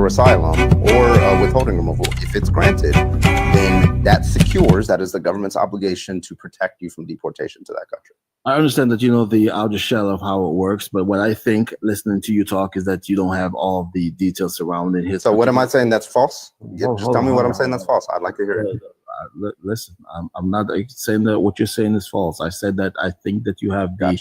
for asylum or withholding removal, if it's granted, then that is the government's obligation to protect you from deportation to that country. I understand that you know the outer shell of how it works, but what I think, listening to you talk, is that you don't have all the details surrounding his. So what am I saying that's false? Just tell me what I'm saying that's false. I'd like to hear it. Listen, I'm not saying that what you're saying is false. I said that I think that you have the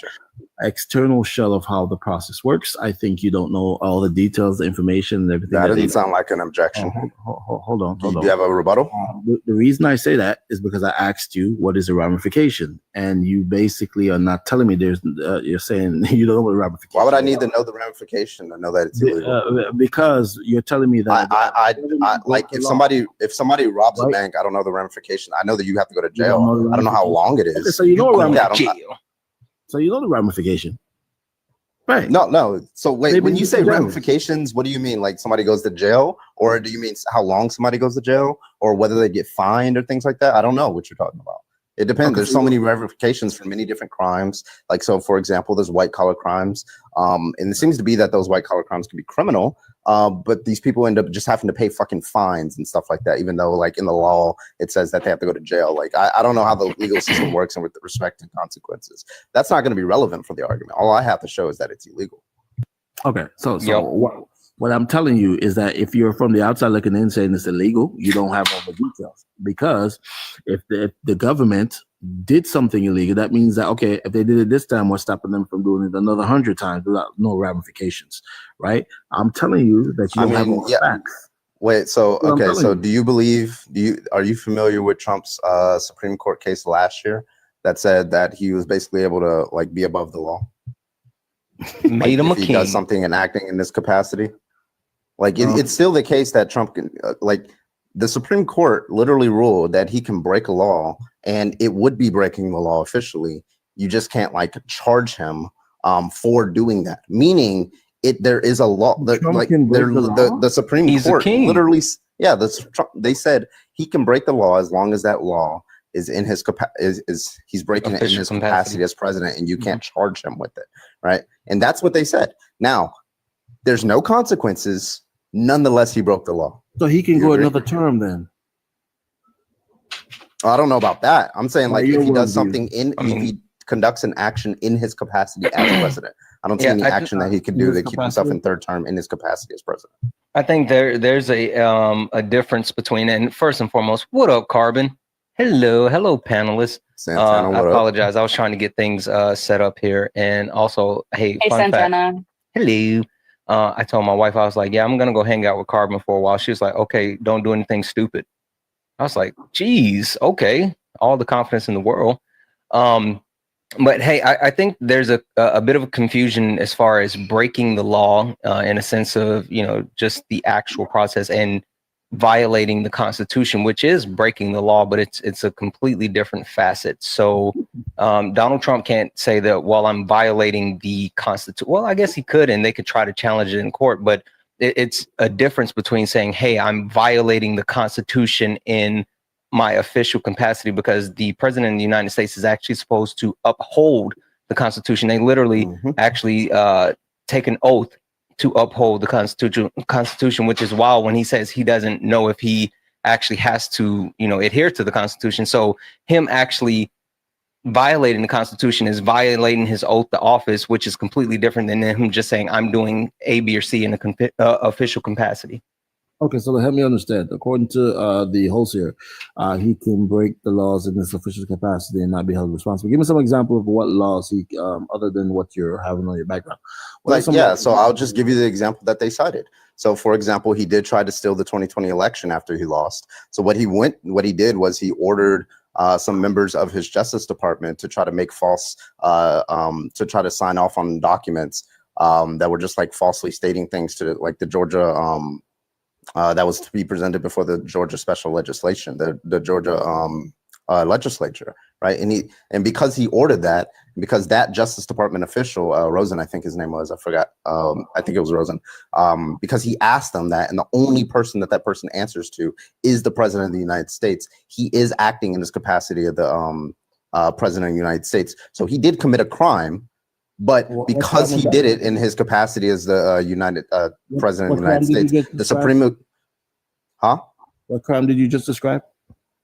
external shell of how the process works. I think you don't know all the details, the information, and everything. That doesn't sound like an objection. Hold on. Do you have a rebuttal? The reason I say that is because I asked you what is a ramification, and you basically are not telling me there's. You're saying you don't know what a ramification. Why would I need to know the ramification to know that it's illegal? Because you're telling me that I like if somebody robs a bank, I don't know the ramification. I know that you have to go to jail. I don't know how long it is. Okay, so you know So you know the ramification, right? No. So wait, when you say ramifications, what do you mean? Like somebody goes to jail, or do you mean how long somebody goes to jail, or whether they get fined or things like that? I don't know what you're talking about. It depends. There's so many ramifications for many different crimes. Like, so for example, there's white collar crimes. And it seems to be that those white collar crimes can be criminal. But these people end up just having to pay fucking fines and stuff like that, even though like in the law, it says that they have to go to jail. Like, I don't know how the legal system works and with respect to consequences. That's not going to be relevant for the argument. All I have to show is that it's illegal. Okay. So what I'm telling you is that if you're from the outside looking in saying it's illegal, you don't have all the details. Because if the government did something illegal, that means that, okay, if they did it this time, we're stopping them from doing it another 100 times without no ramifications, right? I'm telling you that you don't have all the facts. Wait, so, okay, so are you familiar with Trump's Supreme Court case last year that said that he was basically able to like be above the law? Made him a king. He does something and acting in this capacity. Like it's still the case that Trump can like the Supreme Court literally ruled that he can break a law and it would be breaking the law officially. You just can't like charge him for doing that. Meaning there is a law that like the Supreme Court literally they said he can break the law as long as that law is in his he's breaking it in his capacity as president, and you can't charge him with it, right? And that's what they said. Now, there's no consequences. Nonetheless, he broke the law. So he can go another term then. I don't know about that. I'm saying like if he does something if he conducts an action in his capacity as president. I don't see any action that he can do to keep himself in third term in his capacity as president. I think there's a difference between, and first and foremost, what up, Karbon? Hello, panelists. Santana, I apologize. I was trying to get things set up here, and also, hey Santana. Fact, hello. I told my wife, I was like, yeah, I'm gonna go hang out with Karbon for a while. She was like, okay, don't do anything stupid. I was like, geez, okay, all the confidence in the world. But hey, I think there's a bit of a confusion as far as breaking the law in a sense of, just the actual process and violating the Constitution, which is breaking the law, but it's a completely different facet. So Donald Trump can't say that, well, I'm violating the Constitution. Well, I guess he could, and they could try to challenge it in court, but it's a difference between saying, hey, I'm violating the Constitution in my official capacity, because the president of the United States is actually supposed to uphold the Constitution. They literally actually take an oath to uphold the Constitution, which is wild when he says he doesn't know if he actually has to, adhere to the Constitution. So him actually violating the Constitution is violating his oath to office, which is completely different than him just saying I'm doing A, B, or C in an official capacity. Okay, so help me understand. According to the host here, he can break the laws in his official capacity and not be held responsible. Give me some example of what laws he, other than what you're having on your background. So I'll just give you the example that they cited. So, for example, he did try to steal the 2020 election after he lost. So what he did was he ordered some members of his Justice Department to try to make false, to try to sign off on documents that were just like falsely stating things to like the Georgia. That was to be presented before the Georgia special legislation, the Georgia legislature, right? And because he ordered that, because that Justice Department official, Rosen, I think his name was, I forgot, I think it was Rosen, because he asked them that, and the only person that person answers to is the president of the United States. He is acting in his capacity of the president of the United States. So he did commit a crime, But because he did it in his capacity as the president of the United States, the Supreme, What crime did you just describe?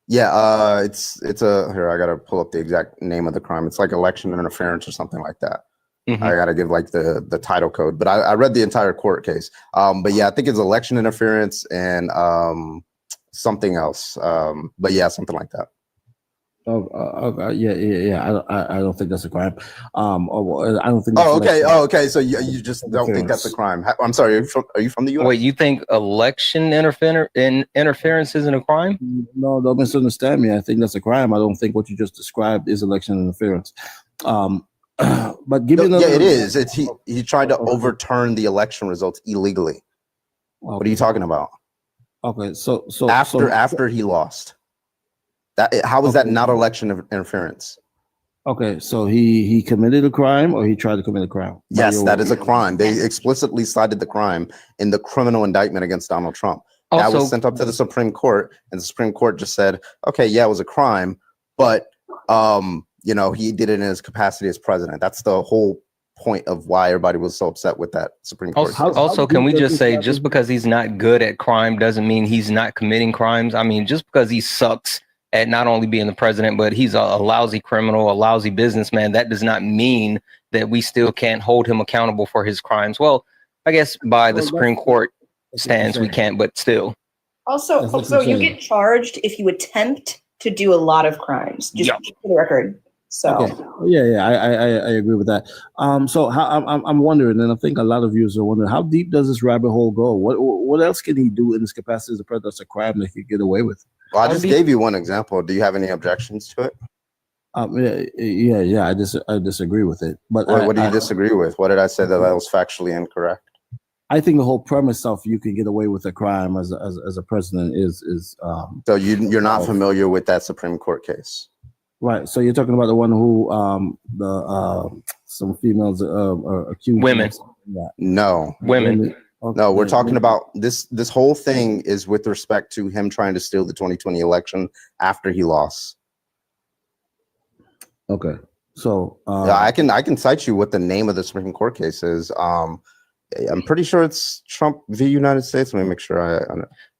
Yeah, it's here. I gotta pull up the exact name of the crime. It's like election interference or something like that. I gotta give like the title code, but I read the entire court case. But yeah, I think it's election interference and something else. But yeah, something like that. Yeah. I don't think that's a crime. I don't think. Okay. So you just don't think that's a crime? I'm sorry. Are you from the U.S.? Wait, you think election interference isn't a crime? No, don't misunderstand me. I think that's a crime. I don't think what you just described is election interference. But give me another. Yeah, it is. It's he tried to overturn the election results illegally. Okay. What are you talking about? Okay, so after he lost. How was that not election interference? Okay, so he committed a crime, or he tried to commit a crime? Yes, that is a crime. They explicitly cited the crime in the criminal indictment against Donald Trump. That was sent up to the Supreme Court, and the Supreme Court just said, okay, yeah, it was a crime, but he did it in his capacity as president. That's the whole point of why everybody was so upset with that Supreme Court. Also, can we just say, just because he's not good at crime doesn't mean he's not committing crimes? I mean, just because he sucks at not only being the president, but he's a lousy criminal, a lousy businessman, that does not mean that we still can't hold him accountable for his crimes. Well, I guess by the Supreme Court stance, we can't, but still. Also, you get charged if you attempt to do a lot of crimes, just for the record. So I agree with that. So I'm wondering, and I think a lot of viewers are wondering, how deep does this rabbit hole go? What else can he do in his capacity as a president? That's a crime that he could get away with. Well, I just gave you one example. Do you have any objections to it? I disagree with it. But what do you disagree with? What did I say that was factually incorrect? I think the whole premise of you can get away with a crime as a president is. So you're not familiar with that Supreme Court case, right? So you're talking about the one who some females are accused. Women. No. Women. Okay. No, we're talking about this whole thing is with respect to him trying to steal the 2020 election after he lost. Okay. So I can cite you what the name of the Supreme Court case is. I'm pretty sure it's Trump v. United States. Let me make sure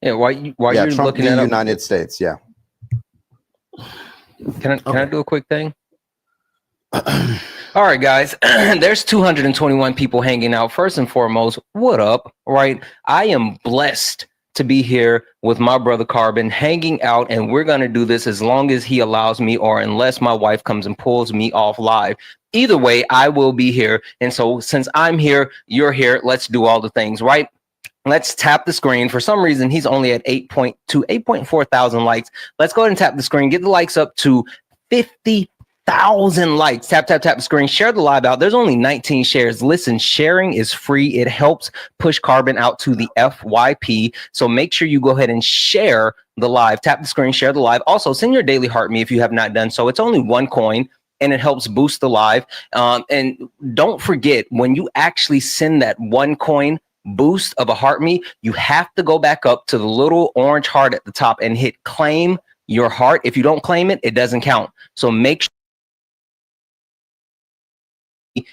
while you're Trump looking v. at United States, yeah. Can I do a quick thing? All right, guys, there's 221 people hanging out. First and foremost, what up, right? I am blessed to be here with my brother Karbon hanging out, and we're going to do this as long as he allows me, or unless my wife comes and pulls me off live. Either way, I will be here. And so since I'm here, you're here. Let's do all the things, right? Let's tap the screen. For some reason, he's only at 8.4 thousand likes. Let's go ahead and tap the screen. Get the likes up to 50,000 likes. Tap the screen. Share the live out. There's only 19 shares. Listen, sharing is free. It helps push Karbon out to the FYP. So make sure you go ahead and share the live. Tap the screen. Share the live. Also, send your daily heart me if you have not done so. It's only one coin, and it helps boost the live. And don't forget, when you actually send that one coin boost of a heart me, you have to go back up to the little orange heart at the top and hit claim your heart. If you don't claim it, it doesn't count. So make sure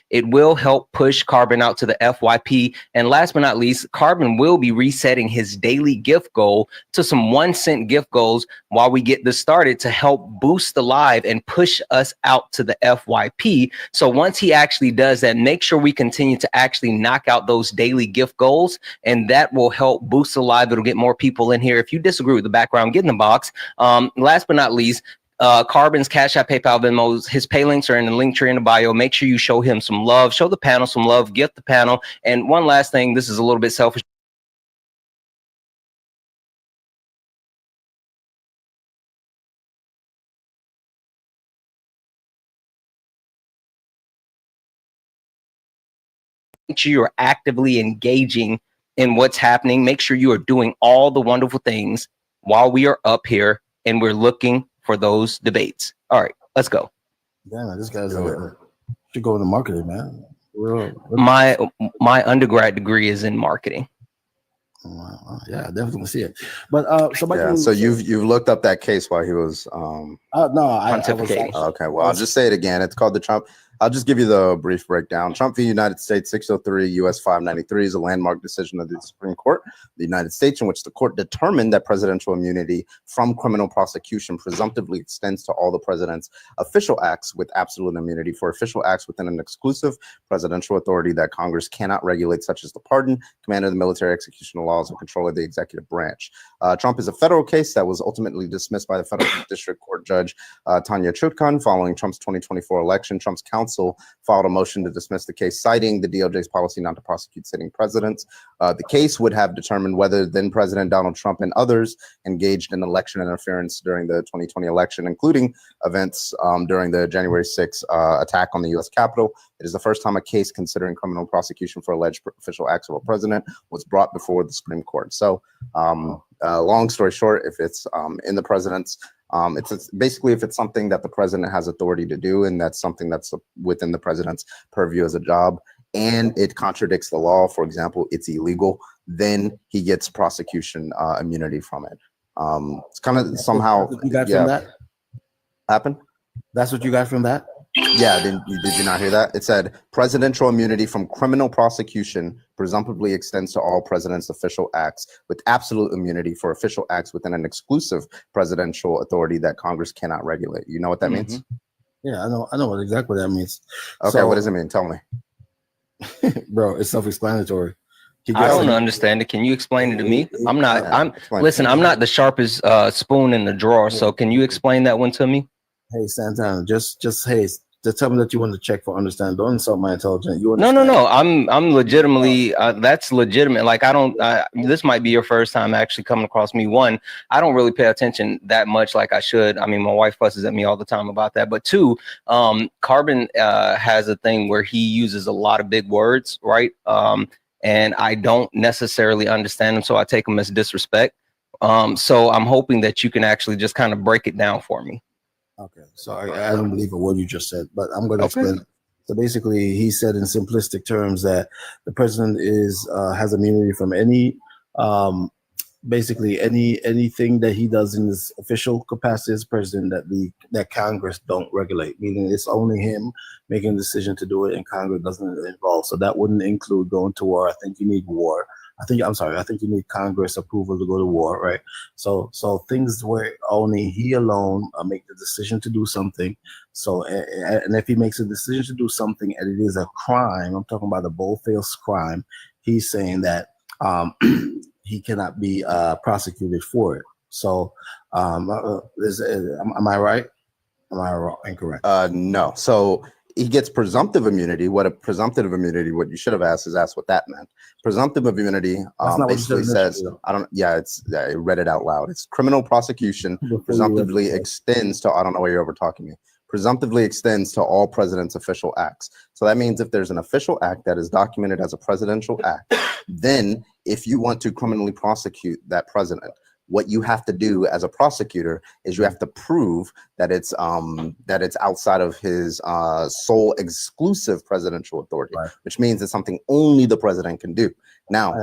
it will help push Karbon out to the FYP. And last but not least, Karbon will be resetting his daily gift goal to some 1 cent gift goals while we get this started to help boost the live and push us out to the FYP. So once he actually does that, make sure we continue to actually knock out those daily gift goals, and that will help boost the live. It'll get more people in here. If you disagree with the background, get in the box. Last but not least, Karbon's Cash App, PayPal, Venmos, his pay links are in the link tree in the bio. Make sure you show him some love, show the panel some love, gift the panel. And one last thing, this is a little bit selfish. Make sure you're actively engaging in what's happening. Make sure you are doing all the wonderful things while we are up here and we're looking for those debates. All right, let's go. Damn, this guy's should go into marketing, man. My undergrad degree is in marketing. Yeah, I definitely see it. But so you've looked up that case while he was pontificating. Okay, well, I'll just say it again. It's called the Trump. I'll just give you the brief breakdown. Trump v. United States 603 U.S. 593 is a landmark decision of the Supreme Court of the United States in which the court determined that presidential immunity from criminal prosecution presumptively extends to all the president's official acts, with absolute immunity for official acts within an exclusive presidential authority that Congress cannot regulate, such as the pardon, command of the military, execution of laws, and control of the executive branch. Trump is a federal case that was ultimately dismissed by the federal district court judge Tanya Chutkan following Trump's 2024 election. Trump's counsel filed a motion to dismiss the case, citing the DOJ's policy not to prosecute sitting presidents. The case would have determined whether then President Donald Trump and others engaged in election interference during the 2020 election, including events during the January 6th attack on the U.S. Capitol. It is the first time a case considering criminal prosecution for alleged official acts of a president was brought before the Supreme Court. So, long story short, if it's in the president's it's basically if it's something that the president has authority to do, and that's something that's within the president's purview as a job, and it contradicts the law, for example, it's illegal, then he gets prosecution immunity from it. It's kind of somehow you got from that happen. That's what you got from that. Yeah, did you not hear that? It said presidential immunity from criminal prosecution presumptively extends to all president's official acts, with absolute immunity for official acts within an exclusive presidential authority that Congress cannot regulate. You know what that means? Yeah, I know what exactly that means. Okay, So, what does it mean? Tell me. bro, it's self-explanatory. I don't understand it. Can you explain it to me? I'm not. Explain. Listen. I'm not the sharpest spoon in the drawer. So can you explain that one to me? Hey, Santana, just hey, just tell me that you want to check for understand. Don't insult my intelligence. You No. I'm legitimately. That's legitimate. Like I don't. This might be your first time actually coming across me. One, I don't really pay attention that much like I should. I mean, my wife fusses at me all the time about that. But two, Karbon has a thing where he uses a lot of big words, right? And I don't necessarily understand them, so I take them as disrespect. So I'm hoping that you can actually just kind of break it down for me. Okay, so I don't believe a word you just said, but I'm going to explain. So basically, he said in simplistic terms that the president has immunity from any, basically anything that he does in his official capacity as president that Congress don't regulate. Meaning it's only him making a decision to do it, and Congress doesn't involve. So that wouldn't include going to war. I think you need war. I think you need Congress approval to go to war, right? So things where only he alone make the decision to do something. So, and if he makes a decision to do something and it is a crime, I'm talking about a bold-faced crime, he's saying that he cannot be prosecuted for it. So, am I right? Am I wrong? Incorrect? No. So he gets presumptive immunity. What you should have asked is what that meant. Presumptive immunity basically says, I read it out loud. It's criminal prosecution presumptively extends to, I don't know why you're over talking me. Presumptively extends to all president's official acts. So that means if there's an official act that is documented as a presidential act, then if you want to criminally prosecute that president, what you have to do as a prosecutor is you have to prove that it's outside of his sole exclusive presidential authority, which means it's something only the president can do. Now,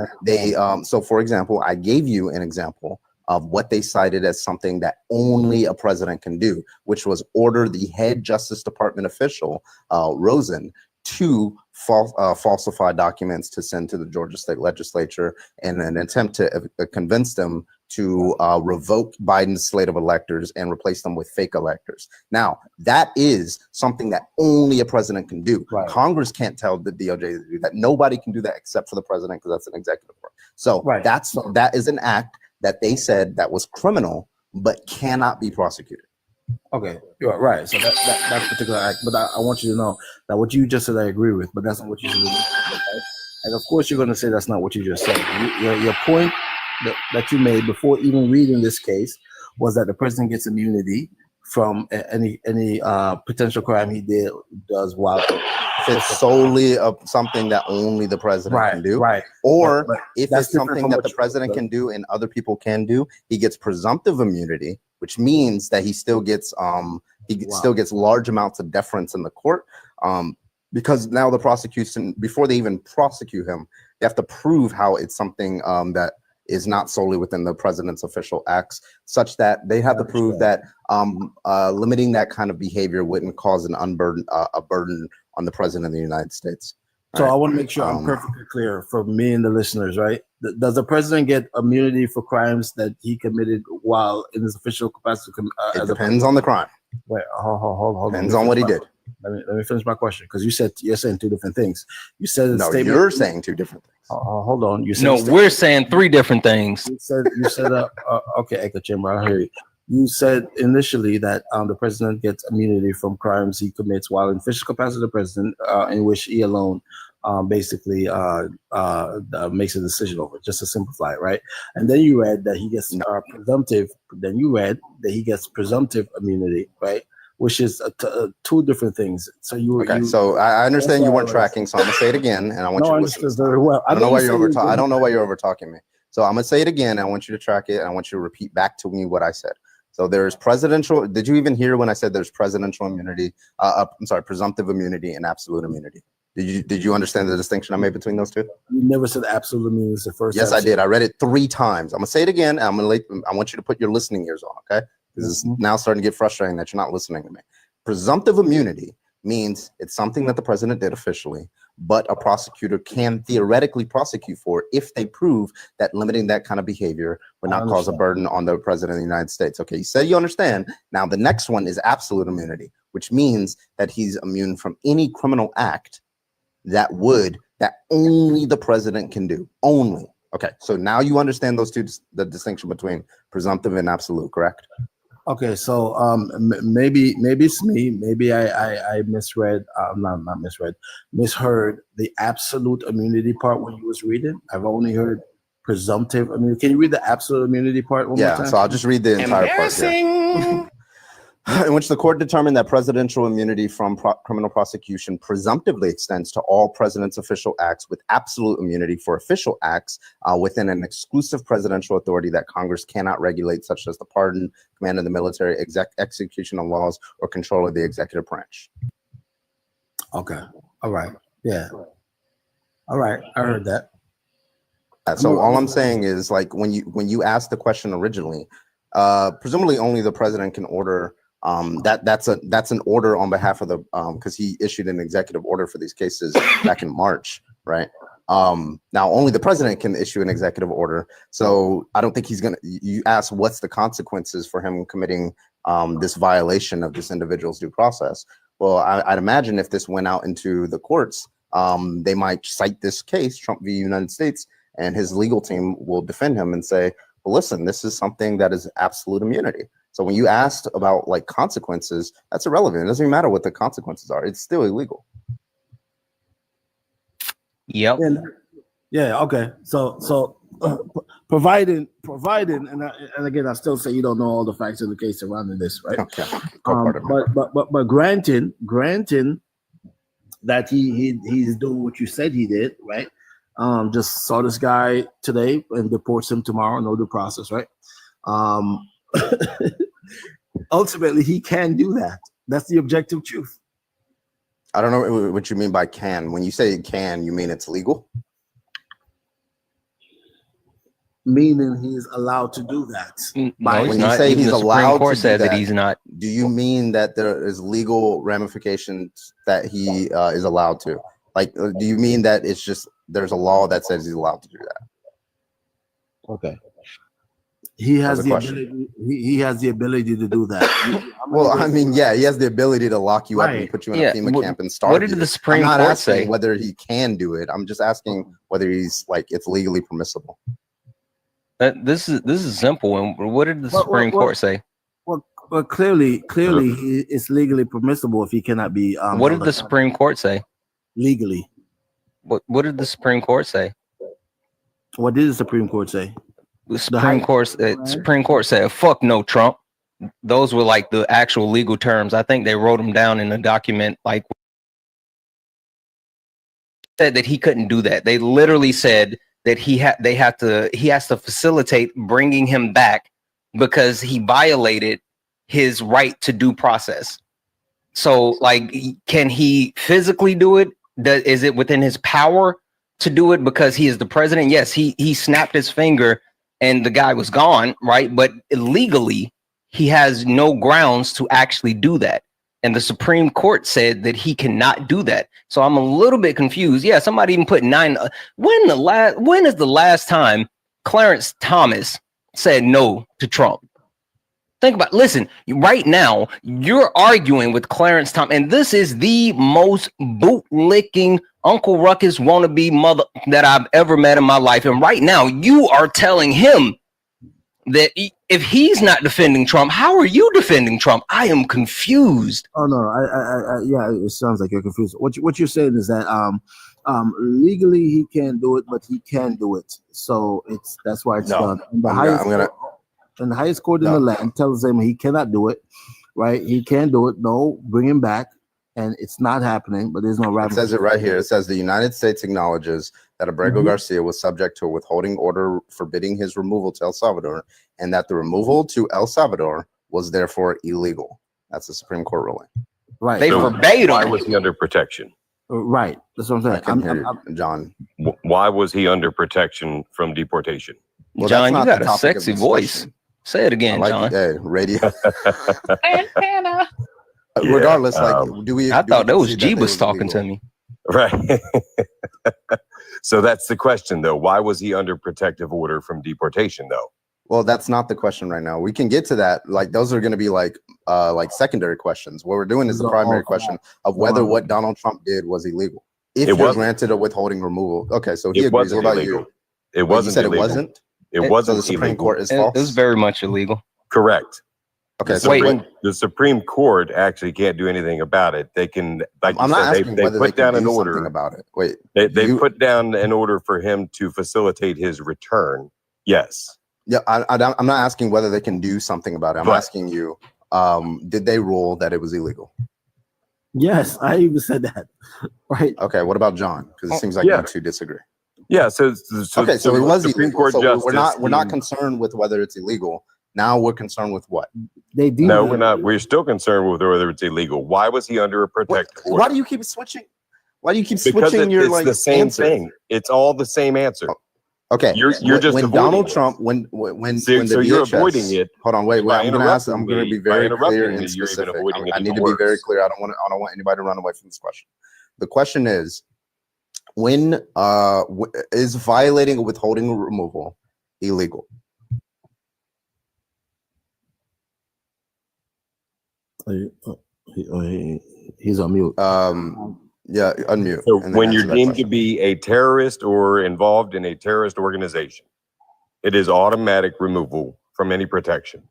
so for example, I gave you an example of what they cited as something that only a president can do, which was order the head Justice Department official, Rosen, to falsify documents to send to the Georgia State Legislature in an attempt to convince them to revoke Biden's slate of electors and replace them with fake electors. Now, that is something that only a president can do. Right. Congress can't tell the DOJ to do that. Nobody can do that except for the president, because that's an executive order. So that is an act that they said that was criminal but cannot be prosecuted. Okay, you're right. So that particular act, but I want you to know that what you just said I agree with, but that's not what you should do. Okay? And of course you're going to say that's not what you just said. Your point that you made before even reading this case was that the president gets immunity from any potential crime he does while it's solely something that only the president can do. Right. Or but if it's something that the president can do and other people can do, he gets presumptive immunity, which means that he still gets still gets large amounts of deference in the court. Because now the prosecution, before they even prosecute him, they have to prove how it's something that is not solely within the president's official acts, such that they have to prove that limiting that kind of behavior wouldn't cause a burden on the president of the United States. So I want to make sure I'm perfectly clear for me and the listeners, right? Does the president get immunity for crimes that he committed while in his official capacity? It depends on the crime. Wait, hold on. Depends on what he did. Let me finish my question, because you're saying two different things. You said no, you're saying two different things. Hold on. You said no, we're saying three different things. You said okay, echo chamber. I hear you. You said initially that the president gets immunity from crimes he commits while in official capacity of the president, in which he alone basically makes a decision over, just to simplify it, right? And then you read that he gets presumptive. Then you read that he gets presumptive immunity, right? Which is two different things. So so I understand you weren't tracking, so I'm gonna say it again, and I want you to listen. Very well. I don't know why you're over. I don't know why you're over talking me. So I'm gonna say it again. I want you to track it, and I want you to repeat back to me what I said. So there's presidential. Did you even hear when I said there's presidential immunity? I'm sorry, presumptive immunity and absolute immunity. Did you understand the distinction I made between those two? You never said absolute immunity is the first. Yes, I did. I read it 3 times. I'm gonna say it again. And I want you to put your listening ears on. Okay, this is now starting to get frustrating that you're not listening to me. Presumptive immunity means it's something that the president did officially, but a prosecutor can theoretically prosecute for if they prove that limiting that kind of behavior would not cause a burden on the president of the United States. Okay, you said you understand. Now the next one is absolute immunity, which means that he's immune from any criminal act that only the president can do. Only. Okay, so now you understand those two, the distinction between presumptive and absolute, correct? Okay, so maybe it's me. Maybe I misread. Misheard the absolute immunity part when you was reading. I've only heard presumptive immunity. Can you read the absolute immunity part one more time? Yeah, so I'll just read the entire part here. In which the court determined that presidential immunity from criminal prosecution presumptively extends to all president's official acts, with absolute immunity for official acts within an exclusive presidential authority that Congress cannot regulate, such as the pardon, command of the military, execution of laws, or control of the executive branch. Okay. All right. Yeah. All right. I heard that. So all I'm saying is, like, when you asked the question originally, presumably only the president can order. That's an order on behalf of the because he issued an executive order for these cases back in March, right? Now only the president can issue an executive order, so I don't think he's gonna. You ask what's the consequences for him committing this violation of this individual's due process. Well, I'd imagine if this went out into the courts, they might cite this case, Trump v. United States, and his legal team will defend him and say, well, listen, this is something that is absolute immunity. So when you asked about like consequences, that's irrelevant. It doesn't even matter what the consequences are. It's still illegal. Yep. Yeah. Okay. So providing, and again, I still say you don't know all the facts of the case surrounding this, right? Okay. But granting that he's doing what you said he did, right? Just saw this guy today and deports him tomorrow. No due process, right? Ultimately, he can do that. That's the objective truth. I don't know what you mean by can. When you say can, you mean it's legal? Meaning he's allowed to do that. No, when you say he's allowed to do that, he's not. Do you mean that there is legal ramifications that he is allowed to? Like, do you mean that it's just there's a law that says he's allowed to do that? Okay. He has the ability. He has the ability to do that. Well, I mean, yeah, he has the ability to lock you up and put you in a FEMA camp and starve you. What did the Supreme Court Court say? Whether he can do it, I'm just asking whether he's like it's legally permissible. This is simple. And what did the Supreme Court say? Well, clearly, it's legally permissible if he cannot be. What did the Supreme Court say? Legally. What did the Supreme Court say? What did the Supreme Court say? The Supreme Court said, "Fuck no, Trump." Those were like the actual legal terms. I think they wrote them down in a document. Like, said that he couldn't do that. They literally said that he has to facilitate bringing him back because he violated his right to due process. So, like, can he physically do it? Is it within his power to do it because he is the president? Yes, he snapped his finger and the guy was gone, right? But legally, he has no grounds to actually do that. And the Supreme Court said that he cannot do that. So I'm a little bit confused. Yeah, somebody even put 9. When is the last time Clarence Thomas said no to Trump? Think about, listen, right now, you're arguing with Clarence Thomas, and this is the most bootlicking Uncle Ruckus wannabe mother that I've ever met in my life. And right now, you are telling him that if he's not defending Trump, how are you defending Trump? I am confused. Oh no, yeah, it sounds like you're confused. What you're saying is that legally he can't do it, but he can do it. So that's why it's done. And the highest court in the land tells him he cannot do it, right? He can't do it. No, bring him back. And it's not happening, but there's no. It says it right here. It says the United States acknowledges that Abrego Garcia was subject to a withholding order forbidding his removal to El Salvador, and that the removal to El Salvador was therefore illegal. That's the Supreme Court ruling. Right. They forbade him. Why was he under protection? Right. That's what I'm saying. John. Why was he under protection from deportation? Well, John, you got a sexy voice. Say it again, John. Hey, radio. Santana. Regardless, do we? I thought that was Jeebus talking to me. Right. So that's the question, though. Why was he under protective order from deportation, though? Well, that's not the question right now. We can get to that. Like, those are going to be like secondary questions. What we're doing is the primary question of whether what Donald Trump did was illegal. If you're granted a withholding removal, okay. So he agrees. What about you? It wasn't. You said illegal. it wasn't. It wasn't. So the Supreme illegal. Court is false. It was very much illegal. Correct. Okay, the Supreme Court actually can't do anything about it. They can, like I'm not asking whether put down an order order about it. Wait, they put down an order for him to facilitate his return. Yes. Yeah, I'm not asking whether they can do something about it. I'm asking you, did they rule that it was illegal? Yes, I even said that. Right. Okay. What about John? Because it seems like you two disagree. Yeah. So it was Supreme illegal. Court so justice. we're not concerned with whether it's illegal. Now we're concerned with what? No, we're not. We're still concerned with whether it's illegal. Why was he under a protective order? Why do you keep switching? Why do you keep because switching your it's the same thing. It's all the same answer. Okay, you're just when Donald Trump when so the you're DHS, avoiding it. Hold on, wait. I'm going to be very clear and you're specific. avoiding it I need to be very clear. I don't want anybody to run away from this question. The question is, when is violating a withholding removal illegal? He's on mute. Yeah, unmute. So when you're deemed to be a terrorist or involved in a terrorist organization, it is automatic removal from any protection.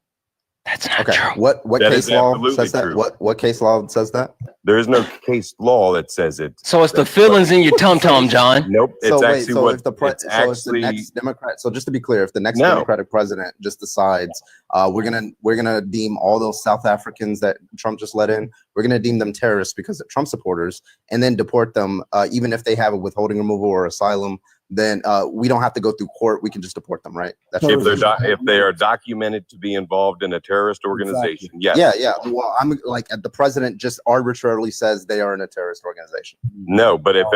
That's not true. What case law says that? What case law says that? There is no case law that says it. So it's the feelings in your tum-tum, John. Nope. It's if the next Democrat, so just to be clear, if the next Democratic president just decides we're gonna deem all those South Africans that Trump just let in, we're gonna deem them terrorists because they're Trump supporters, and then deport them, even if they have a withholding removal or asylum, then we don't have to go through court. We can just deport them, right? That's if they are documented to be involved in a terrorist organization. Yes. Yeah. Well, I'm like, the president just arbitrarily says they are in a terrorist organization. No, but if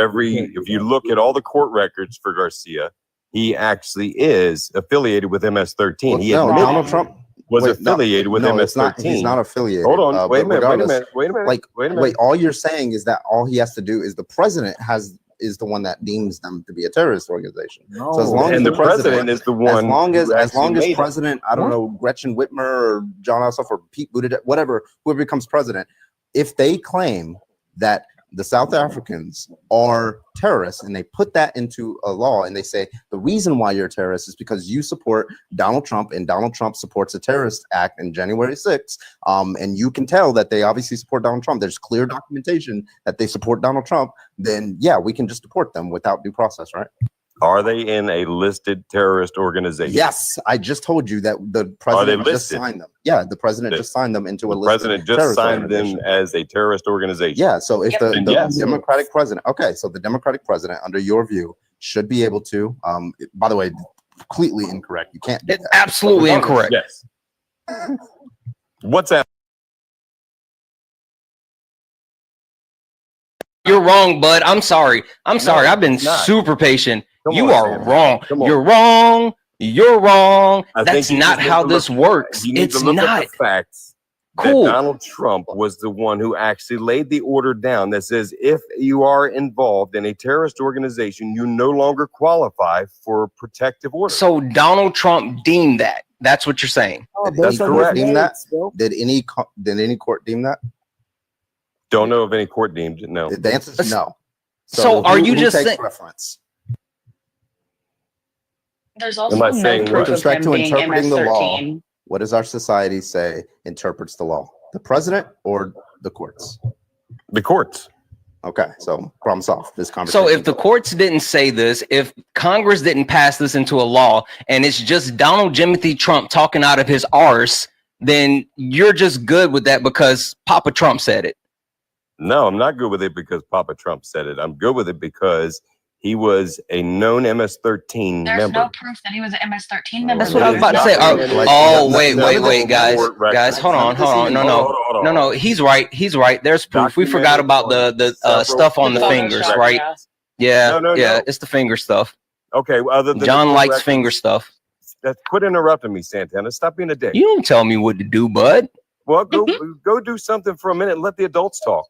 you look at all the court records for Garcia, he actually is affiliated with MS-13. Donald Trump was affiliated with MS-13. He's not affiliated. Hold on. Wait a minute. Wait, all you're saying is that all he has to do is the president is the one that deems them to be a terrorist organization. No. So as long as the president is the one, as long as President, I don't know, Gretchen Whitmer or John Ossoff or Pete Buttigieg, whoever becomes president, if they claim that the South Africans are terrorists and they put that into a law and they say the reason why you're a terrorist is because you support Donald Trump and Donald Trump supports a terrorist act in January 6th, and you can tell that they obviously support Donald Trump, there's clear documentation that they support Donald Trump, then yeah, we can just deport them without due process, right? Are they in a listed terrorist organization? Yes, I just told you that the president just signed them. Yeah, the president just signed them into a list. The president just signed them as a terrorist organization. Yeah, so if the Democratic president, so the Democratic president, under your view, should be able to, by the way, completely incorrect. You can't do that. Absolutely incorrect. Yes. What's that? You're wrong, bud. I'm sorry. I've been super patient. You are wrong. You're wrong. You're wrong. That's not how this works. It's not. Facts. Cool. that Donald Trump was the one who actually laid the order down that says if you are involved in a terrorist organization, you no longer qualify for protective order. So Donald Trump deemed that. That's what you're saying. That's correct. Deem that? Did any court deem that? Don't know if any court deemed it. No. The answer is no. So are you just takes saying reference? There's also Am I no saying proof With of respect him to being interpreting the law, MS-13. what does our society say interprets the law? The president or the courts? The courts. Okay, so problem solved. This conversation. So if the courts didn't say this, if Congress didn't pass this into a law, and it's just Donald Jimothy Trump talking out of his arse, then you're just good with that because Papa Trump said it. No, I'm not good with it because Papa Trump said it. I'm good with it because he was a known MS-13 There's member. no proof that he was an MS-13 member. That's what I was about to say. Wait, guys, hold on. No, he's right. There's proof. We forgot about the stuff on the fingers, right? Yeah, yeah, it's the finger stuff. Okay, other than John the likes records, finger stuff. quit interrupting me, Santana. Stop being a dick. You don't tell me what to do, bud. Well, go do something for a minute and let the adults talk.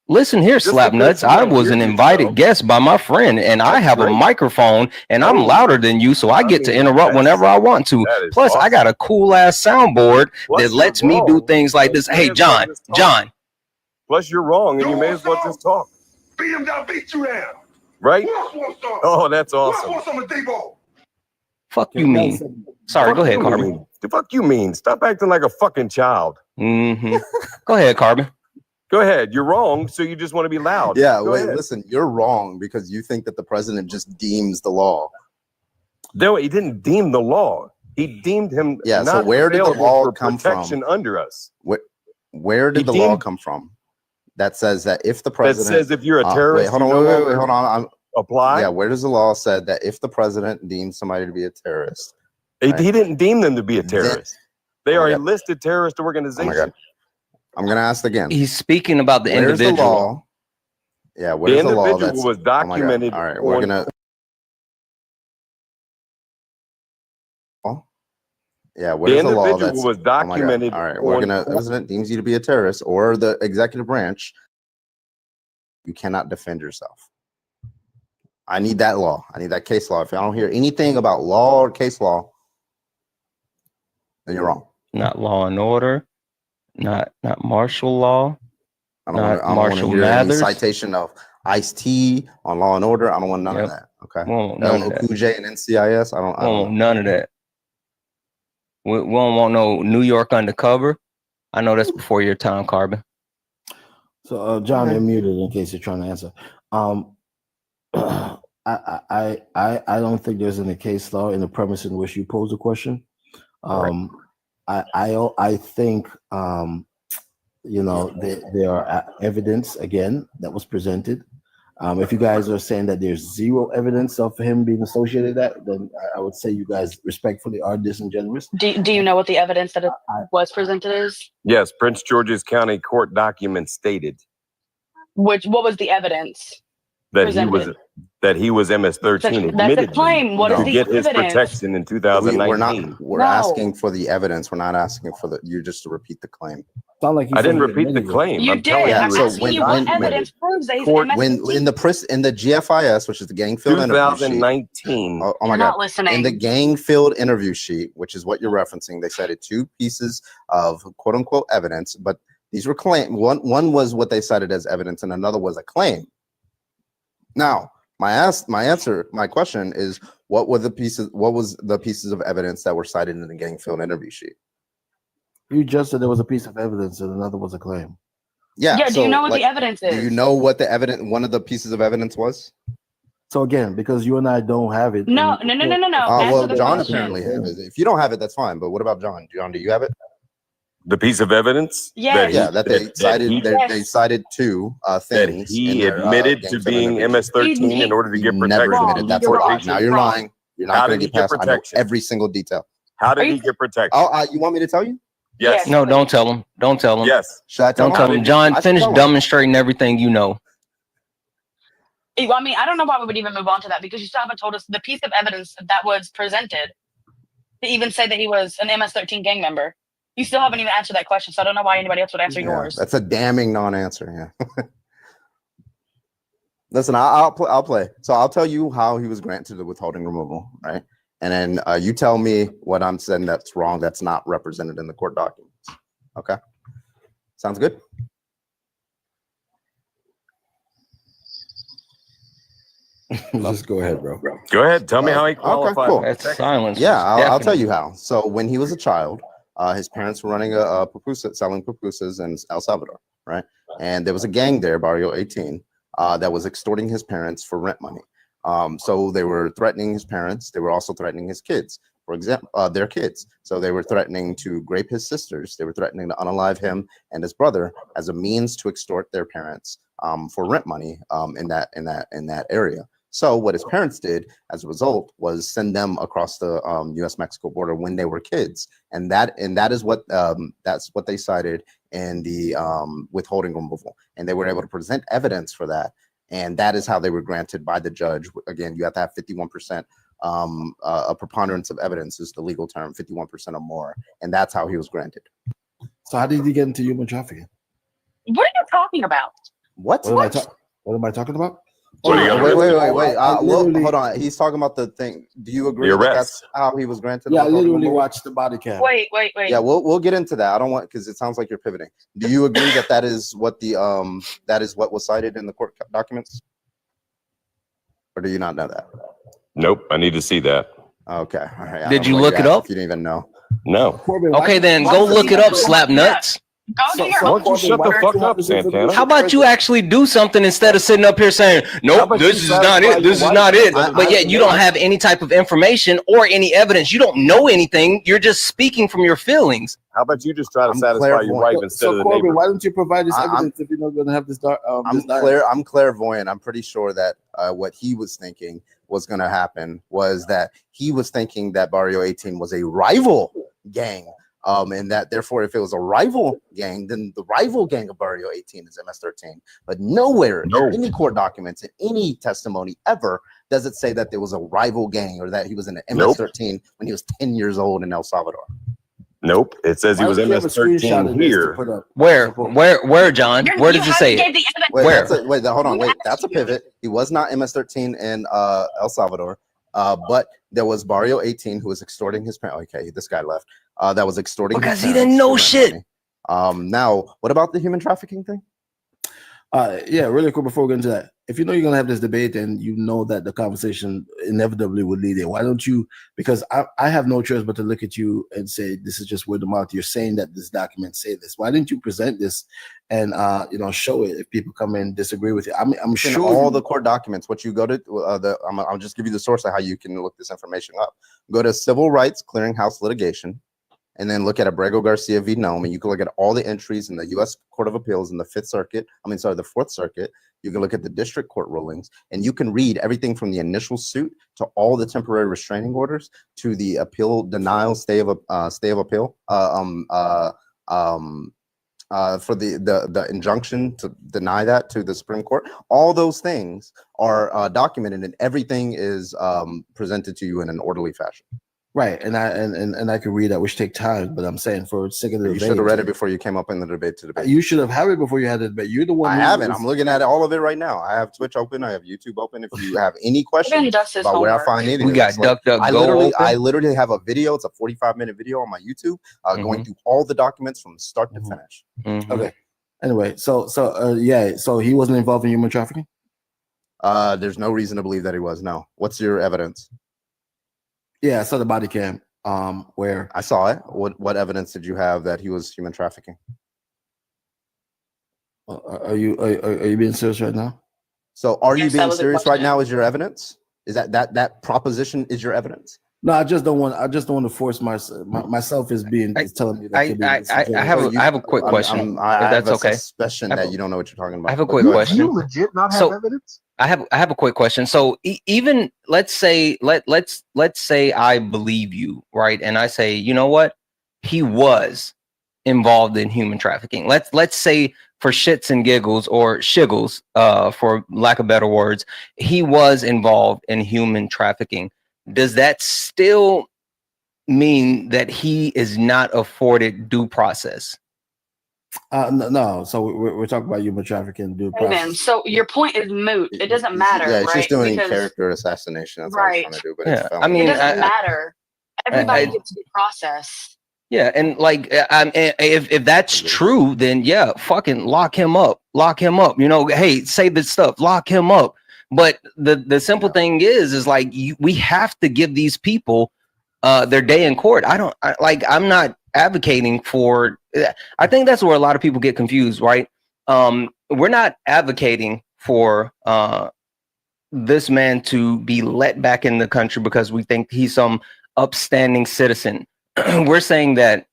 Listen here, slap nuts. I was an invited guest by my friend, and I have a microphone, and I'm louder than you, so I get to interrupt whenever I want to. Plus, I got a cool ass soundboard that lets me do things like this. Hey, John. Plus, you're wrong, and you may as well just talk. Beat him down, beat you down. Right? Oh, that's awesome. Fuck you mean? Sorry, go ahead, Karbon. The fuck you mean? Stop acting like a fucking child. Go ahead, Karbon. Go ahead. You're wrong, so you just want to be loud. Yeah, Go ahead. listen, you're wrong because you think that the president just deems the law. No, he didn't deem the law. He deemed him. Yeah, so not where did the available law for come protection from? under us? Where did the law come from? That says that if the president That says if you're a terrorist, wait, hold on. Apply. Yeah, where does the law said that if the president deems somebody to be a terrorist? He Right. didn't deem them to be a terrorist. They Oh my are a God. listed terrorist Oh my organization. God. I'm gonna ask again. He's speaking about the Where's individual. the law? Yeah, The where's the law? individual was Oh my God. documented. All right, we're on- gonna. Yeah, The where's the law? individual That's was oh my God. documented. All right, we're on- gonna. The president deems you to be a terrorist, or the executive branch. You cannot defend yourself. I need that law. I need that case law. If I don't hear anything about law or case law, then you're wrong. Not Law and Order, not martial law. I Not don't want to Marshall hear any Mathers. citation of Ice-T on Law and Order. I don't want none Yep. of that. Okay. We don't want none LL of that. Cool J and NCIS. I We don't don't want none of that. We don't want no New York undercover. I know that's before your time, Karbon. So, John, you're muted in case you're trying to answer. I don't think there's any case law in the premise in which you pose the question. I think there are evidence again that was presented. If you guys are saying that there's zero evidence of him being associated with that, then I would say you guys respectfully are disingenuous. Do you know what the evidence that it was presented is? Yes, Prince George's County court documents stated What was the evidence? that he was MS-13. That's a claim. What is to the get his evidence? protection in 2019. We're No. asking for the evidence. We're not asking for you just to repeat the claim. Sound like I didn't repeat the claim. You I'm did. telling I'm you, so asking when- you what when- evidence proves that he's Court, an when MS-13. in the GFIS, which is the gang field interview sheet. 2019. Oh my You're God! not listening. In the gang field interview sheet, which is what you're referencing, they cited two pieces of quote unquote evidence, but these were claim. One was what they cited as evidence, and another was a claim. Now, my question is, what was the pieces of evidence that were cited in the gang field interview sheet? You just said there was a piece of evidence and another was a claim. Yeah. Yeah, do you know what the evidence is? Do you know what the evidence? One of the pieces of evidence was? So again, because you and I don't have it. No. Oh Answer well, the John question. apparently has it. If you don't have it, that's fine. But what about John? John, do you have it? The piece of evidence? Yes. That they cited. They cited two That things. he in their, admitted gang to field being interview. MS-13 in order to You get never protection. admitted. That's You're what. wrong. Now you're Wrong. lying. You're How not going did to he get get past. I know protection? every single detail. How did Are he you- get protection? Oh, you want me to tell you? Yes. No, don't tell him. Don't tell him. Yes. Should I tell Don't tell him? him. John, I should finish tell him. demonstrating everything you know. Well, I mean, I don't know why we would even move on to that because you still haven't told us the piece of evidence that was presented to even say that he was an MS-13 gang member. You still haven't even answered that question, so I don't know why anybody else would answer yours. That's a damning non-answer. Yeah. Listen, I'll play. So I'll tell you how he was granted the withholding removal, right? And then you tell me what I'm saying that's wrong, that's not represented in the court documents. Okay? Sounds good? Just go ahead, bro. Go ahead. Tell me how he qualified. Cool. That's silence. Yeah, I'll tell you how. So when he was a child, his parents were running a pupusa, selling pupusas in El Salvador, right? And there was a gang there, Barrio 18, that was extorting his parents for rent money. So they were threatening his parents. They were also threatening his kids, for example, their kids. So they were threatening to grape his sisters. They were threatening to unalive him and his brother as a means to extort their parents for rent money in that area. So what his parents did as a result was send them across the U.S.-Mexico border when they were kids, and that is what that's what they cited in the withholding removal, and they were able to present evidence for that, and that is how they were granted by the judge. Again, you have to have 51%. A preponderance of evidence is the legal term, 51% or more, and that's how he was granted. So how did he get into human trafficking? What are you talking about? What am I talking about? Wait. Hold on. He's talking about the thing. Do you agree that that's how he was granted? Yeah, I literally watched the body cam. Wait. Yeah, we'll get into that. I don't want, because it sounds like you're pivoting. Do you agree that is what was cited in the court documents, or do you not know that? Nope. I need to see that. Okay. All right. Did you look it up? You didn't even know. No. Okay, then go look it up, slap nuts. Go to your Why don't you shut the fuck up, Santana? How about you actually do something instead of sitting up here saying, nope, this is not it, this is not it. But yet you don't have any type of information or any evidence. You don't know anything. You're just speaking from your feelings. How about you just try to satisfy your wife instead of the Corbin, neighbor? why don't you provide this evidence if you're not going to have this? I'm clairvoyant. I'm pretty sure that what he was thinking was going to happen was that he was thinking that Barrio 18 was a rival gang. And that therefore, if it was a rival gang, then the rival gang of Barrio 18 is MS-13. But nowhere in any court documents, in any testimony ever, does it say that there was a rival gang or that he was in an MS-13 when he was 10 years old in El Salvador. Nope. It says he was MS-13 here. Where, John? Where does it say it? Where? Hold on. Wait, that's a pivot. He was not MS-13 in El Salvador. But there was Barrio 18 who was extorting his parents. Okay, this guy left. That was extorting because he didn't know shit. Now, what about the human trafficking thing? Yeah, really quick before we get into that. If you know you're gonna have this debate and you know that the conversation inevitably would lead in, why don't you? Because I have no choice but to look at you and say this is just word of mouth. You're saying that this document say this. Why didn't you present this and show it if people come in and disagree with you? I'm sure all the court documents. What you go to I'll just give you the source of how you can look this information up. Go to Civil Rights Clearinghouse Litigation. And then look at Abrego Garcia v. Nome, and you can look at all the entries in the U.S. Court of Appeals in the the Fourth Circuit. You can look at the district court rulings, and you can read everything from the initial suit to all the temporary restraining orders to the appeal denial, stay of appeal, for the injunction to deny that to the Supreme Court. All those things are documented, and everything is presented to you in an orderly fashion. Right, and I could read that, which take time, but I'm saying for sake of the debate, you should have read it before you came up in the debate to debate. You should have had it before you had the debate. You're the one. I haven't. I'm looking at all of it right now. I have Twitch open. I have YouTube open. If you have any questions about where I find anything, we got I literally have a video. It's a 45-minute video on my YouTube, going through all the documents from start to finish. Okay. Anyway, so he wasn't involved in human trafficking. There's no reason to believe that he was. No. What's your evidence? Yeah, I saw the body cam. Where I saw it. What evidence did you have that he was human trafficking? Are you being serious right now? So are you being serious right now? Is your evidence? Is that proposition is your evidence? No, I just don't want to force myself is telling me that. I have a quick question. I if that's have a okay. Suspicion that you don't know what you're talking about. I have a quick question. You legit not have evidence? I have a quick question. So even let's say I believe you, right? And I say, you know what? He was involved in human trafficking. Let's say for shits and giggles or shiggles, for lack of better words, he was involved in human trafficking. Does that still mean that he is not afforded due process? No. So we're talking about human trafficking due Hey, man, process. so your point is moot. It doesn't matter, Yeah, it's right? just doing Because character assassination. That's right. all it's trying to do. But Yeah, it's I felony. mean, it doesn't matter. Everybody gets due process. Yeah, and like, if that's true, then yeah, fucking lock him up. You know, hey, say this stuff, lock him up. But the simple thing is like we have to give these people their day in court. I'm not advocating for. I think that's where a lot of people get confused, right? We're not advocating for this man to be let back in the country because we think he's some upstanding citizen. We're saying that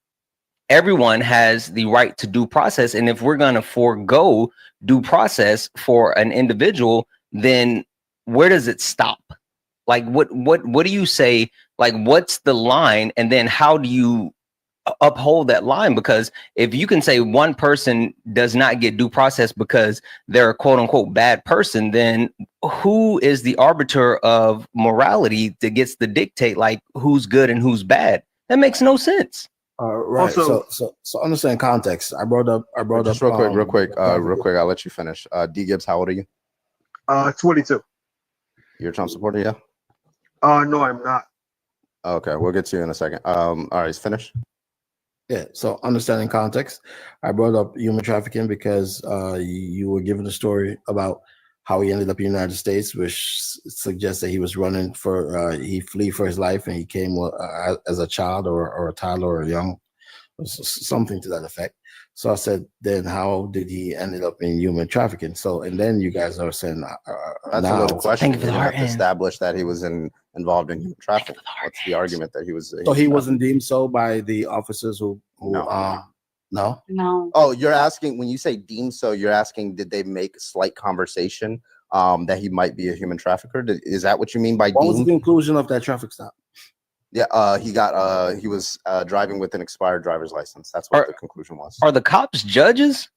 everyone has the right to due process, and if we're going to forego due process for an individual, then where does it stop? Like what do you say? Like what's the line, and then how do you uphold that line? Because if you can say one person does not get due process because they're a quote unquote bad person, then who is the arbiter of morality that gets to dictate like who's good and who's bad? That makes no sense. Right. Also- So understand context. I brought up. Just real quick. I'll let you finish. D Gibbs, how old are you? 22. You're a Trump supporter, yeah? No, I'm not. Okay, we'll get to you in a second. All right, finish. Yeah. So understanding context, I brought up human trafficking because you were given a story about how he ended up in the United States, which suggests that he was running for he flee for his life, and he came as a child or a toddler or a young, something to that effect. So I said, then how did he end up in human trafficking? So, and then you guys are saying that's now, a little question. Thank you for You the have to heart. establish that he was involved in human trafficking. What's the argument that he was? So he wasn't deemed so by the officers who No. no. Oh, you're asking, when you say deemed so, you're asking, did they make slight conversation that he might be a human trafficker? Is that what you mean by What was the deemed? conclusion of that traffic stop? Yeah, he was driving with an expired driver's license. That's what the conclusion was. Are the cops judges?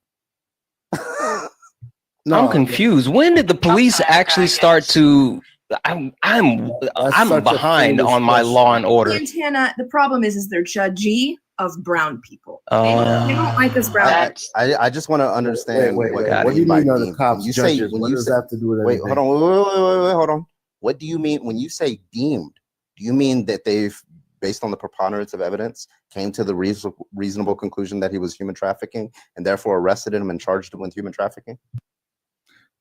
No, I'm confused. When did the police actually start to? I'm such a behind foolish on my question. law and order. Santana, the problem is they're judgy of brown people. They Uh, don't like us brown. I just want to understand Wait, what what you do you mean by mean are the deemed. cops When you judges? say, when What you does say, that have to do with wait, anything? hold on, wait, hold on. What do you mean when you say deemed? Do you mean that they've, based on the preponderance of evidence, came to the reasonable conclusion that he was human trafficking and therefore arrested him and charged him with human trafficking?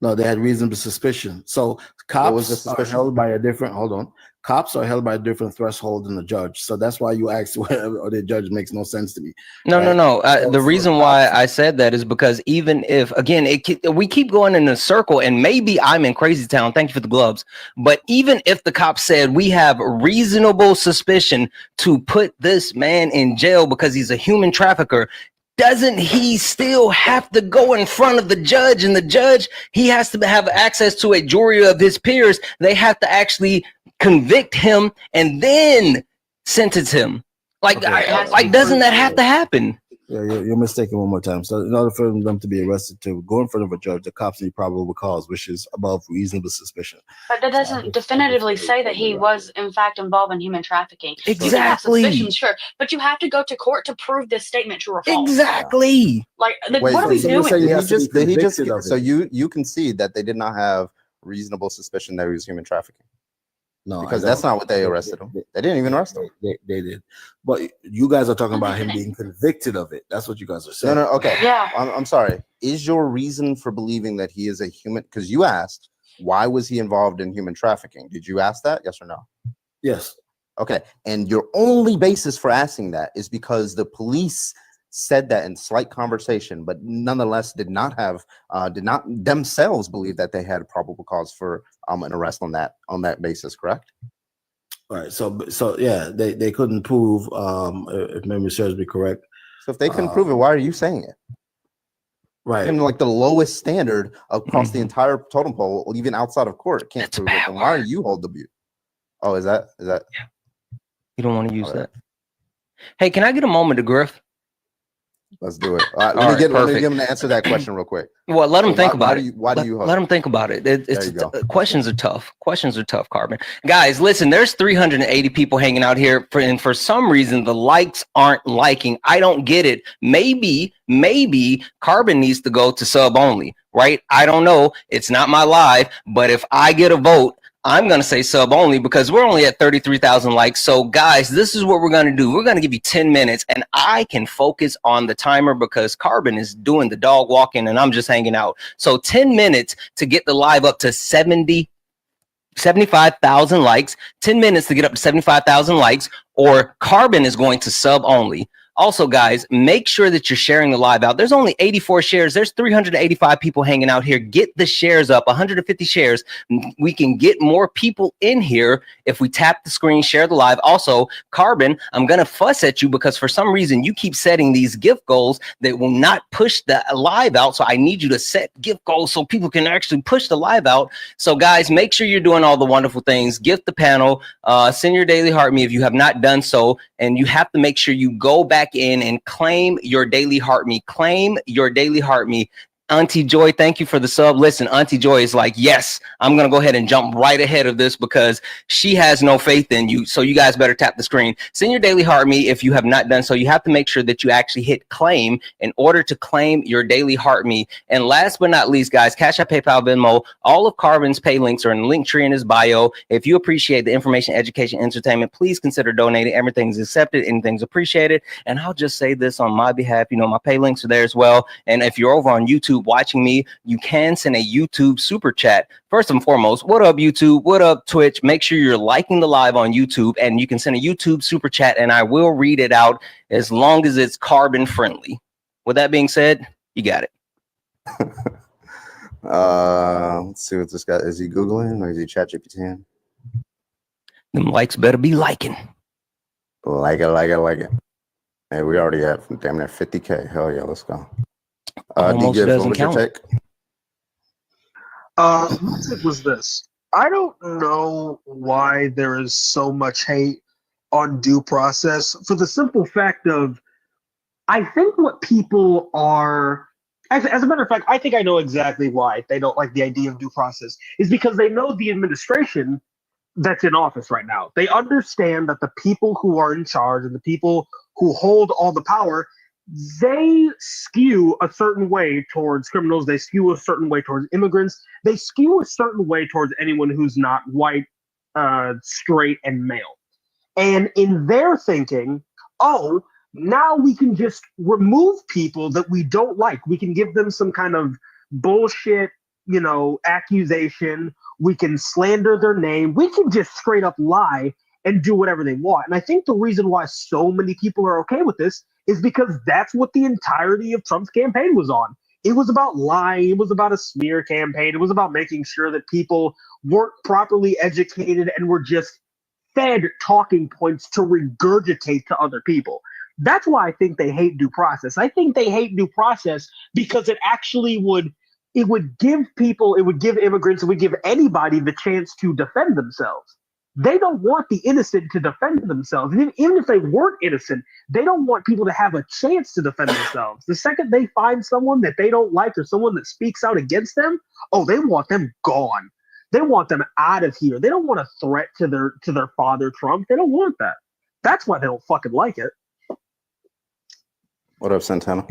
No, they had reasonable suspicion. So What was the cops are suspicion? held by a different. Hold on, cops are held by a different threshold than the judge. So that's why you asked whether the judge makes no sense to me. No. So The for reason why cops- I said that is because even if, again, we keep going in a circle, and maybe I'm in crazy town. Thank you for the gloves. But even if the cops said we have reasonable suspicion to put this man in jail because he's a human trafficker, doesn't he still have to go in front of the judge? And the judge, he has to have access to a jury of his peers. They have to actually convict him and then sentence him. Like, Okay, doesn't that have to happen? Yeah, you're mistaken one more time. So in order for them to be arrested to go in front of a judge, the cops need probable cause, which is above reasonable suspicion. But that doesn't definitively say that he was, in fact, involved in human trafficking. You can have Exactly. suspicions, sure, but you have to go to court to prove this statement true or false. Exactly. Like Wait, what are we so you're doing? saying- Did he just convicted of it. so you concede that they did not have reasonable suspicion that he was human trafficking? No, Because I that's don't. not what they arrested him. They didn't even arrest him. They did, but you guys are talking about him being convicted of it. That's what you guys are saying. No, okay. Yeah. I'm sorry. Is your reason for believing that he is a human? Because you asked, why was he involved in human trafficking? Did you ask that? Yes or no? Yes. Okay. And your only basis for asking that is because the police said that in slight conversation, but nonetheless did not themselves believe that they had probable cause for an arrest on that basis, correct? All right. So yeah, they couldn't prove, if memory serves me correct. So if they couldn't prove it, why are you saying it? Right. And like the lowest standard across the entire totem pole, even outside of court, can't That's a prove it. bad Then why are word. you hold the view? Oh, is that? You don't want to use All right. that. Hey, can I get a moment to griff? Let's do it. Let All me right, give perfect. him to answer that question real quick. Well, let him So think about it. Why do you hope? Let him think about it. There you go. Questions are tough. Questions are tough, Karbon. Guys, listen, there's 380 people hanging out here, and for some reason, the likes aren't liking. I don't get it. Maybe Karbon needs to go to sub only, right? I don't know. It's not my live, but if I get a vote, I'm going to say sub only because we're only at 33,000 likes. So guys, this is what we're going to do. We're going to give you 10 minutes and I can focus on the timer because Karbon is doing the dog walking and I'm just hanging out. So 10 minutes to get the live up to 75,000 likes, 10 minutes to get up to 75,000 likes, or Karbon is going to sub only. Also, guys, make sure that you're sharing the live out. There's only 84 shares. There's 385 people hanging out here. Get the shares up, 150 shares. We can get more people in here if we tap the screen, share the live. Also, Karbon, I'm going to fuss at you because for some reason you keep setting these gift goals that will not push the live out. So I need you to set gift goals so people can actually push the live out. So guys, make sure you're doing all the wonderful things. Gift the panel, send your daily heart me if you have not done so. And you have to make sure you go back in and claim your daily heart me. Claim your daily heart me. Auntie Joy, thank you for the sub. Listen, Auntie Joy is like, yes, I'm going to go ahead and jump right ahead of this because she has no faith in you. So you guys better tap the screen. Send your daily heart me if you have not done so. You have to make sure that you actually hit claim in order to claim your daily heart me. And last but not least, guys, Cash App, PayPal, Venmo, all of Karbon's pay links are in the link tree in his bio. If you appreciate the information, education, entertainment, please consider donating. Everything's accepted. Anything's appreciated. And I'll just say this on my behalf. You know, my pay links are there as well. And if you're over on YouTube watching me, you can send a YouTube super chat. First and foremost, what up YouTube? What up Twitch? Make sure you're liking the live on YouTube and you can send a YouTube super chat and I will read it out as long as it's Karbon friendly. With that being said, you got it. Let's see what this guy is. He Googling or is he ChatGPT? Them likes better be liking. Like it. Hey, we already have damn near 50K. Hell yeah, let's go. Almost doesn't count. My take was this. I don't know why there is so much hate on due process for the simple fact of I think what people are as a matter of fact, I think I know exactly why they don't like the idea of due process is because they know the administration that's in office right now. They understand that the people who are in charge and the people who hold all the power, they skew a certain way towards criminals. They skew a certain way towards immigrants. They skew a certain way towards anyone who's not white, straight, and male. And in their thinking, oh, now we can just remove people that we don't like. We can give them some kind of bullshit, accusation. We can slander their name. We can just straight up lie and do whatever they want. And I think the reason why so many people are okay with this is because that's what the entirety of Trump's campaign was on. It was about lying. It was about a smear campaign. It was about making sure that people weren't properly educated and were just fed talking points to regurgitate to other people. That's why I think they hate due process. I think they hate due process because it actually would give immigrants, it would give anybody the chance to defend themselves. They don't want the innocent to defend themselves. And even if they weren't innocent, they don't want people to have a chance to defend themselves. The second they find someone that they don't like or someone that speaks out against them, they want them gone. They want them out of here. They don't want a threat to their father, Trump. They don't want that. That's why they don't fucking like it. What up, Santana?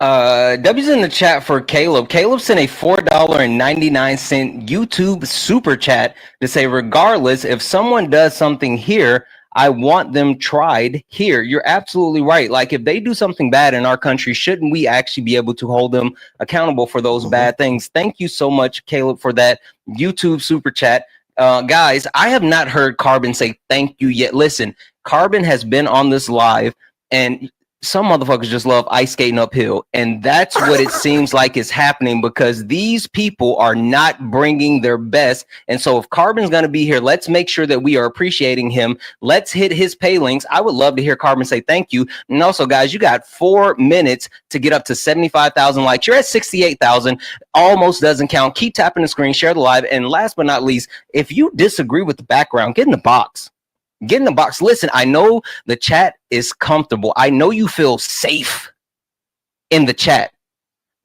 W's in the chat for Caleb. Caleb sent a $4.99 YouTube super chat to say, regardless, if someone does something here, I want them tried here. You're absolutely right. Like if they do something bad in our country, shouldn't we actually be able to hold them accountable for those bad things? Thank you so much, Caleb, for that YouTube super chat. Guys, I have not heard Karbon say thank you yet. Listen, Karbon has been on this live and some motherfuckers just love ice skating uphill. And that's what it seems like is happening because these people are not bringing their best. And so if Karbon's going to be here, let's make sure that we are appreciating him. Let's hit his pay links. I would love to hear Karbon say thank you. And also, guys, you got 4 minutes to get up to 75,000 likes. You're at 68,000. Almost doesn't count. Keep tapping the screen, share the live. And last but not least, if you disagree with the background, get in the box. Get in the box. Listen, I know the chat is comfortable. I know you feel safe in the chat.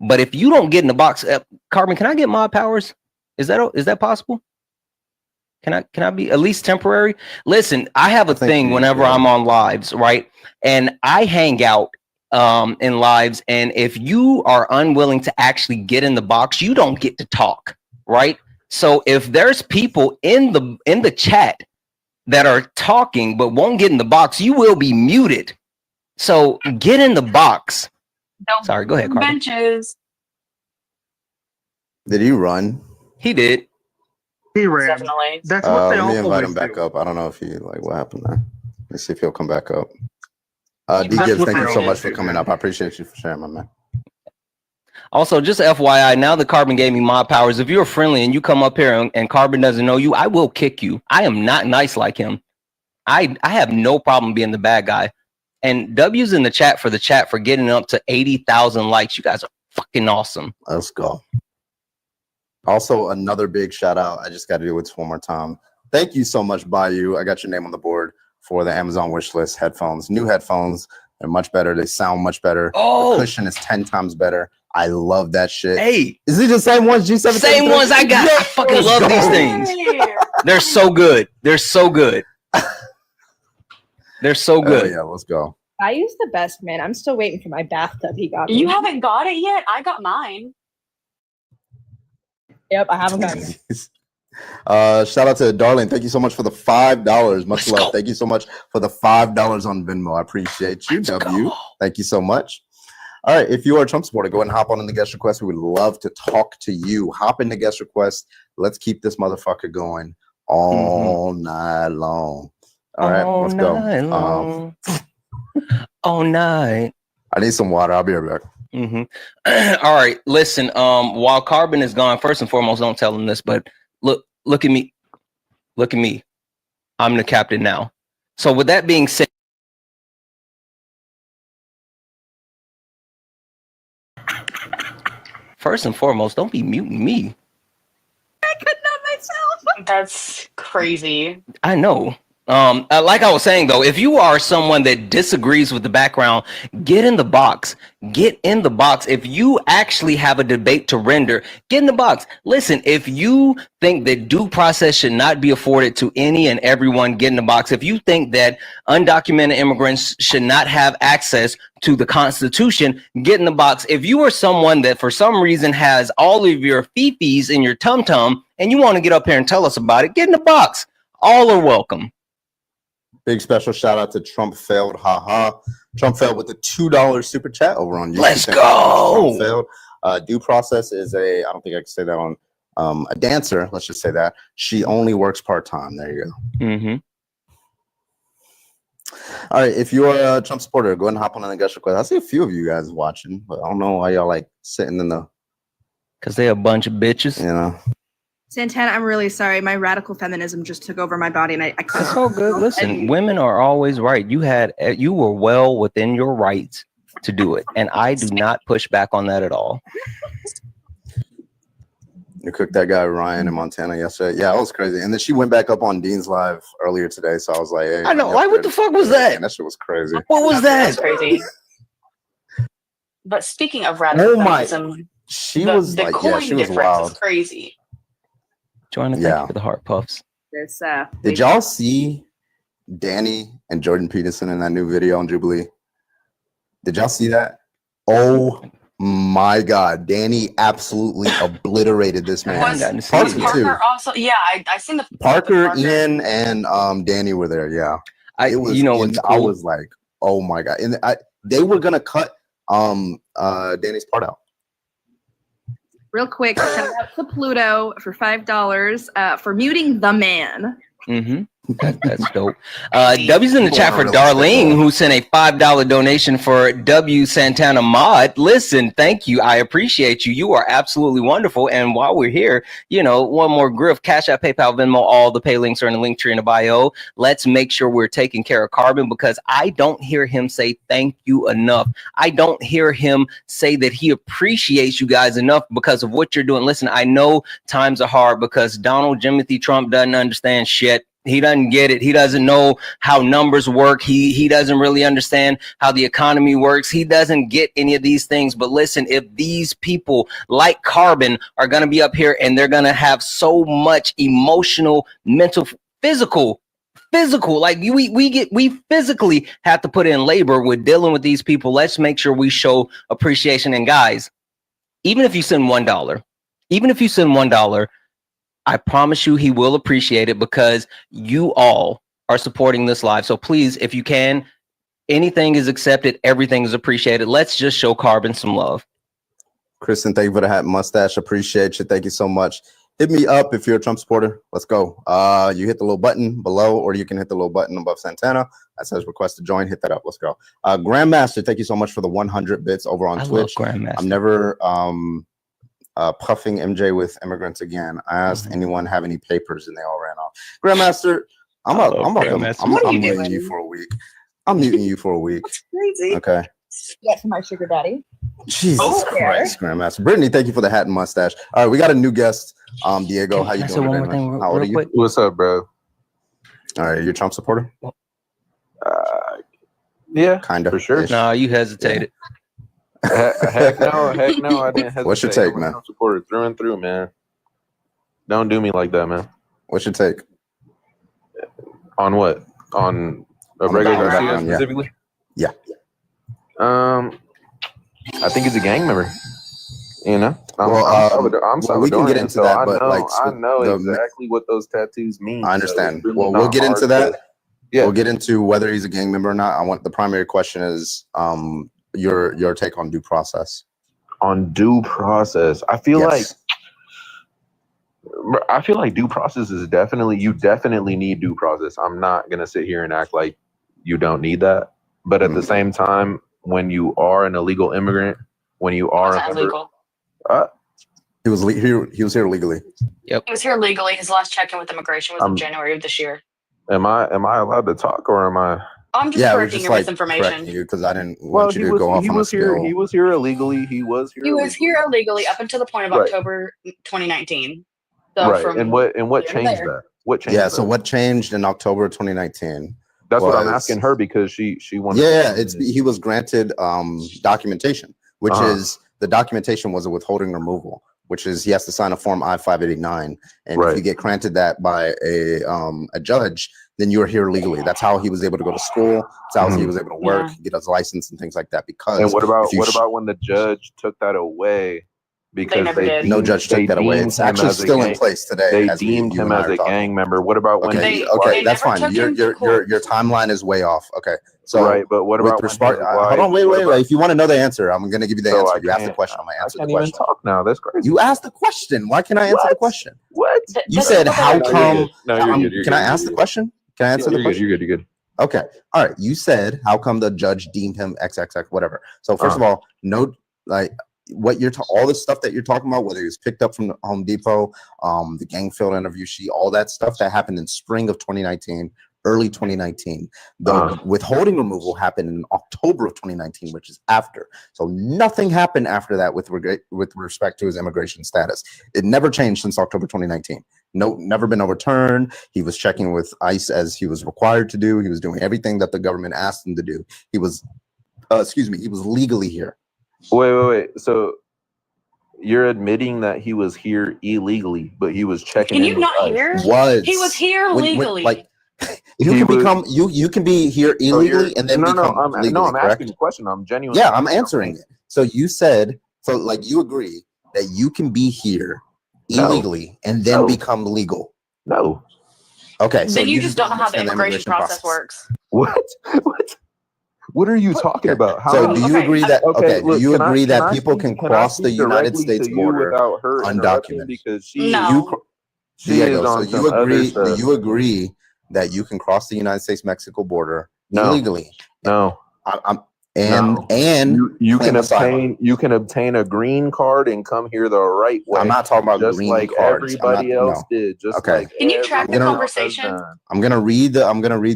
But if you don't get in the box, Karbon, can I get mod powers? Is that possible? Can I be at least temporary? Listen, I have a thing whenever I'm on lives, right? And I hang out in lives, and if you are unwilling to actually get in the box, you don't get to talk, right? So if there's people in the chat that are talking but won't get in the box, you will be muted. So get in the box. Don't Sorry, go ahead, Karbon. benches. Did he run? He did. He ran. Definitely. That's what they Let me all invite always him back do. up. I don't know if he what happened there. Let's see if he'll come back up. D That's Gibbs, what thank they you so always much for do. coming up. I appreciate you for sharing, my man. Also, just FYI, now that Karbon gave me mod powers, if you're friendly and you come up here and Karbon doesn't know you, I will kick you. I am not nice like him. I have no problem being the bad guy. And W's in the chat for getting up to 80,000 likes. You guys are fucking awesome. Let's go. Also, another big shout out. I just got to do it one more time. Thank you so much, Bayou. I got your name on the board for the Amazon wish list headphones. New headphones. They're much better. They sound much better. Oh, the cushion is 10 times better. I love that shit. Hey, is it the same ones? G7? Same ones I got. I fucking love these things. They're so good. They're so good. They're so good. Yeah, let's go. I use the best, man. I'm still waiting for my bathtub he got me. You haven't got it yet? I got mine. Yep, I haven't gotten it. Shout out to Darling. Thank you so much for the $5. Much Let's love. go. Thank you so much for the $5 on Venmo. I appreciate you. Let's W. go. Thank you so much. All right. If you are a Trump supporter, go ahead and hop on in the guest request. We would love to talk to you. Hop in the guest request. Let's keep this motherfucker going all night long. All right. Let's go. All night. I need some water. I'll be right back. All right. Listen, while Karbon is gone, first and foremost, don't tell him this, but look at me. Look at me. I'm the captain now. So with that being said, first and foremost, don't be muting me. I could not myself. That's crazy. I know. Like I was saying though, if you are someone that disagrees with the background, get in the box. Get in the box. If you actually have a debate to render, get in the box. Listen, if you think that due process should not be afforded to any and everyone, get in the box. If you think that undocumented immigrants should not have access to the Constitution, get in the box. If you are someone that for some reason has all of your fifis in your tum-tum and you want to get up here and tell us about it, get in the box. All are welcome. Big special shout out to Trump Failed. Haha. Trump Failed with the $2 super chat over on YouTube. Let's go. Trump Failed. Due Process is I don't think I can say that on a dancer. Let's just say that. She only works part-time. There you go. All right. If you are a Trump supporter, go ahead and hop on the guest request. I see a few of you guys watching, but I don't know why y'all like sitting in the. Because they're a bunch of bitches. You know. Santana, I'm really sorry. My radical feminism just took over my body, and I couldn't. It's all good. Listen, women are always right. You were well within your rights to do it, and I do not push back on that at all. You cooked that guy Ryan in Montana yesterday. Yeah, that was crazy. And then she went back up on Dean's Live earlier today. So I was like, hey, I know. Like, what the fuck was that? Man, that shit was crazy. What was That's that? crazy. But speaking of radical feminism, she was the like, coin yeah, she was difference wild. is crazy. Joanna, thank you for the heart puffs. This, Did y'all see Danny and Jordan Peterson in that new video on Jubilee? Did y'all see that? Oh my God, Danny absolutely obliterated this man. Was Parker also? Yeah, I seen the Parker, Ian, and Danny were there. Yeah, it was. You know what's I cool? was like, oh my God, and they were gonna cut Danny's part out. real quick, shout out to Pluto for $5 for muting the man. That's dope. W's in the chat for Darlene, who sent a $5 donation for W Santana mod. Listen, thank you. I appreciate you. You are absolutely wonderful. And while we're here, you know, one more griff, Cash App, PayPal, Venmo, all the pay links are in the link tree in the bio. Let's make sure we're taking care of Karbon, because I don't hear him say thank you enough. I don't hear him say that he appreciates you guys enough because of what you're doing. Listen, I know times are hard because Donald Jimothy Trump doesn't understand shit. He doesn't get it. He doesn't know how numbers work. He doesn't really understand how the economy works. He doesn't get any of these things. But listen, if these people like Karbon are going to be up here and they're going to have so much emotional, mental, physical, like we physically have to put in labor with dealing with these people. Let's make sure we show appreciation. And guys, even if you send $1, I promise you he will appreciate it, because you all are supporting this live. So please, if you can, anything is accepted. Everything is appreciated. Let's just show Karbon some love. Kristen, thank you for the hat and mustache. Appreciate you. Thank you so much. Hit me up if you're a Trump supporter. Let's go. You hit the little button below, or you can hit the little button above Santana that says request to join. Hit that up. Let's go. Grandmaster, thank you so much for the 100 bits over on Twitch. I'm never puffing MJ with immigrants again. I asked anyone have any papers, and they all ran off. Grandmaster, I'm muting you for a week. I'm muting you for a week. That's crazy. Okay. Yeah, for my sugar daddy. Jesus Christ, Grandmaster. Brittany, thank you for the hat and mustache. All right, we got a new guest. Diego, how you doing today, man? How old are you? What's up, bro? All right, you're a Trump supporter? Yeah, kind of, for sure. No, you hesitated. Heck no, I didn't hesitate. What's your take, man? Trump supporter through and through, man. Don't do me like that, man. What's your take? On what? On a regular Garcia specifically? Yeah. I think he's a gang member. You know, I'm well, we can get into that, but I know exactly what those tattoos mean. I understand. So really well, we'll get into that. Yeah, we'll get into whether he's a gang member or not. I want the primary question is your take on due process. On due process, I feel like due process is you definitely need due process. I'm not gonna sit here and act like you don't need that, but at the same time, when you are an illegal immigrant, when you are a member, he was here legally. Yep, he was here legally. His last check-in with immigration was in January of this year. Am I allowed to talk, or am I? I'm just correcting your misinformation. Because I didn't want you to go off on a skill. He was here illegally. He was here illegally up until the point of October 2019. So right. And what changed that? What changed? Yeah. So what changed in October 2019? That's what I'm asking her, because she wanted. Yeah, he was granted documentation, which is the documentation was a withholding removal, which is he has to sign a form I-589, and if you get granted that by a judge, then you're here legally. That's how he was able to go to school. That's how he was able to work, get his license, and things like that. Because and what about when the judge took that away? Because no judge took that away. It's actually still in place today. They deemed him as a gang member. What about when? Okay, that's fine. Your timeline is way off. Okay, so but what about? Hold on, wait. If you want to know the answer, I'm going to give you the answer. You asked the question. I'm going to answer the question. I can't even talk now. That's crazy. You asked the question. Why can't I answer the question? What? You said how come? No, you're good. Can I ask the question? Can I answer the question? You're good. Okay. All right. You said how come the judge deemed him XXX whatever. So first of all, all this stuff that you're talking about, whether he was picked up from the Home Depot, the gang field interview sheet, all that stuff that happened in spring of 2019, early 2019. The withholding removal happened in October of 2019, which is after. So nothing happened after that with respect to his immigration status. It never changed since October 2019. No, never been overturned. He was checking with ICE as he was required to do. He was doing everything that the government asked him to do. He was, he was legally here. Wait. So you're admitting that he was here illegally, but he was checking. Can you not hear? He was here legally. You can be here illegally and then become legally. I'm asking a question. I'm genuinely. Yeah, I'm answering it. So you said, you agree that you can be here illegally and then become legal? No. Okay. So then you just don't know how the immigration process works. What? What are you talking about? Do you agree that do you agree that people can cross the United States border without her undocumented? Because she is on do you agree that you can cross the United States-Mexico border illegally? No. You can obtain a green card and come here the right way. I'm not talking about just green like cards. Everybody else did. Okay. Can you track the conversation? I'm gonna read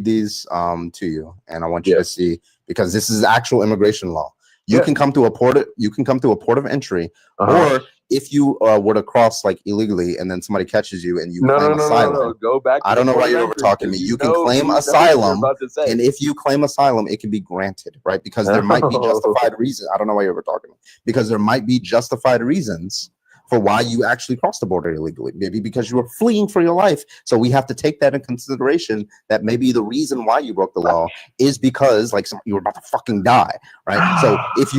these to you, and I want you to see, because this is actual immigration law. You can come to a port of entry, or if you were to cross like illegally and then somebody catches you and you claim asylum, go back. I don't know why you're over talking me. You can claim asylum, and if you claim asylum, it can be granted, right? Because there might be justified reasons. I don't know why you're over talking me. Because there might be justified reasons for why you actually crossed the border illegally. Maybe because you were fleeing for your life. So we have to take that in consideration, that maybe the reason why you broke the law is because like you were about to fucking die, right? So if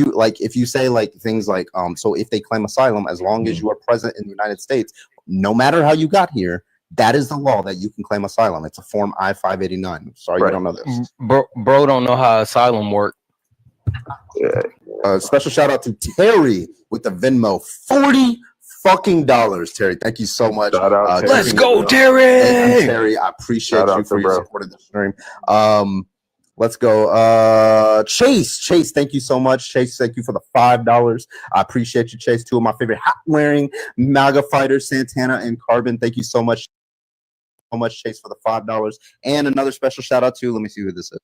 you say like things like, so if they claim asylum, as long as you are present in the United States, no matter how you got here, that is the law that you can claim asylum. It's a form I-589. Sorry, you don't know this. Bro don't know how asylum works. Special shout out to Terry with the Venmo, $40 fucking dollars. Terry, thank you so much. Let's go, Terry. And Terry, I appreciate you for your support of the stream. Let's go. Chase, thank you so much. Chase, thank you for the $5. I appreciate you, Chase. Two of my favorite hat wearing MAGA fighters, Santana and Karbon. Thank you so much, Chase, for the $5. And another special shout out to, let me see who this is.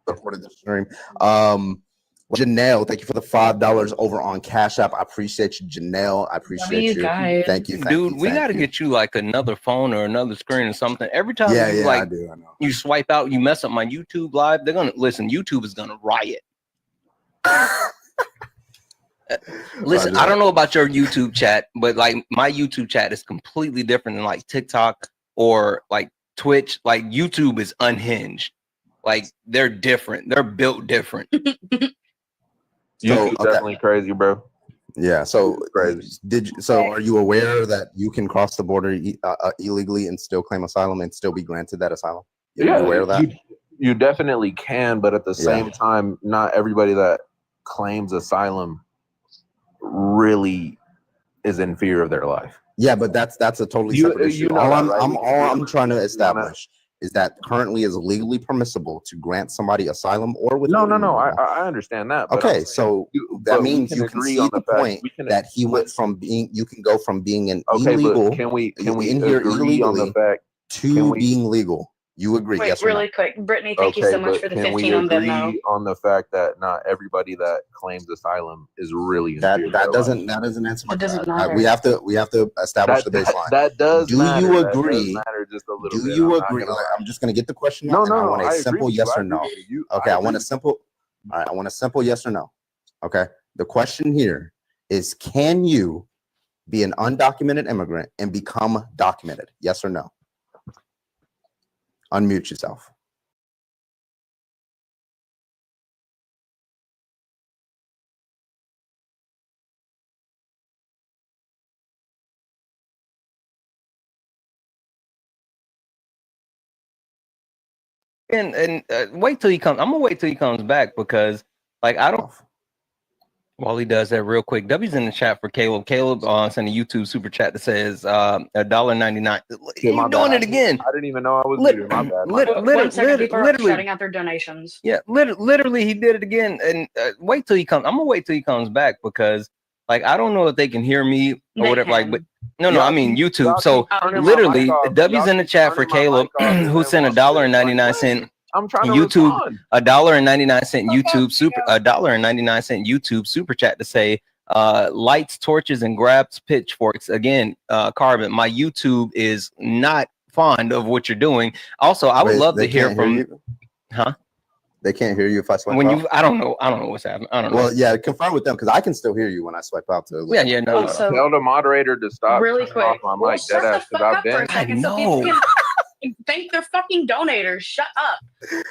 Supported the stream. Janelle, thank you for the $5 over on Cash App. I appreciate you, Janelle. I appreciate you. Guys. Thank you, dude. We got to get you like another phone or another screen or something. Every time I know. You swipe out, you mess up my YouTube live. They're gonna listen. YouTube is gonna riot. Listen, I don't know about your YouTube chat, but like my YouTube chat is completely different than like TikTok or like Twitch. Like YouTube is unhinged. Like they're different. They're built different. YouTube's definitely crazy, bro. Yeah. So crazy. Are you aware that you can cross the border illegally and still claim asylum and still be granted that asylum? Are you aware of that? You definitely can, but at the same time, not everybody that claims asylum really is in fear of their life. Yeah, but that's a totally separate issue. All I'm trying to establish is that currently is legally permissible to grant somebody asylum or with no. I understand that. But okay, so that means you can see the point that he went from being. You can go from being an illegal. But can we in here agree on the fact to being legal? You agree? Wait, yes or really no? quick, Brittany. Thank you so much for the 15 on Venmo. On the fact that not everybody that claims asylum is really in fear. That doesn't answer my question. Doesn't matter. We have to establish the baseline. That does. Do matter. you That agree? does matter just a little bit. Do you agree? I'm just gonna get the question out. No. I want a simple yes or no. Okay, I want a simple. All right, I want a simple yes or no. Okay. The question here is: can you be an undocumented immigrant and become documented? Yes or no? Unmute yourself. And wait till he comes. I'm gonna wait till he comes back because like I don't. While he does that real quick, W's in the chat for Caleb. Caleb sent a YouTube super chat that says $1.99. You're doing it again. I didn't even know I was muted. My bad. Literally shouting out their donations. Yeah, literally he did it again. And wait till he comes. I'm gonna wait till he comes back because like I don't know if they can hear me or whatever. Like, but no, I mean YouTube. So literally, W's in the chat for Caleb, who sent $1.99. I'm trying to YouTube $1.99 YouTube super $1.99 YouTube super chat to say lights, torches, and grabs pitchforks. Again, Karbon, my YouTube is not fond of what you're doing. Also, I would love to hear from you? Huh? They can't hear you if I swipe when out? you I don't know what's happening. I don't know. Well, yeah, confirm with them because I can still hear you when I swipe out too. Yeah, no. Also, tell the moderator to stop really quick. off my mic. Shut the fuck up for a second. I know. Thank their fucking donators. Shut up.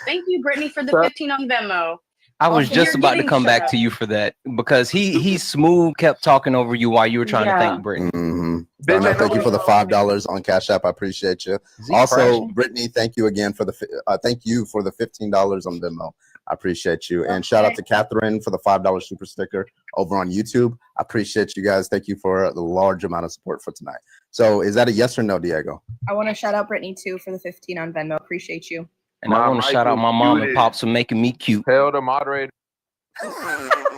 Thank you, Brittany, for the 15 on Venmo. I was just about to come back to you for that because he smooth kept talking over you while you were trying to thank Brittany. Mm-hmm. Thank you for the $5 on Cash App. I appreciate you. Also, Brittany, thank you again for the $15 on Venmo. I appreciate you. And shout out to Catherine for the $5 super sticker over on YouTube. I appreciate you guys. Thank you for the large amount of support for tonight. So is that a yes or no, Diego? I want to shout out Brittany too for the 15 on Venmo. Appreciate you. And I want to shout out my mom and pops for making me cute. Tell the moderator.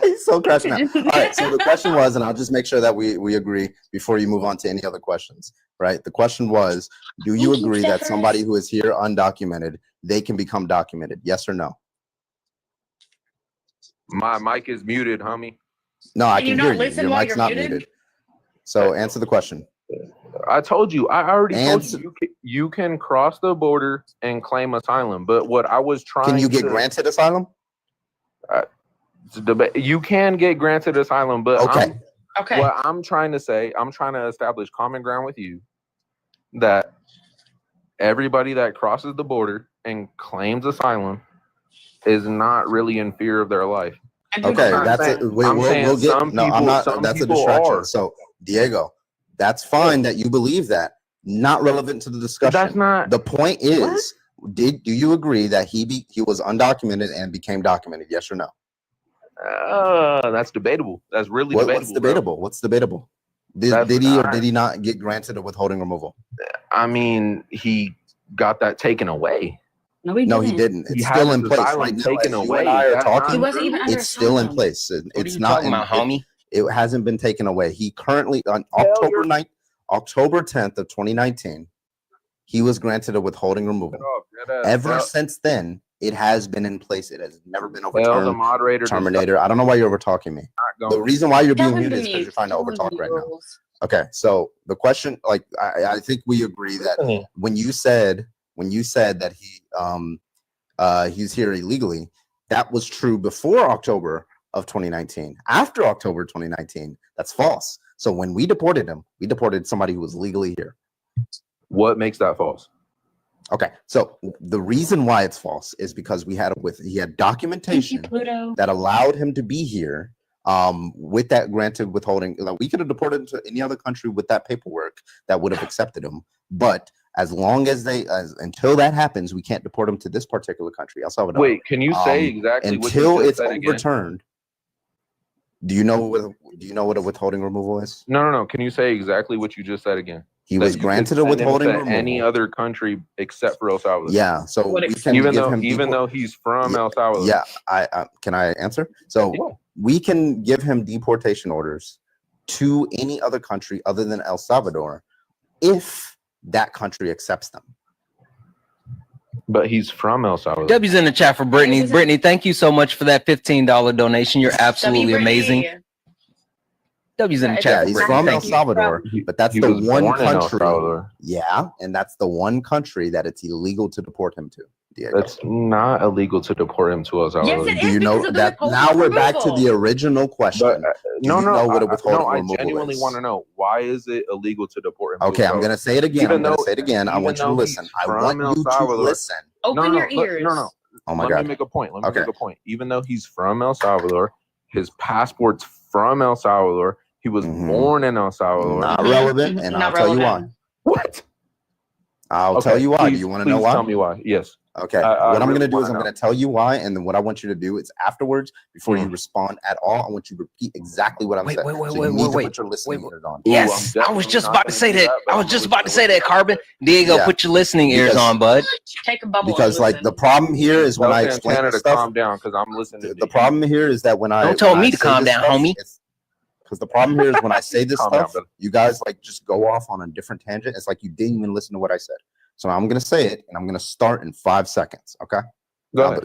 He's so crashing out. All right. So the question was, and I'll just make sure that we agree before you move on to any other questions. Right. The question was, do you agree that somebody who is here undocumented, they can become documented? Yes or no? My mic is muted, homie. No, I Can you can not hear you. listen Your while mic's you're not muted? muted. So answer the question. I told you. I already told Answer. you. You can cross the border and claim asylum. But what I was trying Can you get to granted asylum? You can get granted asylum, but Okay. Okay. what I'm trying to say, I'm trying to establish common ground with you that everybody that crosses the border and claims asylum is not really in fear of their life. Okay, that's it. We'll get. Some No, I'm people, not. some That's a people distraction. are. So, Diego, that's fine that you believe that. Not relevant to the discussion. That's not. The point is, do you agree that he was undocumented and became documented? Yes or no? That's debatable. That's really debatable. What's debatable? Bro. What's debatable? Did he or did he not get granted a withholding removal? I mean, he got that taken away. No, he didn't. It's He still had in his place asylum right now. taken As you away. and I are That's talking. He wasn't even under It's still in asylum. place. What It's are you not. talking about, homie? It hasn't been taken away. He currently on October 10th of 2019, he was granted a withholding removal. Ever since then, it has been in place. It has never been overturned. The moderator Terminator. I don't know why you're over talking me. The reason why you're being muted is because you're trying to overtalk right now. Okay, so the question, like, I think we agree that when you said that he's here illegally, that was true before October of 2019. After October 2019, that's false. So when we deported him, we deported somebody who was legally here. What makes that false? Okay, so the reason why it's false is because he had documentation that allowed him to be here with that granted withholding. Like, we could have deported him to any other country with that paperwork that would have accepted him, but as long as until that happens, we can't deport him to this particular country, El Salvador. Wait, can you say exactly until what you it's overturned? Do you know what a withholding removal is? No. Can you say exactly what you just said again? He was granted a withholding removal. Any other country except for El Salvador. Yeah. So we can even though he's from El Salvador. Yeah. I can I answer? So we can give him deportation orders to any other country other than El Salvador if that country accepts them. But he's from El Salvador. W's in the chat for Brittany. Brittany, thank you so much for that $15 donation. You're absolutely amazing. W's in the chat. Yeah, he's from El Salvador, but that's the one country. Yeah, and that's the one country that it's illegal to deport him to. Diego. It's not illegal to deport him to El Salvador. Yes, it Do you is know that? Now we're back to the original question. But, I genuinely want to know, why is it illegal to deport him? Okay, I'm going to say it again. I want you to listen. I want you to listen. Open your ears. No. Oh my God. Let me make a point. Make a point. Even though he's from El Salvador, his passport's from El Salvador. He was born in El Salvador. Not relevant, and I'll tell you why. What? I'll tell you why. Do you want to know why? Tell me why. Yes. Okay. What I'm going to do is I'm going to tell you why, and then what I want you to do is afterwards, before you respond at all, I want you to repeat exactly what I'm saying. Wait. Put your listening ears on. Yes, I was just about to say that. Carbon. Diego, put your listening ears on, bud. Take a bubble. Because like the problem here is when I explain Santana this stuff. Calm down, because I'm listening. The problem here is that when I don't tell me to calm down, homie. Because the problem here is when I say this stuff, you guys like just go off on a different tangent. It's like you didn't even listen to what I said. So I'm going to say it, and I'm going to start in 5 seconds. Okay.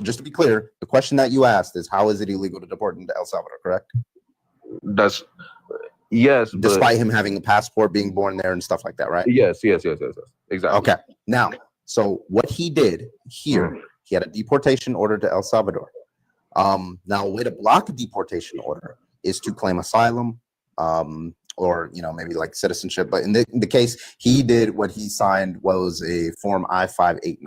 Just to be clear, the question that you asked is, how is it illegal to deport him to El Salvador? Correct. Yes. Despite him having a passport, being born there, and stuff like that, right? Yes. Exactly. Okay. Now, so what he did here, he had a deportation order to El Salvador. Now, a way to block a deportation order is to claim asylum, or maybe like citizenship. But in the case, he did what he signed was a form I-589,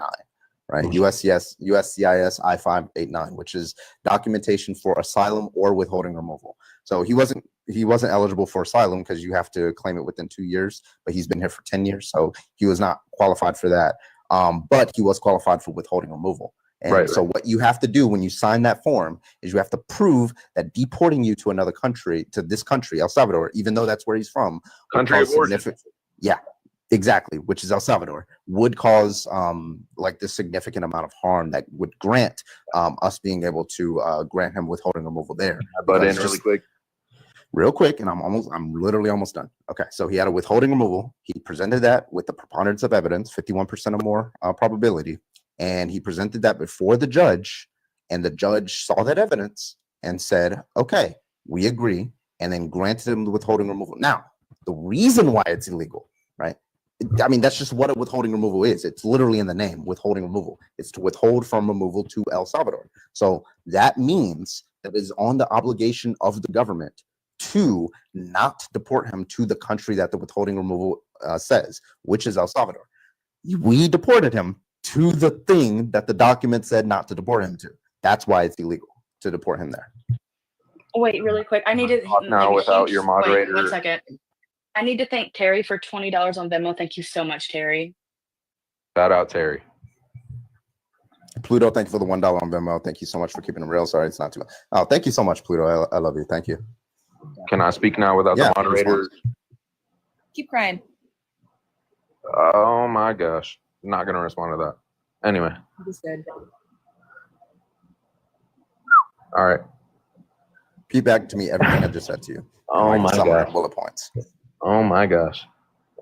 right? USCIS I-589, which is documentation for asylum or withholding removal. So he wasn't eligible for asylum because you have to claim it within 2 years, but he's been here for 10 years, so he was not qualified for that. But he was qualified for withholding removal. And so what you have to do when you sign that form is you have to prove that deporting you to another country, to this country, El Salvador, even though that's where he's from, country of origin. Yeah, exactly, which is El Salvador, would cause like this significant amount of harm that would grant us being able to grant him withholding removal there. But in real quick, and I'm literally almost done. Okay, so he had a withholding removal. He presented that with the preponderance of evidence, 51% or more probability. And he presented that before the judge, and the judge saw that evidence and said, okay, we agree. and then granted him the withholding removal. Now, the reason why it's illegal, right? I mean, that's just what a withholding removal is. It's literally in the name, withholding removal. It's to withhold from removal to El Salvador. So that means that it is on the obligation of the government to not deport him to the country that the withholding removal says, which is El Salvador. We deported him to the thing that the document said not to deport him to. That's why it's illegal to deport him there. Wait, really quick. I need to Now without your moderator. Wait, 1 second. I need to thank Terry for $20 on Venmo. Thank you so much, Terry. Shout out Terry. Pluto, thank you for the $1 on Venmo. Thank you so much for keeping it real. Sorry, it's not too much. Oh, thank you so much, Pluto. I love you. Thank you. Can I speak now without the moderator? Keep crying. Oh my gosh. Not gonna respond to that. Anyway. Just good. All right. Repeat back to me everything I just said to you. Oh my gosh. Bullet points. Oh my gosh.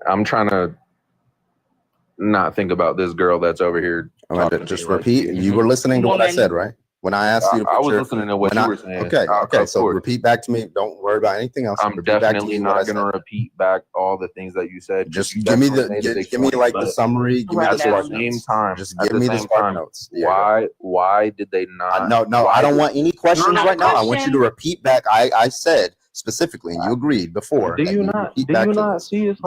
I'm trying to not think about this girl that's over here. Just repeat. You were listening to what I said, right? When I asked you to I was listening to what you were saying. Okay. So repeat back to me. Don't worry about anything else. I'm definitely not going to repeat back all the things that you said. Just give me like the summary. Give me the spark notes. Just give me the spark notes. Why did they not? No, I don't want any questions right now. I want you to repeat back. I said specifically, and you agreed before. Do you not see it?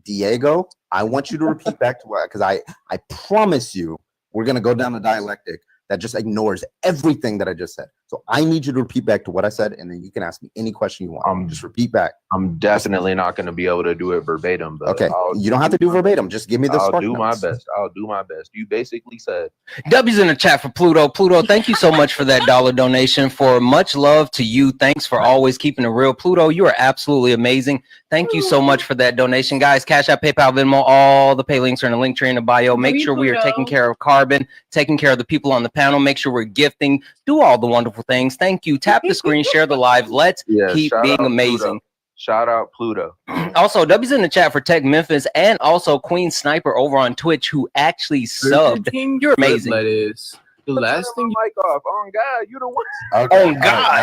Diego, I want you to repeat back to what, because I promise you we're going to go down a dialectic that just ignores everything that I just said. So I need you to repeat back to what I said, and then you can ask me any question you want. Just repeat back. I'm definitely not going to be able to do it verbatim. But okay, you don't have to do verbatim. Just give me the I'll do my best. I'll do my best. You basically said. W's in the chat for Pluto. Pluto, thank you so much for that $1 donation. For much love to you. Thanks for always keeping it real. Pluto, you are absolutely amazing. Thank you so much for that donation. Guys, Cash App, PayPal, Venmo, all the pay links are in the link tree in the bio. Make sure we are taking care of Karbon, taking care of the people on the panel. Make sure we're gifting. Do all the wonderful things. Thank you. Tap the screen, share the live. Let's keep being amazing. Pluto. Shout out Pluto. Also, W's in the chat for Tech Memphis and also Queen Sniper over on Twitch who actually subbed. You're amazing. The last thing mic off. Oh God, you the one. Okay. Oh God. Right.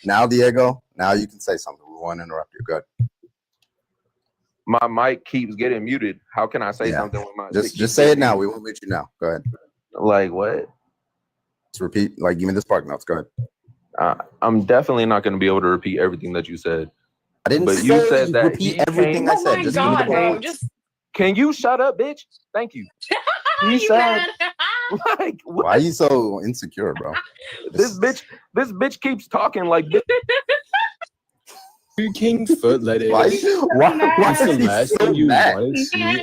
Now Diego, now you can say something. We won't interrupt you. Good. My mic keeps getting muted. How can I say something with my just say it now? We won't mute you now. Go ahead. Like what? Let's repeat. Like, give me the spark notes. Go ahead. I'm definitely not going to be able to repeat everything that you said. I didn't say you said that. Repeat everything I said. Just give me the points. Can you shut up, bitch? Thank you. He said, like, what? Why are you so insecure, bro? This bitch keeps talking like this. King foot lettuce. Why is he Why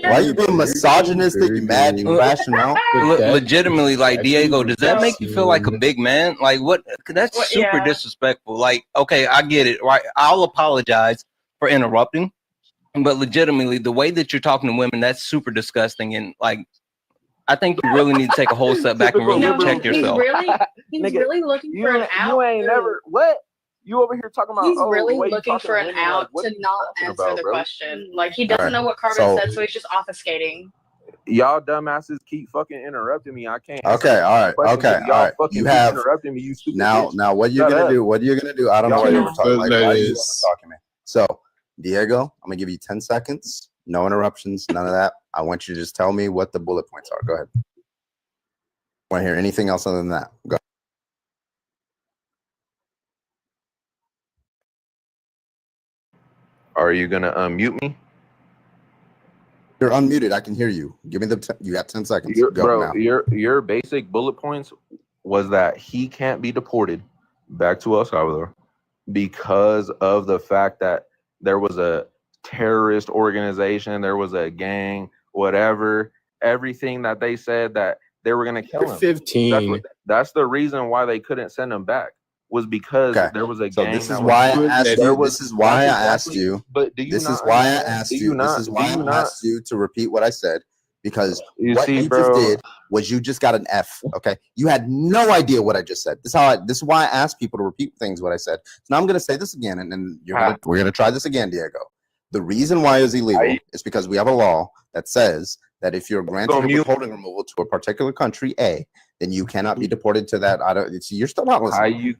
are you being misogynistic? You mad? You crashing out? Legitimately, like Diego, does that make you feel like a big man? Like what? That's super disrespectful. Like, okay, I get it. Right? I'll apologize for interrupting, but legitimately, the way that you're talking to women, that's super disgusting. And like, I think you really need to take a whole step back and really check yourself. He's really looking for an out. You ain't never what? You over here talking about? He's really looking for an out to not answer the question. Like he doesn't know what Karbon said, so he's just obfuscating. Y'all dumbasses keep fucking interrupting me. I can't. Okay, all right. You have interrupting me. You stupid. Now, what you're gonna do? What are you gonna do? I don't know what you're talking. Like, why are you talking to me? So, Diego, I'm gonna give you 10 seconds. No interruptions. None of that. I want you to just tell me what the bullet points are. Go ahead. Want to hear anything else other than that? Go. Are you gonna unmute me? You're unmuted. I can hear you. Give me you got 10 seconds. Your basic bullet points was that he can't be deported back to El Salvador because of the fact that there was a terrorist organization, there was a gang, whatever. Everything that they said that they were gonna kill him. 15. That's the reason why they couldn't send him back. Was because there was a gang. So this is why I asked you. This is why I asked you. But this is why I asked you. This is why I asked you to repeat what I said, because what you just did was you just got an F. Okay, you had no idea what I just said. This is why I asked people to repeat things what I said. So now I'm going to say this again, and then we're going to try this again, Diego. The reason why it's illegal is because we have a law that says that if you're granted a withholding removal to a particular country A, then you cannot be deported to that. You're still not listening.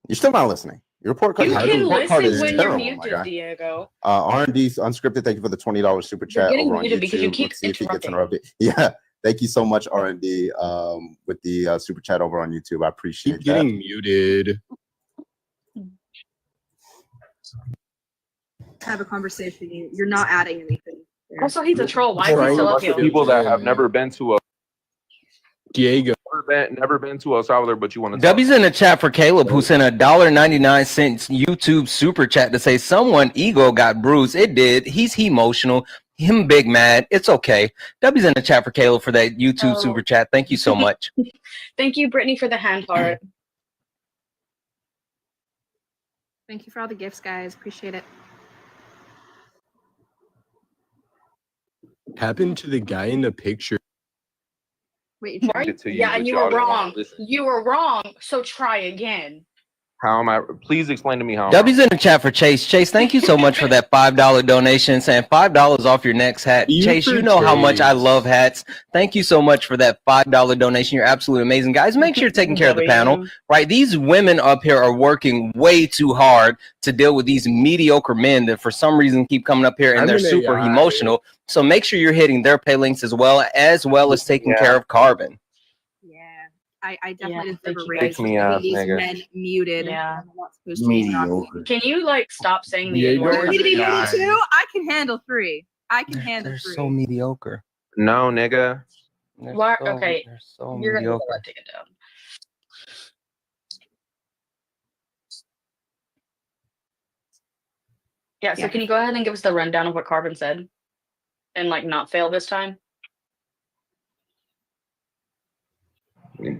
You're still not listening. Your report card, You your can report card listen is when you're terrible, my muted, guy. Diego. R&D unscripted. Thank you for the $20 super You're chat getting over on muted because you YouTube. keep Let's see if he gets interrupting. interrupted. Yeah, thank you so much, R&D, with the super chat over on YouTube. I appreciate Keep that. getting muted. Have a conversation. You're not adding anything. Also, he's a troll. Why is he still up For here? people that have never been to a Diego. never been to El Salvador, but you want to. W's in the chat for Caleb, who sent a $1.99 YouTube super chat to say someone ego got bruised. It did. He's emotional. Him big mad. It's okay. W's in the chat for Caleb for that YouTube super chat. Thank you so much. Thank you, Brittany, for the hand heart. Thank you for all the gifts, guys. Appreciate it. Happened to the guy in the picture. Wait, you tried? Yeah, and you were wrong. You were wrong. So try again. How am I? Please explain to me how. W's in the chat for Chase. Chase, thank you so much for that $5 donation, saying $5 off your next hat. Chase, you know how much I love hats. Thank you so much for that $5 donation. You're absolutely amazing. Guys, make sure you're taking care of the panel, right? These women up here are working way too hard to deal with these mediocre men that for some reason keep coming up here and they're super emotional. So make sure you're hitting their pay links as well as taking care of Karbon. I definitely deserve a Pick raise. me up, These nigga. men muted. Yeah. I'm not supposed to be talking. Can you like stop saying the Yeah, N word? Want me to be mean too? I can handle 3. I can handle They're 3. so mediocre. No, nigga. Why? Okay, They're so you're gonna mediocre. let take it down. Yeah. So can you go ahead and give us the rundown of what Karbon said, and like not fail this time?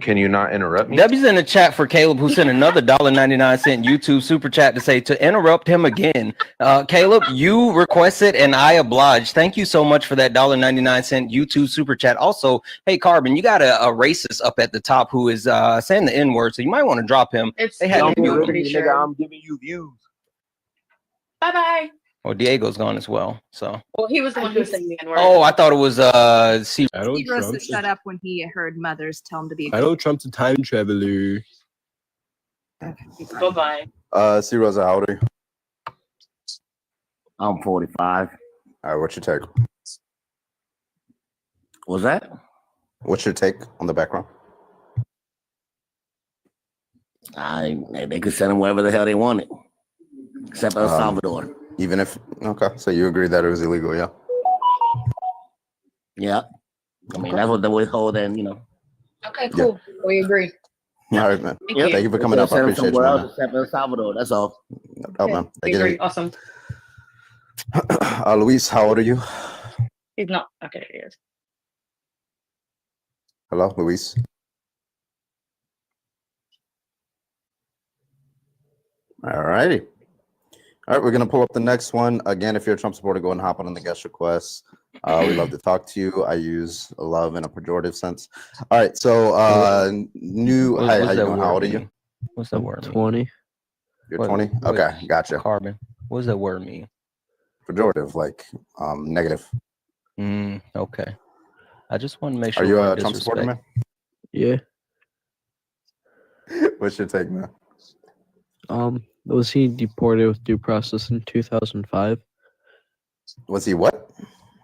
Can you not interrupt me? W's in the chat for Caleb, who sent another $1.99 YouTube super chat to say to interrupt him again. Caleb, you requested and I obliged. Thank you so much for that $1.99 YouTube super chat. Also, hey Karbon, you got a racist up at the top who is saying the N word, so you might want to drop him. It's I'm pretty sure. I'm giving you views. Bye bye. Well, Diego's gone as well. So. Well, he was the one who was saying the N word. Oh, I thought it was C. He roasted shut up when he heard mothers tell him to be. Donald Trump's a time traveler. Bye bye. C Rosa, how old are you? I'm 45. All right, what's your take? Was that? What's your take on the background? They could send him wherever the hell they wanted, except El Salvador. Even if so you agree that it was illegal, yeah? Yeah, I mean that's what the withhold, and Okay, cool. We agree. All right, man. Thank Thank you for coming up. I Send him appreciate you, somewhere else man. except El Salvador. That's all. Oh, man. We Take it agree. easy. Awesome. Luis, how old are you? He's not. Okay, he is. Hello, Luis. All righty. All right, we're going to pull up the next one. Again, if you're a Trump supporter, go ahead and hop on the guest request. We love to talk to you. I use love in a pejorative sense. All right, so hi, how you doing? How old are you? What's that word? 20. You're 20? Okay, gotcha. Karbon. What does that word mean? Pejorative, like negative. Okay. I just want to make sure. Are you we're a Trump supporter, man? Yeah. What's your take, man? Was he deported with due process in 2005? Was he what?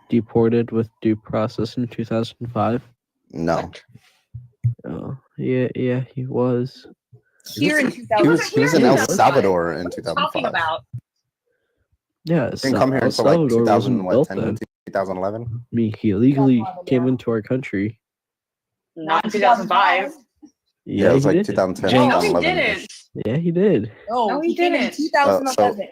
Deported with due process in 2005? No. Oh, yeah, he was. Here in He was in El Salvador in 2005. Talking about. Yeah, He didn't come here El until like Salvador wasn't built 2010, then. 2011. I mean, he illegally came into our country. Not in 2005. Yeah, it was he like did. 2010, No, he 2011. didn't. Yeah, he did. No, he didn't. 2011.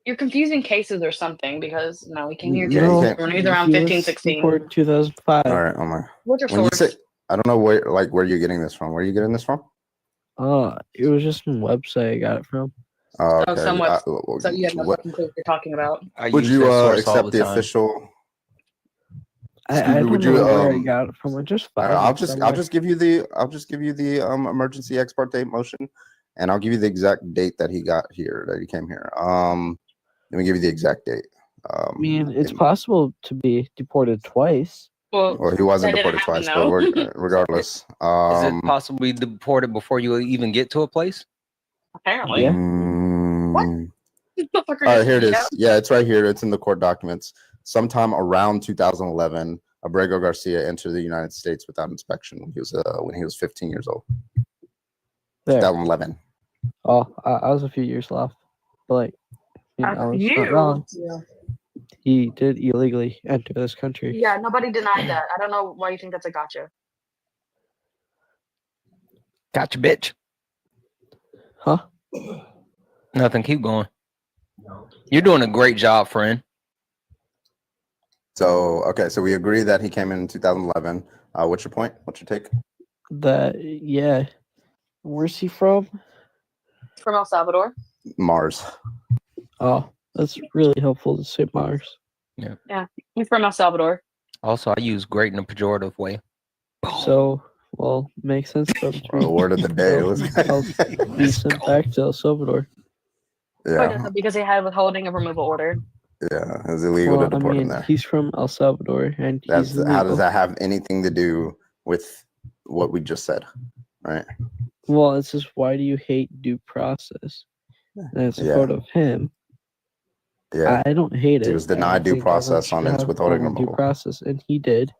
You're confusing cases or something because no, we came here Yeah, when he was around 15, 16. Deported 2005. All right, Omar. What's your When you source? say, I don't know where you're getting this from. Where are you getting this from? It was just some website I got it from. Oh, Oh, okay. somewhat. So you have no what- fucking clue what you're talking about. Would you accept the official? I don't would know you, where I got it from. I just found I'll it just somewhere. give you the emergency ex parte motion, and I'll give you the exact date that he came here. Let me give you the exact date. I mean, it's possible to be deported twice. Well, he wasn't that didn't deported twice, happen, but regardless, Is it possibly deported before you even get to a place? Apparently. Yeah. All right, here it is. Yeah, it's right here. It's in the court documents. Sometime around 2011, Abrego Garcia entered the United States without inspection when he was 15 years old. There. 2011. Oh, I was a few years off, but like, I was not wrong. Yeah. He did illegally enter this country. Yeah, nobody denied that. I don't know why you think that's a gotcha. Gotcha, bitch. Huh? Nothing. Keep going. You're doing a great job, friend. So, okay, so we agree that he came in 2011. What's your point? What's your take? That, yeah. Where's he from? From El Salvador. Mars. Oh, that's really helpful to say Mars. Yeah, he's from El Salvador. Also, I use great in a pejorative way. So, well, makes sense. Word of the day. I'll be sent back to El Salvador. Yeah. Because he had withholding of removal order. Yeah, it was illegal to deport him there. He's from El Salvador, and he's how does that have anything to do with what we just said, right? Well, it's just, why do you hate due process? And it's a photo of him. Yeah, I don't hate it. He was denied due process on his withholding removal. Due process, and he did.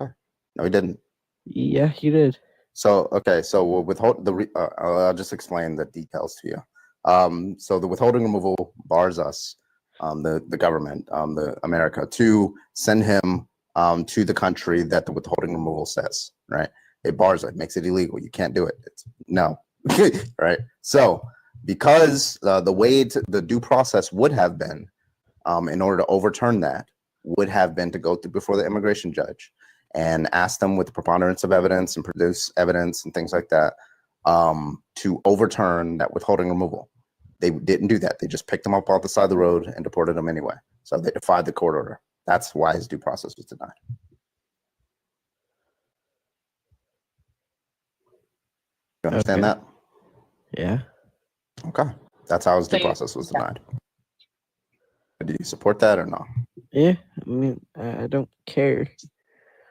Okay. No, he didn't. Yeah, he did. So okay, so we'll withhold I'll just explain the details to you. So the withholding removal bars us, the government, the America, to send him to the country that the withholding removal says, right? It bars it, makes it illegal. You can't do it. No, right? So because the way the due process would have been, in order to overturn that, would have been to go through before the immigration judge and ask them with the preponderance of evidence and produce evidence and things like that, to overturn that withholding removal. They didn't do that. They just picked him up off the side of the road and deported him anyway. So they defied the court order. That's why his due process was denied. You understand that? Yeah. Okay. That's how his due process was denied. Do you support that or no? Yeah. I mean, I don't care.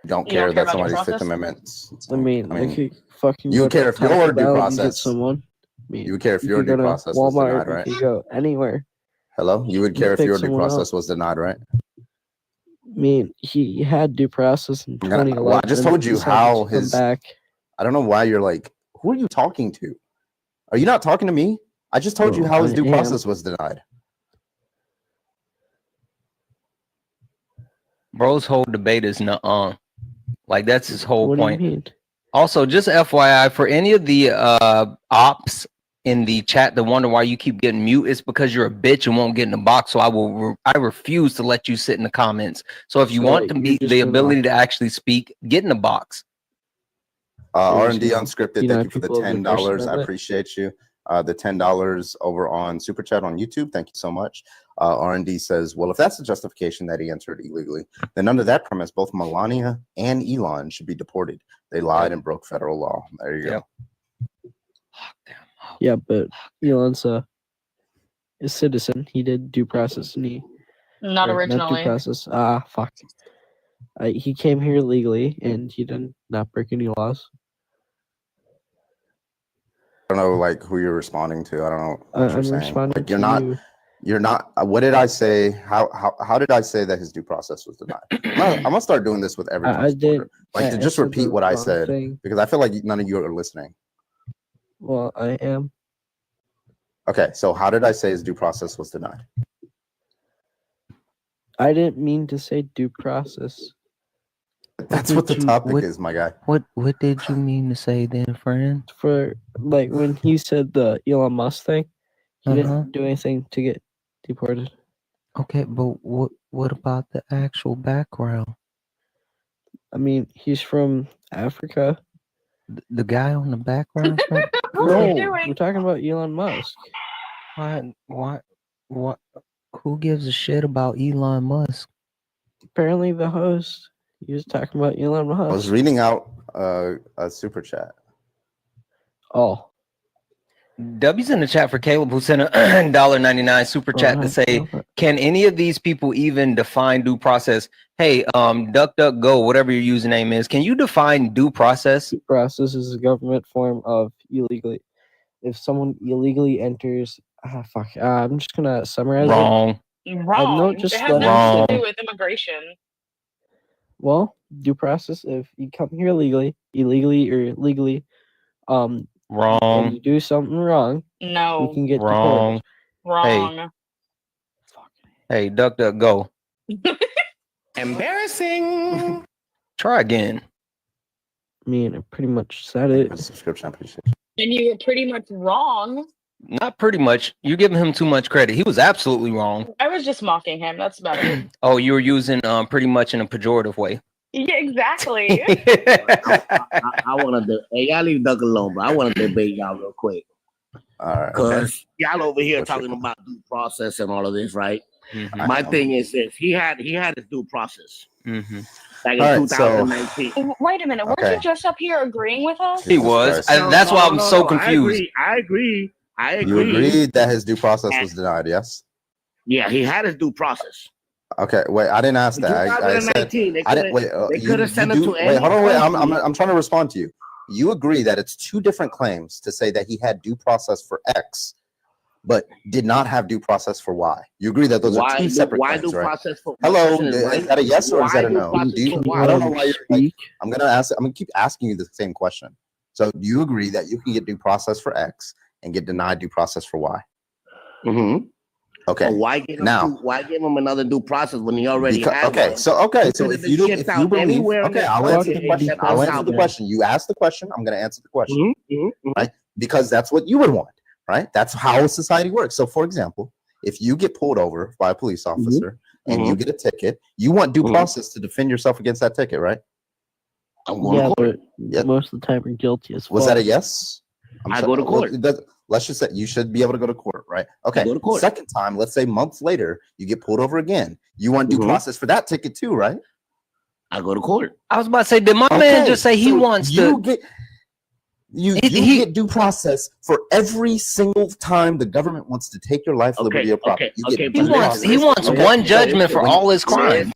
You don't care that somebody's Fifth Amendment. I mean, I could fucking. You care if your due process. Someone. I mean, you would care if your due process was denied, right? You go anywhere. Hello? You would care if your due process was denied, right? I mean, he had due process in 2011. Well, I just told you how his. Back. I don't know why you're like, who are you talking to? Are you not talking to me? I just told you how his due process was denied. Bro's whole debate is nuh-uh. Like, that's his whole what point. Do you mean? Also, just FYI, for any of the ops in the chat that wonder why you keep getting mute, it's because you're a bitch and won't get in the box. So I refuse to let you sit in the comments. So if you want to be the ability to actually speak, get in the box. R&D Unscripted, thank you for the $10. I appreciate you. The $10 over on Super Chat on YouTube. Thank you so much. R&D says, well, if that's the justification that he entered illegally, then under that premise, both Melania and Elon should be deported. They lied and broke federal law. There you go. Yeah, but Elon's a citizen. He did due process, and not originally. Not due process. Fuck. He came here legally, and he did not break any laws. I don't know, like, who you're responding to. I don't know what you're saying. Responding like, you're not. What did I say? How did I say that his due process was denied? I'm gonna start doing this with every supporter. Like, to just repeat what I said, because I feel like none of you are listening. Well, I am. Okay, so how did I say his due process was denied? I didn't mean to say due process. That's what the topic is, my guy. What did you mean to say then, friend? For, like, when he said the Elon Musk thing, he didn't do anything to get deported. Okay, but what about the actual background? I mean, he's from Africa. The guy on the background? No, we're talking about Elon Musk. What? Who gives a shit about Elon Musk? Apparently the host. He was talking about Elon Musk. I was reading out a super chat. Oh. W's in the chat for Caleb, who sent a $1.99 super chat to say, can any of these people even define due process? Hey, DuckDuckGo, whatever your username is, can you define due process? Due process is a government form of illegally. if someone illegally enters, I'm just gonna summarize Wrong. Wrong. No, just it has let nothing Wrong. to do with immigration. Well, due process. If you come here illegally or legally, and Wrong. you do something wrong, No. you can get Wrong. deported. Wrong. Hey, duck, go. Embarrassing. Try again. I mean, I pretty much said it. Subscription, I appreciate And you were pretty much wrong. Not pretty much. You're giving him too much credit. He was absolutely wrong. I was just mocking him. That's about it. Oh, you were using pretty much in a pejorative way. Yeah, exactly. I want to. Hey, y'all leave Duck alone, but I want to debate y'all real quick. All right. Because y'all over here What's talking your- about due process and all of this, right? Mhm. My thing is this: he had his due process Mhm. back in All right, so- 2019. Wait a minute. Weren't Okay. you just up here agreeing with us? He was. And that's why I'm so confused. I agree. You agreed that his due process was denied, yes? Yeah, he had his due process. Okay, wait, I didn't ask In that. I said 2019, I didn't wait. they could have sent him to wait. Hold on, wait. I'm country. trying to respond to you. You agree that it's two different claims to say that he had due process for X, but did not have due process for Y. You agree that those are two separate Why claims, due right? process for Hello, my question is that a yes or is why that a due no? process Do you, for Y? I don't know why you're like, I'm gonna keep asking you the same question. So do you agree that you can get due process for X and get denied due process for Y? Mm-hmm. Okay. So why give him another due process when he already has okay, one? so if you believe, okay, I'll answer the question. I'll answer the question. You asked the question. I'm going to answer the question, right? Because that's what you would want, right? That's how society works. So, for example, if you get pulled over by a police officer and you get a ticket, you want due process to defend yourself against that ticket, right? But most of the time you're guilty as Was fuck. that a yes? I go to court. Let's just say you should be able to go to court, right? Okay. Go to court. Second time, let's say months later, you get pulled over again. You want due process for that ticket too, right? I go to court. I was about to say, did my man just say he wants to get you get due process for every single time the government wants to take your life, liberty, or property. He wants one judgment for all his crimes.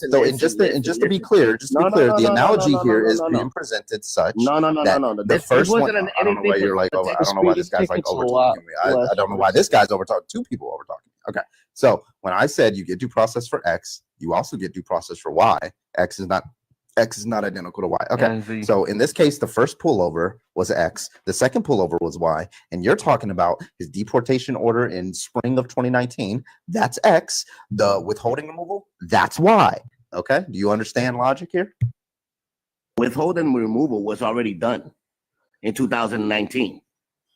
So, just to be clear, the analogy here is being presented such that the first one. I don't know why you're like, oh, I don't know why this guy's like over talking me. I don't know why this guy's over talking. Two people over talking. Okay, so when I said you get due process for X, you also get due process for Y. X is not identical to Y. Okay, so in this case, the first pullover was X, the second pullover was Y, and you're talking about his deportation order in spring of 2019. That's X. The withholding removal, that's Y. Okay, do you understand logic here? Withholding removal was already done in 2019.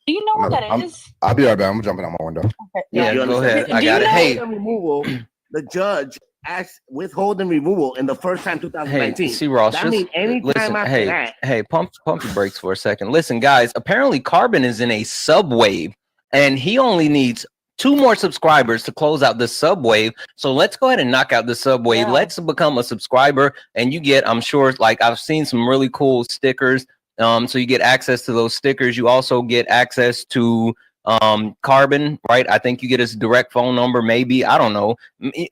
Do you know what that is? I'll be right back. I'm jumping out my window. Okay. Yeah, go ahead. I Do got you it. know- Hey, Removal, the judge asked withholding removal in the first time 2019. hey, see Ross, That means anytime listen, after that. hey, pump your brakes for a second. Listen, guys, apparently Karbon is in a subwave, and he only needs 2 more subscribers to close out the subwave. So let's go ahead and knock out the subwave. Yeah. Let's become a subscriber, and you get, I'm sure, like I've seen some really cool stickers. So you get access to those stickers. You also get access to Karbon, right? I think you get his direct phone number, maybe. I don't know.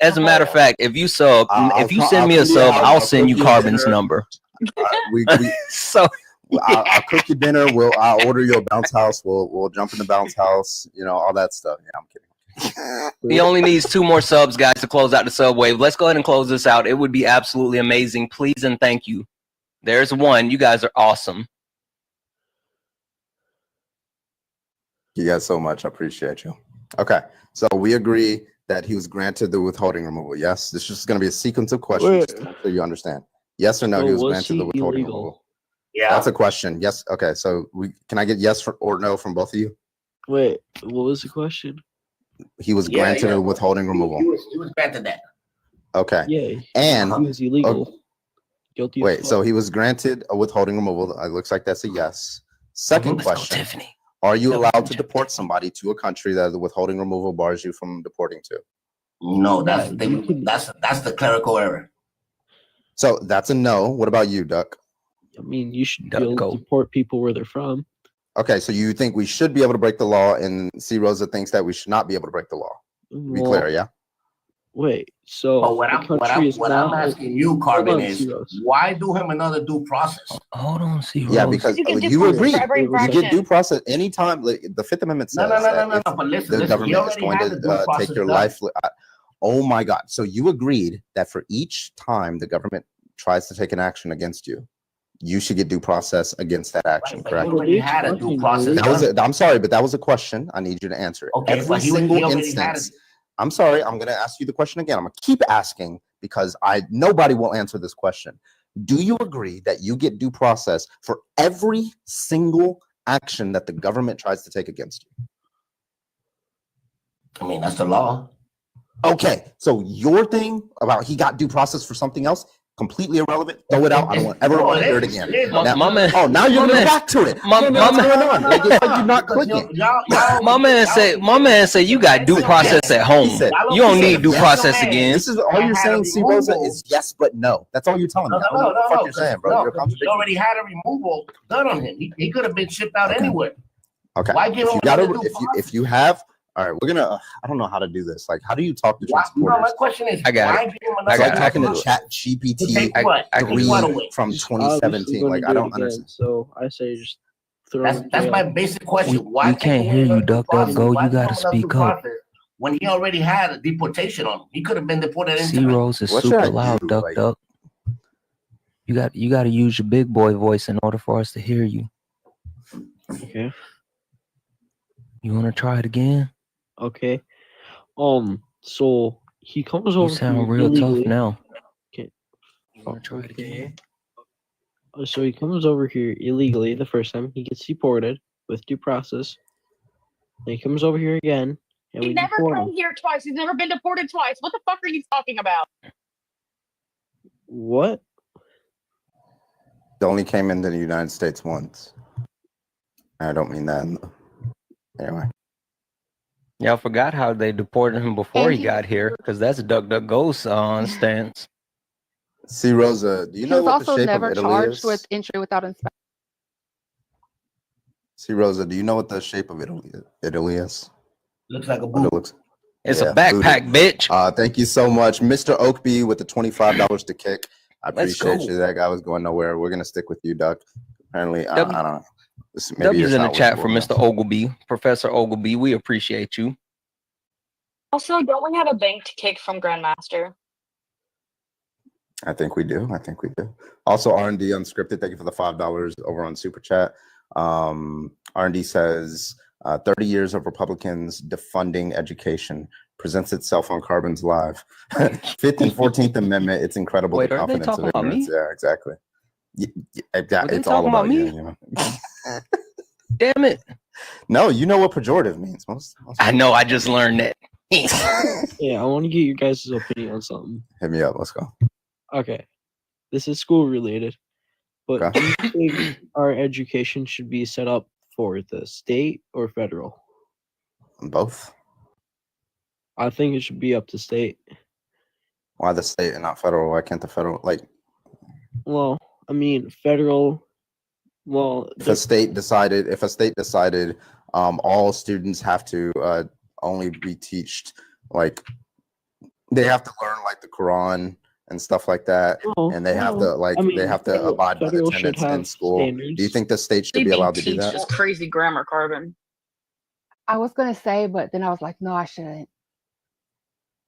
As a matter of fact, if you sub, if you send me a sub, I'll send you Karbon's number. So I'll cook you dinner. I'll order you a bounce house. We'll jump in the bounce house. You know, all that stuff. Yeah, I'm kidding. He only needs 2 more subs, guys, to close out the subwave. Let's go ahead and close this out. It would be absolutely amazing. Please and thank you. There's one. You guys are awesome. You guys so much. I appreciate you. Okay, so we agree that he was granted the withholding removal. Yes, this is going to be a sequence of questions so you understand. Yes or no? So he was was granted he the withholding illegal? removal. Yeah. That's a question. Yes. Okay. So can I get yes or no from both of you? Wait, what was the question? He was granted a withholding removal. He was granted that. Okay. Yeah. And he was illegal. Guilty. wait, so he was granted a withholding removal. It looks like that's a yes. Second question. Tiffany. Are you allowed to deport somebody to a country that the withholding removal bars you from deporting to? No, that's the thing. That's the clerical error. So that's a no. What about you, Duck? I mean, you should be able to deport people where they're from. Okay, so you think we should be able to break the law, and C. Rosa thinks that we should not be able to break the law. Be clear, yeah? Wait, so But what the I'm country is not asking you, Karbon, is Zeros. why do him another due process? Hold on, see. Yeah, because You can do you process agree. for every You get infraction. due process anytime. Like, the Fifth Amendment says that if But listen, the he government is already going had to the due process take your done. life. Oh my God! So you agreed that for each time the government tries to take an action against you, you should get due process against that action, But correct? he already had a due process That was. done. I'm sorry, but that was a question. I need you to answer it. Okay, Every but he single already had instance. I'm sorry. I'm going to ask you the question again. I'm going to keep asking because nobody will answer this question. Do you agree that you get due process for every single action that the government tries to take against you? I mean, that's the law. Okay, so your thing about he got due process for something else, completely irrelevant. Throw it out. I don't ever want to hear it again. Now you're going back to it. What's going on? Like, it's like you're not clicking. My man said you got due process at home. You don't need due process again. This is all you're saying, C. Rosa, is yes, but no. That's all you're telling me. I don't know what the fuck you're saying, bro. You're He contradicting. already had a removal done on him. He could have been shipped out anywhere. Okay. Why give If him you got another to, due if you have, all right, we're gonna. I don't know how to do this. Like, how do you talk to transporters? My question is, I got why it. give him It's another like talking to due Chat process? GPT Take what? Take what 3 away? from Obviously 2017. gonna Like, do I it don't again, understand. So I say just throw him in That's jail. my basic question. Why We can't hear you, Duck Duck Go. You gotta speak up. When he already had a deportation on him? He could have been deported C anytime. Rose is What should I super loud, do? Duck Like- Duck. You got to use your big boy voice in order for us to hear you. Okay. You want to try it again? Okay. So he comes You over sound here real illegally. tough now. Okay. You want to try it again? So he comes over here illegally the first time. He gets deported with due process. Then he comes over here again, and He we never deport came him. here twice. He's never been deported twice. What the fuck are you talking about? What? They only came into the United States once. I don't mean that. Anyway. Y'all forgot how they deported him before And he got here, because that's Duck Duck Go's stance. C. Rosa, do you He know was what the also shape of never Italy charged is? with entry without inspection. C. Rosa, do you know what the shape of Italy is? Looks like a What it boot. looks. It's Yeah, a backpack, bitch. Thank you so much, Mr. Oakby, with the $25 to kick. I Let's appreciate go. you. That guy was going nowhere. We're gonna stick with you, Duck. Apparently, I don't know. Maybe W's yours in the not chat for working Mr. Ogleby, Professor Ogleby. We appreciate you. Also, don't we have a banked kick from Grandmaster? I think we do. Also, R&D Unscripted, thank you for the $5 over on Super Chat. R&D says 30 years of Republicans defunding education presents itself on Karbon's Live. 5th and 14th Amendment, it's incredible. Wait, the are they confidence of talking about ignorance. me? Yeah, exactly. Were they It's all talking about about you, me? you know? Damn it. No, you know what pejorative means. Most I know, I just learned that. Yeah, I want to get your guys' opinion on something. Hit me up. Let's go. Okay. This is school related. But Okay. do you think our education should be set up for the state or federal? Both. I think it should be up to state. Why the state and not federal? Why can't the federal, like, Well, I mean, federal. Well, if a state decided all students have to only be taught, like, they have to learn like the Quran and stuff like that, and they have to they have to abide by the federal should tenets in have school. standards. Do you think the state should be allowed to do Teach that? just crazy grammar, Karbon. I was gonna say, but then I was like, no, I shouldn't.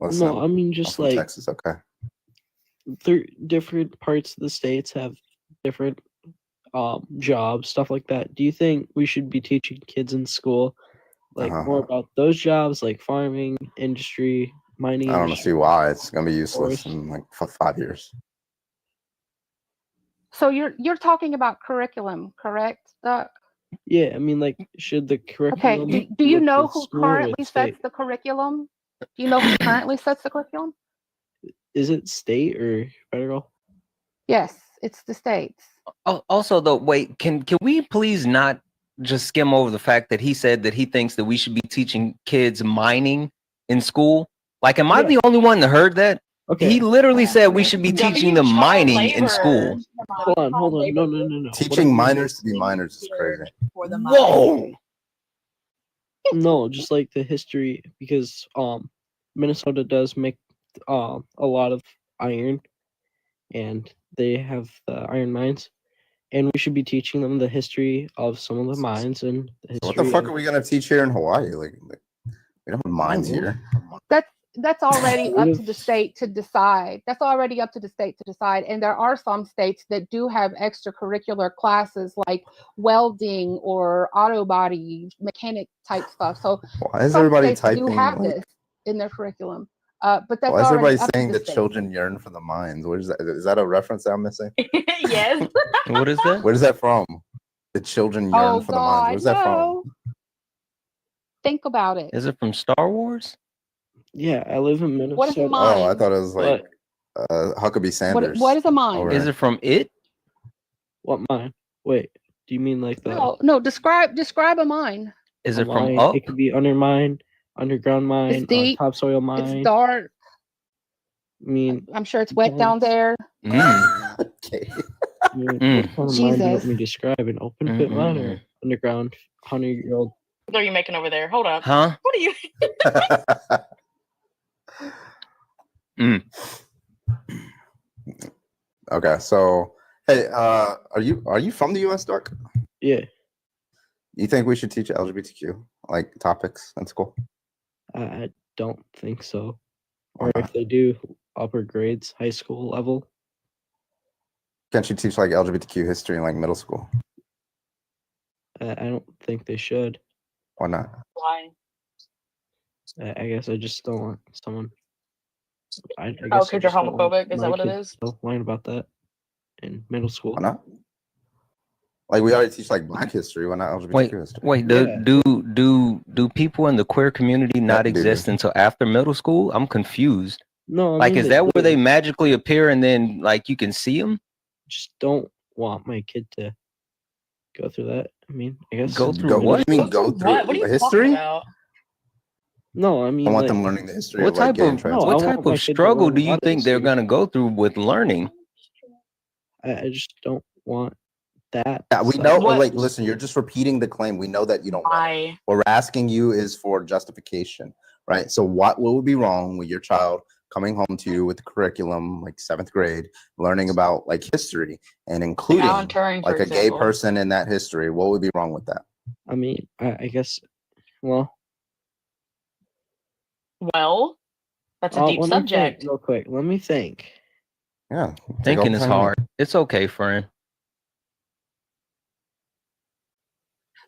Listen, No, I mean I'm just from like Texas. Okay. different parts of the states have different jobs, stuff like that. Do you think we should be teaching kids in school like more about those jobs, like farming, industry, mining? I don't industry? see why it's gonna be useless Forest. in like 5 years. So you're talking about curriculum, correct, Doc? Yeah, I mean, like, should the Okay. curriculum? Do be you up to know the who school or currently the sets state? the curriculum? Do you know who currently sets the curriculum? Is it state or federal? Yes, it's the states. Also, though, wait, can we please not just skim over the fact that he said that he thinks that we should be teaching kids mining in school? Like, am I the only one that heard that? Okay. He literally said we should be teaching them mining in school. Hold on. No. Teaching minors to be minors is crazy. Whoa. No, just like the history, because Minnesota does make a lot of iron, and they have the iron mines, and we should be teaching them the history of some of the mines and the history. What the fuck are we gonna teach here in Hawaii? Like we don't have mines here. That's already up to the state to decide. That's already up to the state to decide. And there are some states that do have extracurricular classes like welding or auto body mechanic type stuff. So why is some everybody states do typing have like, this in their curriculum. But that's why is already everybody up saying to the that state. children yearn for the mines? What is that? Is that a reference that I'm missing? Yes. What is that? Where is that from? The children yearn for the mines. Where's that from? Think about it. Is it from Star Wars? Yeah, I live in Minnesota. What is a mine? Oh, I thought it was like Huckabee Sanders. What is a mine? Is it from It? What mine? Wait, do you mean like the? No. Describe a mine. Is a it from mine? Up? It could be undermine, underground mine, It's deep. topsoil mine. It's dark. I mean, I'm sure it's wet down there. Okay. I mean, what kind of mine do you want Jesus. me to describe? An open pit mine or underground 100-year-old? What are you making over there? Hold up. Huh? What are you? Okay, so hey, are you from the US, Dark? Yeah. You think we should teach LGBTQ like topics in school? I don't think so. Or if they do, upper grades, high school level. Can't you teach like LGBTQ history in like middle school? I don't think they should. Why not? Why? I guess I just don't want someone. I Oh, guess because you're homophobic? Is that what it is? Learn about that in middle school. Why not? Like we already teach like Black history. Why not LGBTQ history? Wait. Do people in the queer community not exist until after middle school? I'm confused. No, I like mean is that where they magically appear and then like you can see them? Just don't want my kid to go through that. I mean, I guess Go through what? You mean go through What are you history? talking about? No, I mean, I want like, them learning the history What of like type gay and of trans. what type of struggle do you think they're gonna go through with learning? I just don't want that. Yeah, we stuff. know. Like, listen, you're just repeating the claim. We know that you don't. Why? What we're asking you is for justification, right? So, what would be wrong with your child coming home to you with the curriculum, like 7th grade, learning about like history and including Alan Turing, for like a gay example. person in that history? What would be wrong with that? I mean, I guess. Well, that's a deep let me subject. think real quick, let me think. Yeah, Thinking is hard. It's okay, friend.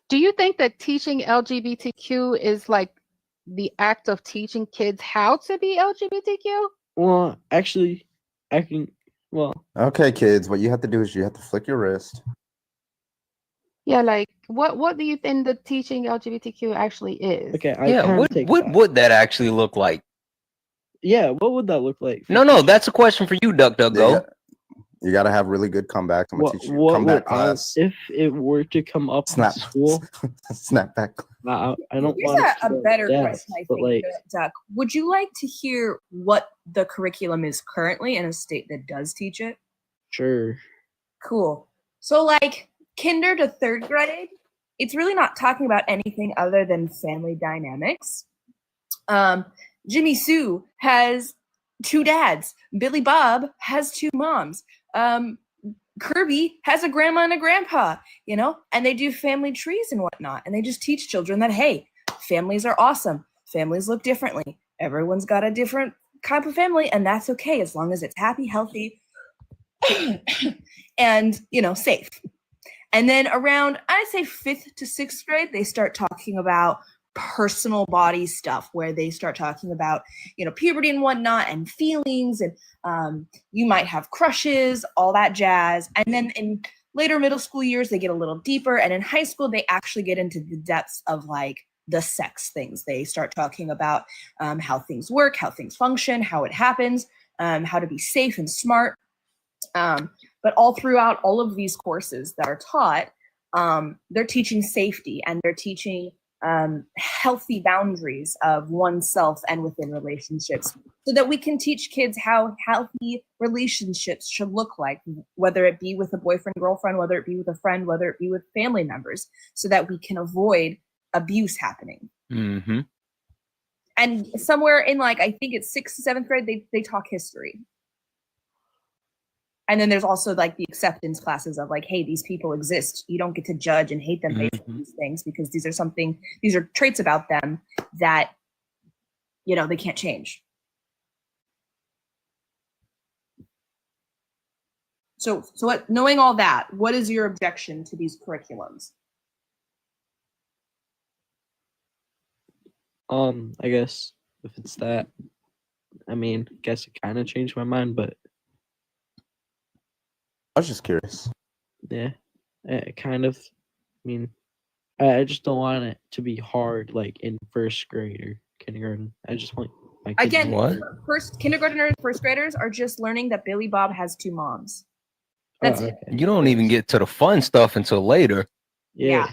Do you think that teaching LGBTQ is like the act of teaching kids how to be LGBTQ? Well, actually, I can. Well, Okay, kids, what you have to do is you have to flick your wrist. Yeah, like what do you think the teaching LGBTQ actually is? okay. What would that actually look like? Yeah, what would that look like? No, that's a question for you, Duck. Go. You got to have really good comebacks. I'm gonna teach you comeback class. If it were to come up in school, snapback. I don't Here's want a better question, I but think, like, Duck. Would you like to hear what the curriculum is currently in a state that does teach it? Sure. Cool. So, like, kinder to 3rd grade, it's really not talking about anything other than family dynamics. Jimmy Sue has 2 dads. Billy Bob has 2 moms. Kirby has a grandma and a grandpa, you know, and they do family trees and whatnot. And they just teach children that, hey, families are awesome. Families look differently. Everyone's got a different type of family, and that's okay as long as it's happy, healthy, and, you know, safe. And then around, I'd say 5th to 6th grade, they start talking about personal body stuff, where they start talking about, you know, puberty and whatnot and feelings, and you might have crushes, all that jazz. And then in later middle school years, they get a little deeper. And in high school, they actually get into the depths of like the sex things. They start talking about how things work, how things function, how it happens, how to be safe and smart. But all throughout all of these courses that are taught, they're teaching safety, and they're teaching healthy boundaries of oneself and within relationships, so that we can teach kids how healthy relationships should look like, whether it be with a boyfriend, girlfriend, whether it be with a friend, whether it be with family members, so that we can avoid abuse happening. Mm-hmm. And somewhere in like, I think it's 6th to 7th grade, they talk history. And then there's also like the acceptance classes of like, hey, these people exist. You don't get to judge and hate them based on these things because these are traits about them that, you know, they can't change. So what, knowing all that, what is your objection to these curriculums? I guess if it's that, I mean, I guess it kind of changed my mind, but I was just curious. yeah, it kind of. I mean, I just don't want it to be hard, like in first grade or kindergarten. I just want my kids Again, What? first kindergartners, first graders are just learning that Billy Bob has 2 moms. That's it. You don't even get to the fun stuff until later. Yeah.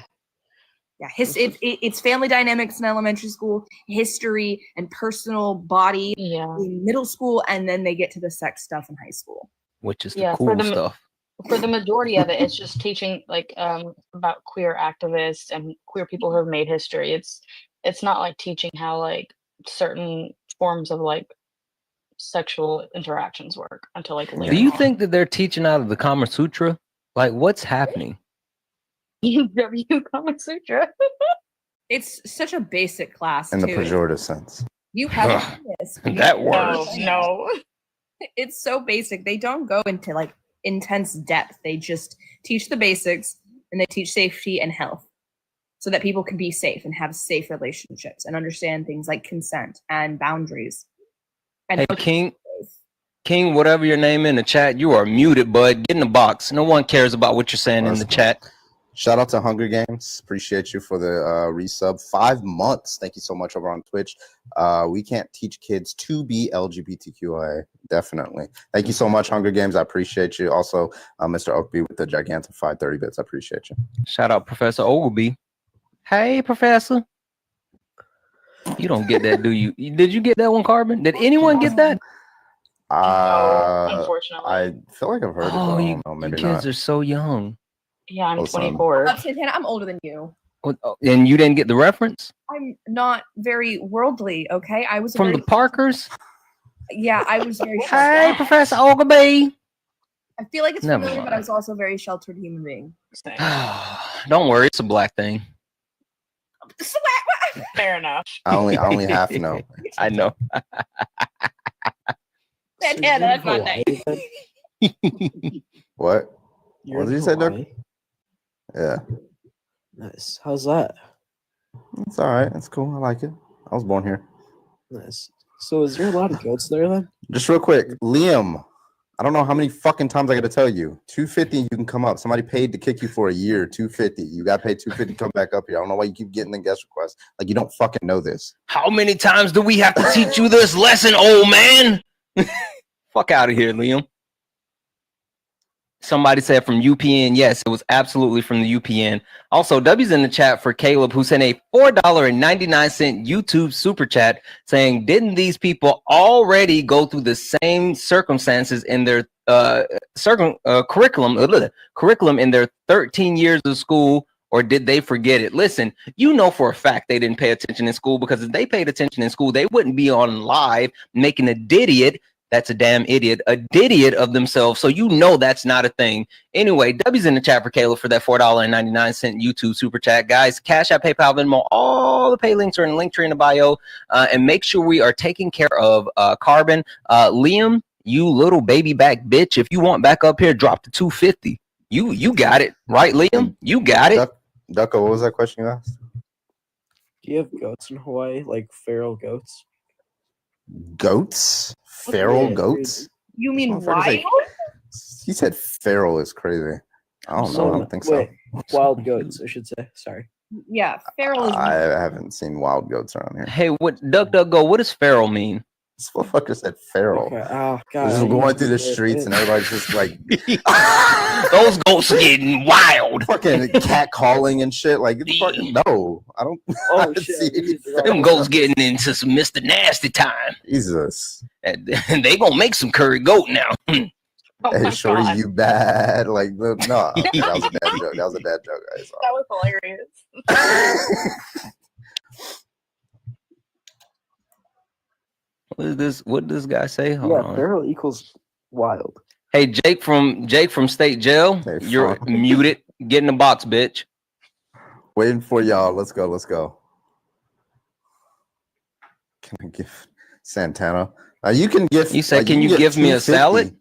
It's family dynamics in elementary school, history and personal body in middle school, and then they get to the sex stuff in high school. Which is the cool stuff. For the majority of it, it's just teaching like about queer activists and queer people who have made history. It's not like teaching how like certain forms of like sexual interactions work until like later. Do you think that they're teaching out of the Kama Sutra? Like, what's happening? Kama Sutra. It's such a basic class In the too. pejorative sense. You have this. That word. No. It's so basic. They don't go into like intense depth. They just teach the basics and they teach safety and health so that people can be safe and have safe relationships and understand things like consent and boundaries. And Hey, King, whatever your name in the chat, you are muted, bud. Get in the box. No one cares about what you're saying in the chat. Shout out to Hunger Games. Appreciate you for the resub. 5 months. Thank you so much over on Twitch. We can't teach kids to be LGBTQIA. Definitely. Thank you so much, Hunger Games. I appreciate you. Also, Mr. Oakby with the gigantified 30 bits. I appreciate you. Shout out Professor Ogleby. Hey, Professor. You don't get that, do you? Did you get that one, Karbon? Did anyone get that? Unfortunately. I feel like I've heard it. But I don't know. Maybe kids not. are so young. Yeah, I'm Awesome. 24. Santana, I'm older than you. And you didn't get the reference? I'm not very worldly, okay? I was From the Parkers? Yeah, I was very Hey, Professor Ogleby. I feel like it's Never familiar, but I mind. was also a very sheltered human being. Don't worry, it's a black thing. Fair enough. I only half know. I know. Santana, that's my thing. What? You're What did in you say, Doug? Hawaii? Yeah. Nice. How's that? It's all right. It's cool. I like it. I was born here. Nice. So is there a lot of goats there then? Just real quick, Liam. I don't know how many fucking times I got to tell you. 250, you can come up. Somebody paid to kick you for a year. 250. You got paid 250 to come back up here. I don't know why you keep getting the guest requests. Like you don't fucking know this. How many times do we have to teach you this lesson, old man? Fuck out of here, Liam. Somebody said from UPN. Yes, it was absolutely from the UPN. Also, W's in the chat for Caleb, who sent a $4.99 YouTube super chat saying, didn't these people already go through the same circumstances in their curriculum in their 13 years of school, or did they forget it? Listen, you know for a fact they didn't pay attention in school, because if they paid attention in school, they wouldn't be on live making a idiot. That's a damn idiot, a idiot of themselves. So you know that's not a thing. Anyway, W's in the chat for Caleb for that $4.99 YouTube super chat. Guys, Cash App, PayPal, Venmo, all the pay links are in the link tree in the bio. And make sure we are taking care of Karbon. Liam, you little baby back bitch. If you want back up here, drop to 250. You got it, right, Liam? You got it. Ducko, what was that question you asked? Do you have goats in Hawaii, like feral goats? Goats? Feral Yeah, goats? You mean This motherfucker wild? He said feral is crazy. I don't know. So, I don't think so. wait, wild goats, I should say. Sorry. Yeah, feral is. I haven't seen wild goats around here. Hey, what DuckDuckGo, what does feral mean? This motherfucker said feral. Okay. Oh god. Just I going used through the it. streets and everybody's just like Those goats are getting wild. fucking cat calling and shit. Like it's fucking no. I don't Oh I don't shit. see any Them goats getting into some Mr. Nasty time. Jesus. And they gonna make some curry goat now. Oh Hey my shorty, God. you bad. Like no, that was a dad joke. That was a dad joke, guys. That was hilarious. What is this? What did this guy say? Hold Yeah, on. feral equals wild. Hey, Jake from State Jail. You're muted. Get in the box, bitch. Waiting for y'all. Let's go. Let's go. Can I give Santana? You can give. You said, can you get give me a 250. salad?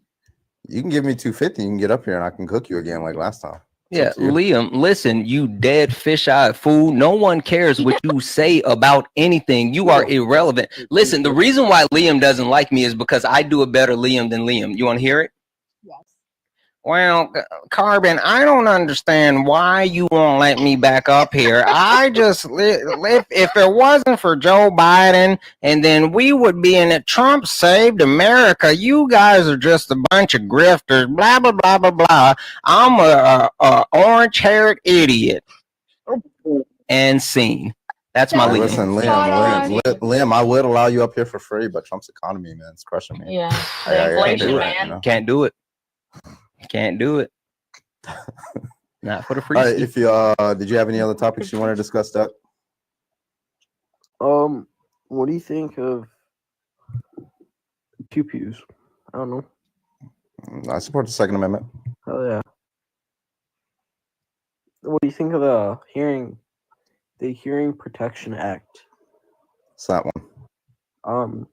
You can give me 250. You can get up here and I can cook you again like last time. Yeah, Liam, listen, you dead fish-eyed fool. No one cares what you say about anything. You are irrelevant. Listen, the reason why Liam doesn't like me is because I do a better Liam than Liam. You want to hear it? Yes. Well, Karbon, I don't understand why you won't let me back up here. I just, if it wasn't for Joe Biden, and then we would be in it. Trump saved America. You guys are just a bunch of grifters. Blah blah blah blah blah. I'm a orange-haired idiot. And scene. That's my Liam. Listen, Liam, I would allow you up here for free, but Trump's economy, man, it's crushing me. Yeah, inflation, man. You know? Can't do it. Can't do it. Not for the free. All right, if you did you have any other topics you want to discuss, Doug? What do you think of pew-pews? I don't know. I support the Second Amendment. Oh yeah. What do you think of the Hearing Protection Act? It's that one.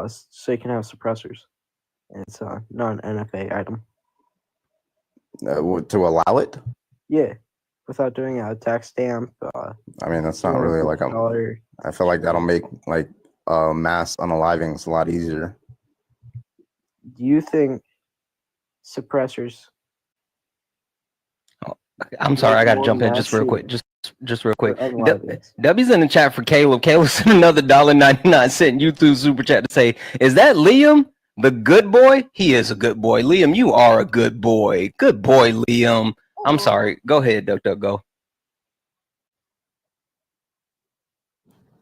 So you can have suppressors. It's not an NFA item. To allow it? Yeah, without doing a tax stamp. I mean, that's not really like I feel like that'll make like mass unalivings a lot easier. Do you think suppressors? I'm sorry, I gotta jump in just real quick. Just real quick. W's in the chat for Caleb. Caleb sent another $1.99 YouTube super chat to say, is that Liam? The good boy? He is a good boy. Liam, you are a good boy. Good boy, Liam. I'm sorry. Go ahead, Duck, go.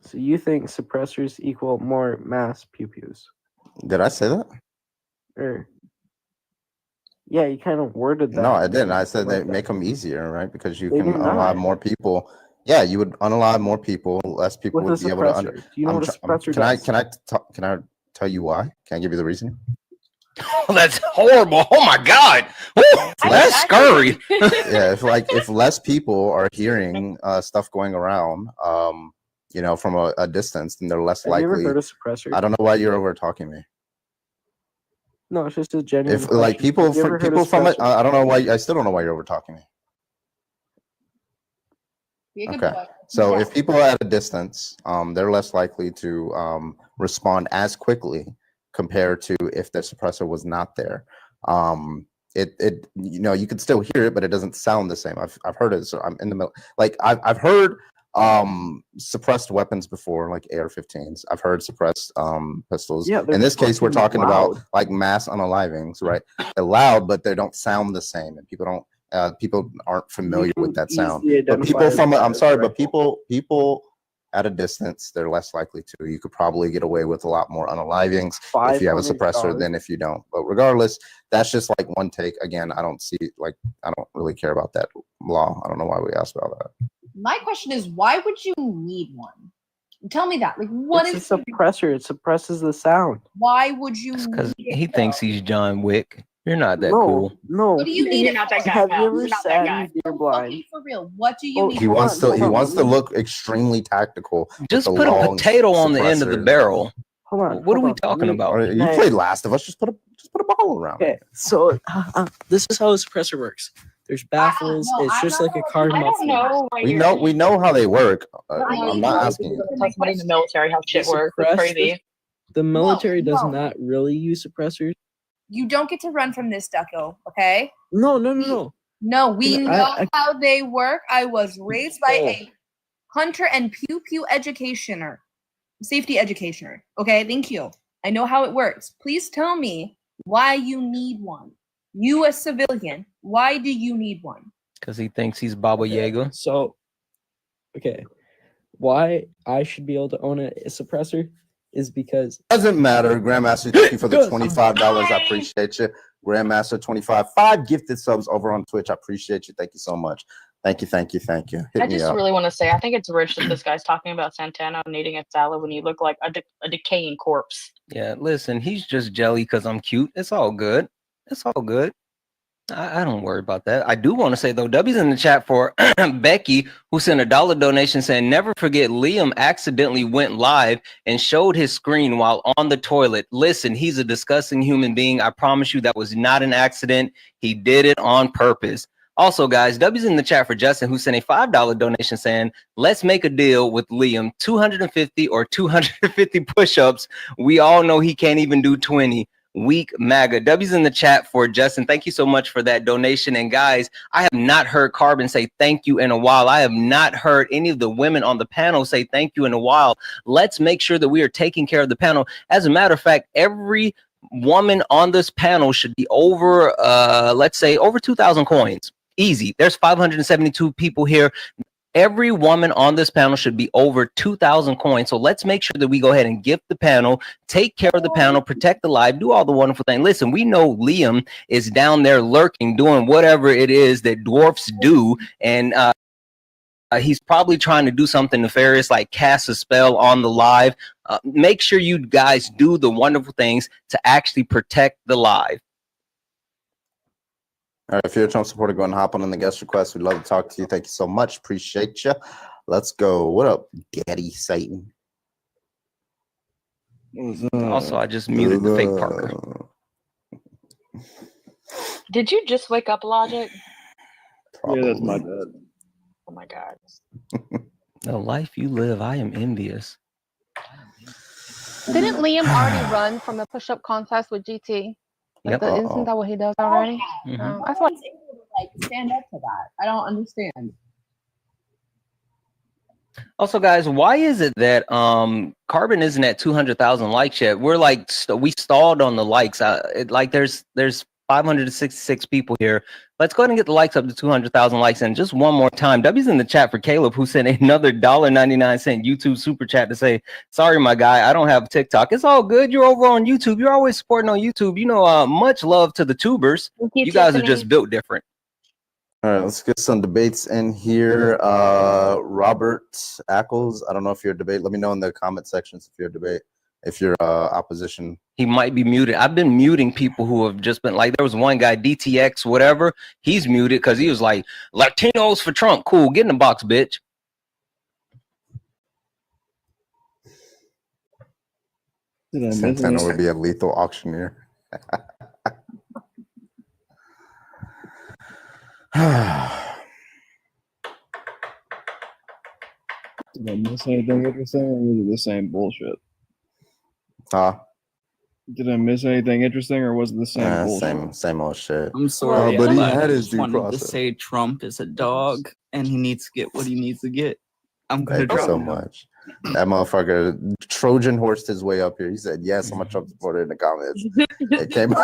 So you think suppressors equal more mass pew-pews? Did I say that? Yeah, you kind of worded that. No, I didn't. I said they make them easier, right? Because you can unalive more people. Yeah, you would unalive more people. Less people would be able to. Do you know what a suppressor does? Can I tell you why? Can I give you the reason? Oh, that's horrible. Oh my God. Ooh, that's scary. Yeah, if less people are hearing stuff going around, from a distance, then they're less likely. Have you ever heard of suppressors? I don't know why you're over talking me. No, it's just a genuine. If like people from it, I don't know why. I still don't know why you're over talking me. Okay. So if people are at a distance, they're less likely to respond as quickly compared to if the suppressor was not there. You could still hear it, but it doesn't sound the same. I've heard it. So I'm in the middle. Like I've heard suppressed weapons before, like AR-15s. I've heard suppressed pistols. Yeah, in this case, we're talking about like mass unalivings, right? They're loud, but they don't sound the same, and people aren't familiar with that sound. But people people at a distance, they're less likely to. You could probably get away with a lot more unalivings if you have a suppressor than if you don't. But regardless, that's just like one take. Again, I don't really care about that law. I don't know why we asked about that. My question is, why would you need one? Tell me that. Like, what is a suppressor? It suppresses the sound. Why would you? Because he thinks he's John Wick. You're not that cool. No. What do you need? You're not that guy. Have you ever sat in Deer Blind? Okay, for real. What do you need? He wants to look extremely tactical. Just put a potato on the end of the barrel. Hold on. What are we talking about? You played Last of Us. Just put a ball around. Okay, so this is how a suppressor works. There's baffles. It's just like a card muffler. We know how they work. I'm not asking you. Like somebody in the military how shit works. It's crazy. The military does not really use suppressors. You don't get to run from this, Ducko, okay? No. No, we know how they work. I was raised by a hunter and pew educationer, safety educationer. Okay, thank you. I know how it works. Please tell me why you need one. You, a civilian, why do you need one? Because he thinks he's Baba Yaga. So, why I should be able to own a suppressor is because doesn't matter. Grandmaster, thank you for the $25. I appreciate you. Grandmaster 25, 5 gifted subs over on Twitch. I appreciate you. Thank you so much. Thank you. Hit I me just up. really want to say, I think it's rich that this guy's talking about Santana needing a salad when you look like a decaying corpse. Yeah, listen, he's just jelly because I'm cute. It's all good. It's all good. I don't worry about that. I do want to say though, W's in the chat for Becky, who sent a $1 donation saying, "Never forget Liam accidentally went live and showed his screen while on the toilet. Listen, he's a disgusting human being. I promise you that was not an accident. He did it on purpose." Also, guys, W's in the chat for Justin, who sent a $5 donation saying, "Let's make a deal with Liam, 250 or 250 push-ups. We all know he can't even do 20. Weak MAGA." W's in the chat for Justin. Thank you so much for that donation. And guys, I have not heard Karbon say thank you in a while. I have not heard any of the women on the panel say thank you in a while. Let's make sure that we are taking care of the panel. As a matter of fact, every woman on this panel should be over, let's say over 2,000 coins. Easy. There's 572 people here. Every woman on this panel should be over 2,000 coins. So let's make sure that we go ahead and gift the panel, take care of the panel, protect the live, do all the wonderful things. Listen, we know Liam is down there lurking, doing whatever it is that dwarfs do. And he's probably trying to do something nefarious like cast a spell on the live. Make sure you guys do the wonderful things to actually protect the live. All right, if you're a Trump supporter, go and hop on the guest request. We'd love to talk to you. Thank you so much. Appreciate you. Let's go. What up, Daddy Satan? Also, I just muted the fake Parker. Did you just wake up, Logic? Probably. Yeah, that's my bad. Oh my God. The life you live, I am envious. Didn't Liam already run from the push-up contest with GT? Yep. Isn't that what he does already? Mhm. That's what. Like stand up to that. I don't understand. Also, guys, why is it that Karbon isn't at 200,000 likes yet? We're like we stalled on the likes. Like there's 566 people here. Let's go ahead and get the likes up to 200,000 likes. And just one more time, W's in the chat for Caleb, who sent another $1.99 YouTube super chat to say, "Sorry, my guy, I don't have TikTok. It's all good. You're over on YouTube. You're always supporting on YouTube. You know, much love to the tubers. You guys are just built different." All right, let's get some debates in here. Robert Ackles, I don't know if you're a debate. Let me know in the comment sections if you're a debate. If you're opposition. He might be muted. I've been muting people who have just been like, there was one guy, DTX, whatever. He's muted because he was like, "Latinos for Trump. Cool. Get in the box, bitch." Santana would be a lethal auctioneer. Did I miss anything interesting, or was it the same bullshit? Did I miss anything interesting, or was it the same bullshit? Same old shit. I'm sorry, but he I had his just due wanted process. to say Trump is a dog, and he needs to get what he needs to get. I'm gonna Thank you drop so him. much. That motherfucker Trojan horsed his way up here. He said, "Yes, I'm a Trump supporter" in the comments. It came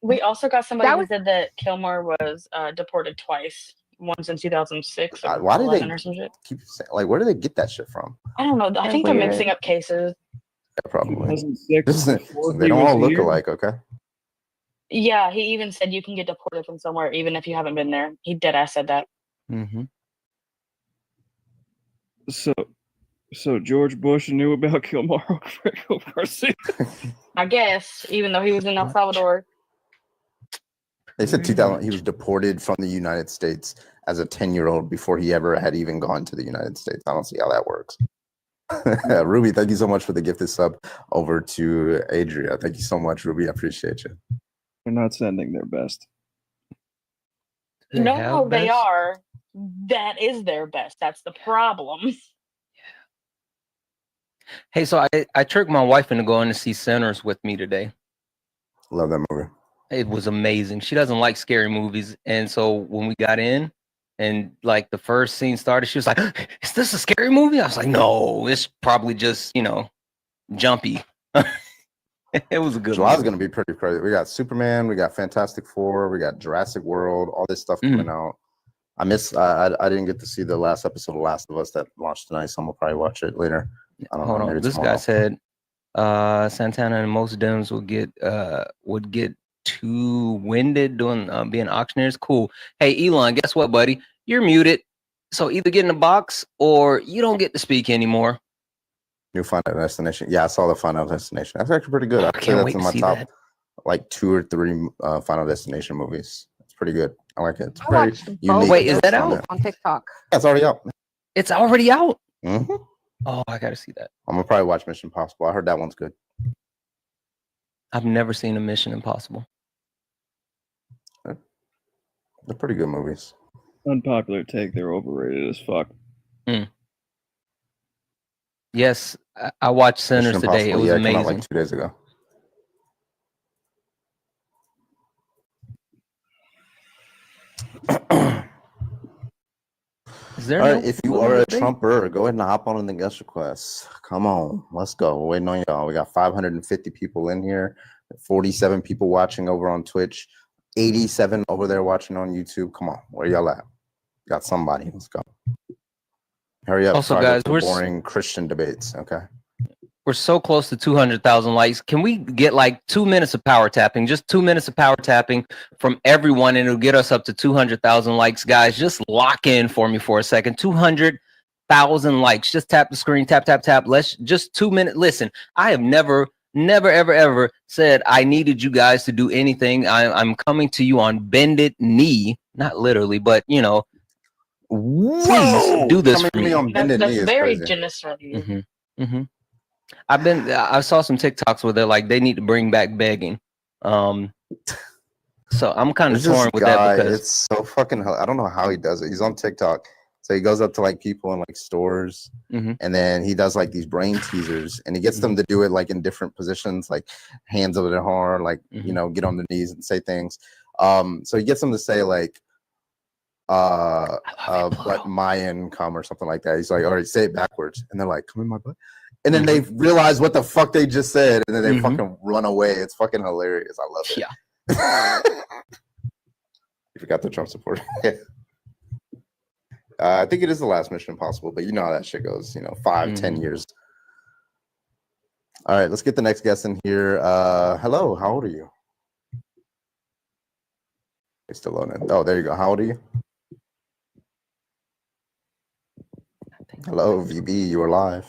We also got somebody who said that Kilmer was deported twice. Once in 2006 or why did 11 they or some shit. keep saying, like, where do they get that shit from? I don't know. I think they're mixing up cases. Yeah, probably. 2006, They don't all look alike, okay? Yeah, he even said you can get deported from somewhere even if you haven't been there. He deadass said that. Mm-hmm. So George Bush knew about Kilmaro Garcia. I guess, even though he was in El Salvador. They said 2000 he was deported from the United States as a 10-year-old before he ever had even gone to the United States. I don't see how that works. Ruby, thank you so much for the gifted sub over to Adria. Thank you so much, Ruby. I appreciate you. They're not sending their best. No, they are. That is their best. That's the problem. Hey, so I tricked my wife into going to see Sinners with me today. Love that movie. It was amazing. She doesn't like scary movies. And so when we got in and like the first scene started, she was like, "Is this a scary movie?" I was like, "No, it's probably just, you know, jumpy." It was a good July's one. going to be pretty crazy. We got Superman, we got Fantastic Four, we got Jurassic World, all this stuff coming out. I didn't get to see the last episode of Last of Us that launched tonight, so I'm going to probably watch it later. I don't know. Hold on. Maybe This tomorrow. guy said Santana and most Dems would get too winded doing being auctioneers. Cool. Hey, Elon, guess what, buddy? you're muted. So either get in the box or you don't get to speak anymore. New Final Destination. Yeah, I saw the Final Destination. That's actually pretty good. I I'd say can't that's wait in to my see top that. like 2 or 3 Final Destination movies. It's pretty good. I like it. It's I very watched both unique. of Wait, is those that on out? it. on TikTok. Yeah, it's already out. It's already out. Mm-hmm. Oh, I gotta see that. I'm gonna probably watch Mission Impossible. I heard that one's good. I've never seen a Mission Impossible. They're pretty good movies. Unpopular take, they're overrated as fuck. Yes, I watched Mission Sinners today. It Impossible, was yeah, it came out amazing. like 2 days ago. Is there All no right, if you movie are a debate? Trumper, go ahead and hop on the guest request. Come on, let's go. We're waiting on y'all. We got 550 people in here, 47 people watching over on Twitch, 87 over there watching on YouTube. Come on, where y'all at? Got somebody. Let's go. Hurry up. Also, before I go guys, to we're boring Christian debates. Okay. We're so close to 200,000 likes. Can we get like 2 minutes of power tapping? Just 2 minutes of power tapping from everyone, and it'll get us up to 200,000 likes, guys. Just lock in for me for a second. 200,000 likes. Just tap the screen. Tap, tap, tap. Let's just 2 minutes. Listen, I have never, ever said I needed you guys to do anything. I'm coming to you on bended knee, not literally, but you know. Please do this for me. That's very generous of you. Mm-hmm. Mm-hmm. I saw some TikToks where they're like they need to bring back begging. So I'm kind of There's torn this with guy, that because it's so fucking. I don't know how he does it. He's on TikTok, so he goes up to like people in like stores, and then he does like these brain teasers, and he gets them to do it like in different positions, like hands over their heart, like you know, get on their knees and say things. So he gets them to say like, "But my income" or something like that. He's like, "All right, say it backwards," and they're like, "Come in my butt." And then they realize what the fuck they just said, and then they fucking run away. It's fucking hilarious. I love it. Yeah. You forgot the Trump supporter. I think it is the last Mission Impossible, but you know how that shit goes. You know, 5-10 years. All right, let's get the next guest in here. Hello, how old are you? It's still on it. Oh, there you go. How old are you? Hello, VB. You are live.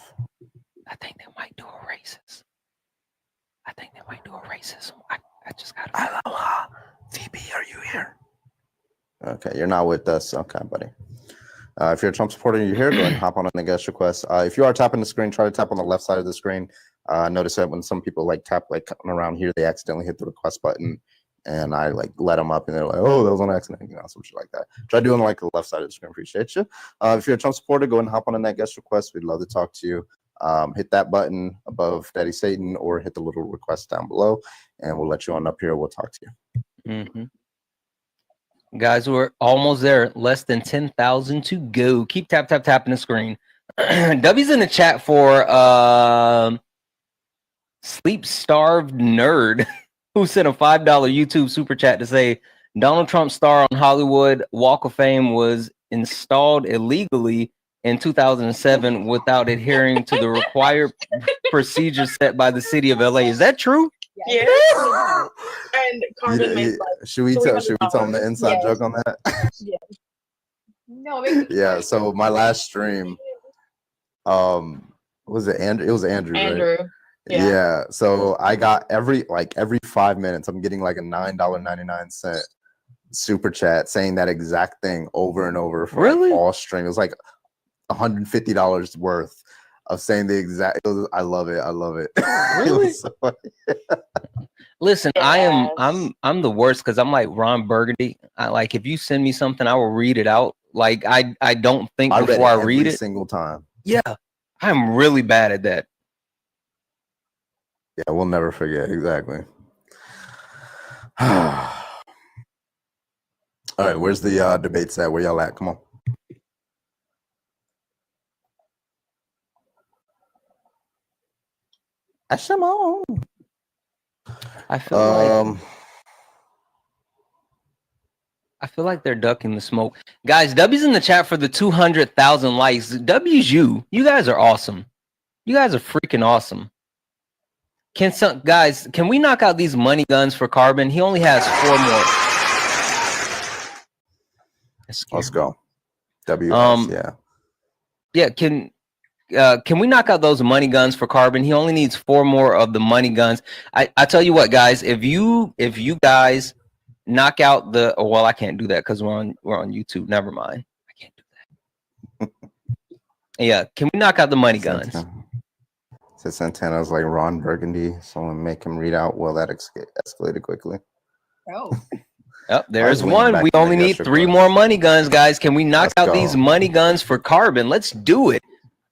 I think they might do a racist. I just got Aloha, VB. Are you here? Okay, you're not with us. Okay, buddy. If you're a Trump supporter and you're here, go ahead and hop on the guest request. If you are tapping the screen, try to tap on the left side of the screen. Notice that when some people like tap like around here, they accidentally hit the request button, and I like let them up, and they're like, "Oh, that was on accident," you know, some shit like that. Try doing like the left side of the screen. Appreciate you. If you're a Trump supporter, go ahead and hop on that guest request. We'd love to talk to you. Hit that button above Daddy Satan, or hit the little request down below, and we'll let you on up here. We'll talk to you. Guys, we're almost there. Less than 10,000 to go. Keep tapping the screen. W's in the chat for sleep starved nerd who sent a $5 YouTube super chat to say Donald Trump's star on Hollywood Walk of Fame was installed illegally in 2007 without adhering to the required procedures set by the city of LA. Is that true? Yes. And Karbon made Should we tell them the inside joke on that? Yeah. No, Yeah. So my last stream, was it Andrew? It was Andrew. Andrew. Right? Yeah. So I got every 5 minutes, I'm getting like a $9.99 super chat saying that exact thing over and over for like all stream. It was like $150 worth of saying the exact. I love it. Really? So funny. Listen, I'm the worst because I'm like Ron Burgundy. Like if you send me something, I will read it out. Like I don't think before I read it every single time. Yeah, I'm really bad at that. Yeah, we'll never forget. Exactly. All right, where's the debates at? Where y'all at? Come on. I feel like they're ducking the smoke. Guys, W's in the chat for the 200,000 likes. W's you guys are awesome. You guys are freaking awesome. Can we knock out these money guns for Karbon? He only has 4 more. Let's go. WS, yeah. Yeah, can we knock out those money guns for Karbon? He only needs 4 more of the money guns. I tell you what, guys, if you guys knock out the I can't do that because we're on YouTube. Never mind. I can't do that. Yeah, can we knock out the money guns? So Santana's like Ron Burgundy. Someone make him read out. Well, that escalated quickly. Oh. Yep, there's one. We only need 3 more money guns, guys. Can we knock out these money guns for Karbon? Let's do it.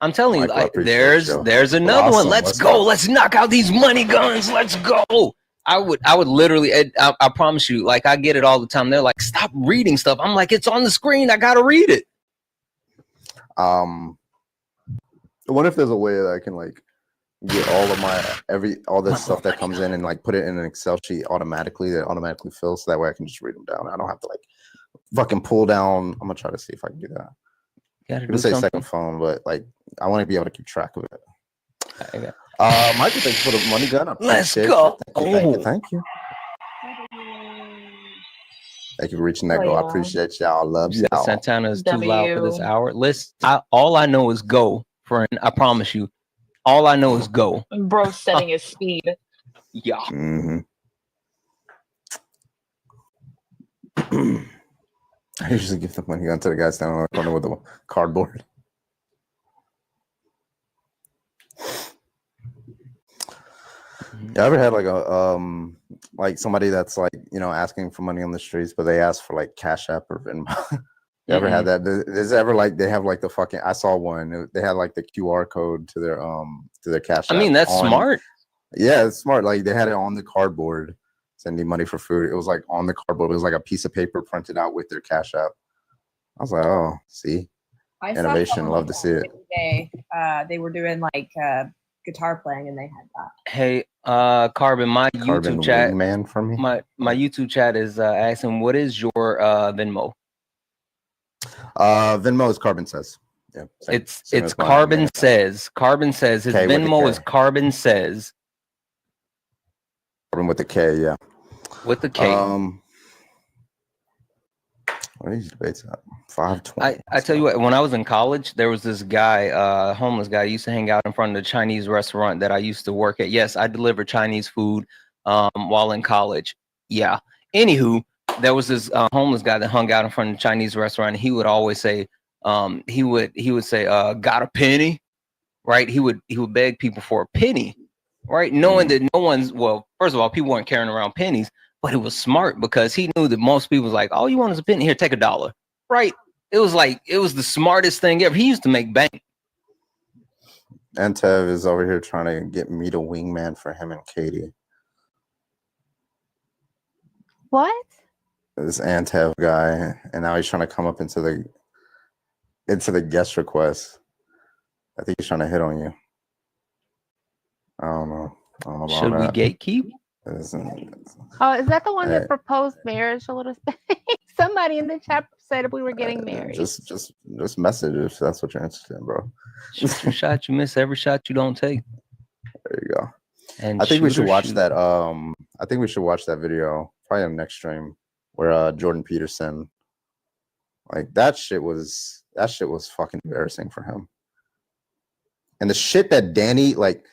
I'm telling you, there's another one. Let's go. Let's knock out these money guns. Let's go. I would literally, I promise you, like I get it all the time. They're like, stop reading stuff. I'm like, it's on the screen. I gotta read it. What if there's a way that I can like get all of my all this stuff that comes in and like put it in an Excel sheet automatically that automatically fills, so that way I can just read them down. I don't have to like fucking pull down. I'm gonna try to see if I can do that. Gotta do say second phone, but like I want to be able to keep track of it. Michael, thanks for the money gun. Let's go. Thank you. Thank you for reaching that goal. I appreciate y'all. Love y'all. Santana is too loud for this hour. Listen, all I know is go, friend. I promise you. All I know is go. Bro, setting his speed. Yeah. I usually give the money gun to the guys down in the corner with the cardboard. You ever had like a like somebody that's like, you know, asking for money on the streets, but they ask for like Cash App or Venmo? You ever had that? Is ever like they have like the fucking? I saw one. They had like the QR code to their Cash App. I mean, that's smart. Yeah, it's smart. Like they had it on the cardboard, sending money for food. It was like on the cardboard. It was like a piece of paper printed out with their Cash App. I was like, oh, see, innovation. Love to see it. They were doing like guitar playing, and they had that. Hey, Karbon, my YouTube chat, man, for me. My YouTube chat is asking, what is your Venmo? Venmo is Karbon Says. Yeah, it's Karbon Says. Karbon Says. His Venmo is Karbon Says. Karbon with the K, yeah. With the K. What are these debates at? 520. I tell you what, when I was in college, there was this guy, homeless guy, used to hang out in front of the Chinese restaurant that I used to work at. Yes, I delivered Chinese food while in college. Yeah. Anywho, there was this homeless guy that hung out in front of the Chinese restaurant. And he would always say, he would say, got a penny, right? He would beg people for a penny, right? Knowing that no one's, well, first of all, people weren't carrying around pennies, but it was smart because he knew that most people was like, all you want is a penny, here, take $1, right? It was like, it was the smartest thing ever. He used to make bank. Antev is over here trying to get me to wingman for him and Katie. What? This Antev guy, and now he's trying to come up into the guest request. I think he's trying to hit on you. I don't know about Should we that. gatekeep? Oh, is that the one that proposed marriage a little bit? Somebody in the chat said we were getting married. Just message if that's what you're interested in, bro. Shoot your shot, you miss every shot you don't take. There you go. And I think we should watch that. I think we should watch that video probably on the next stream where Jordan Peterson, like that shit was fucking embarrassing for him. And the shit that Danny like,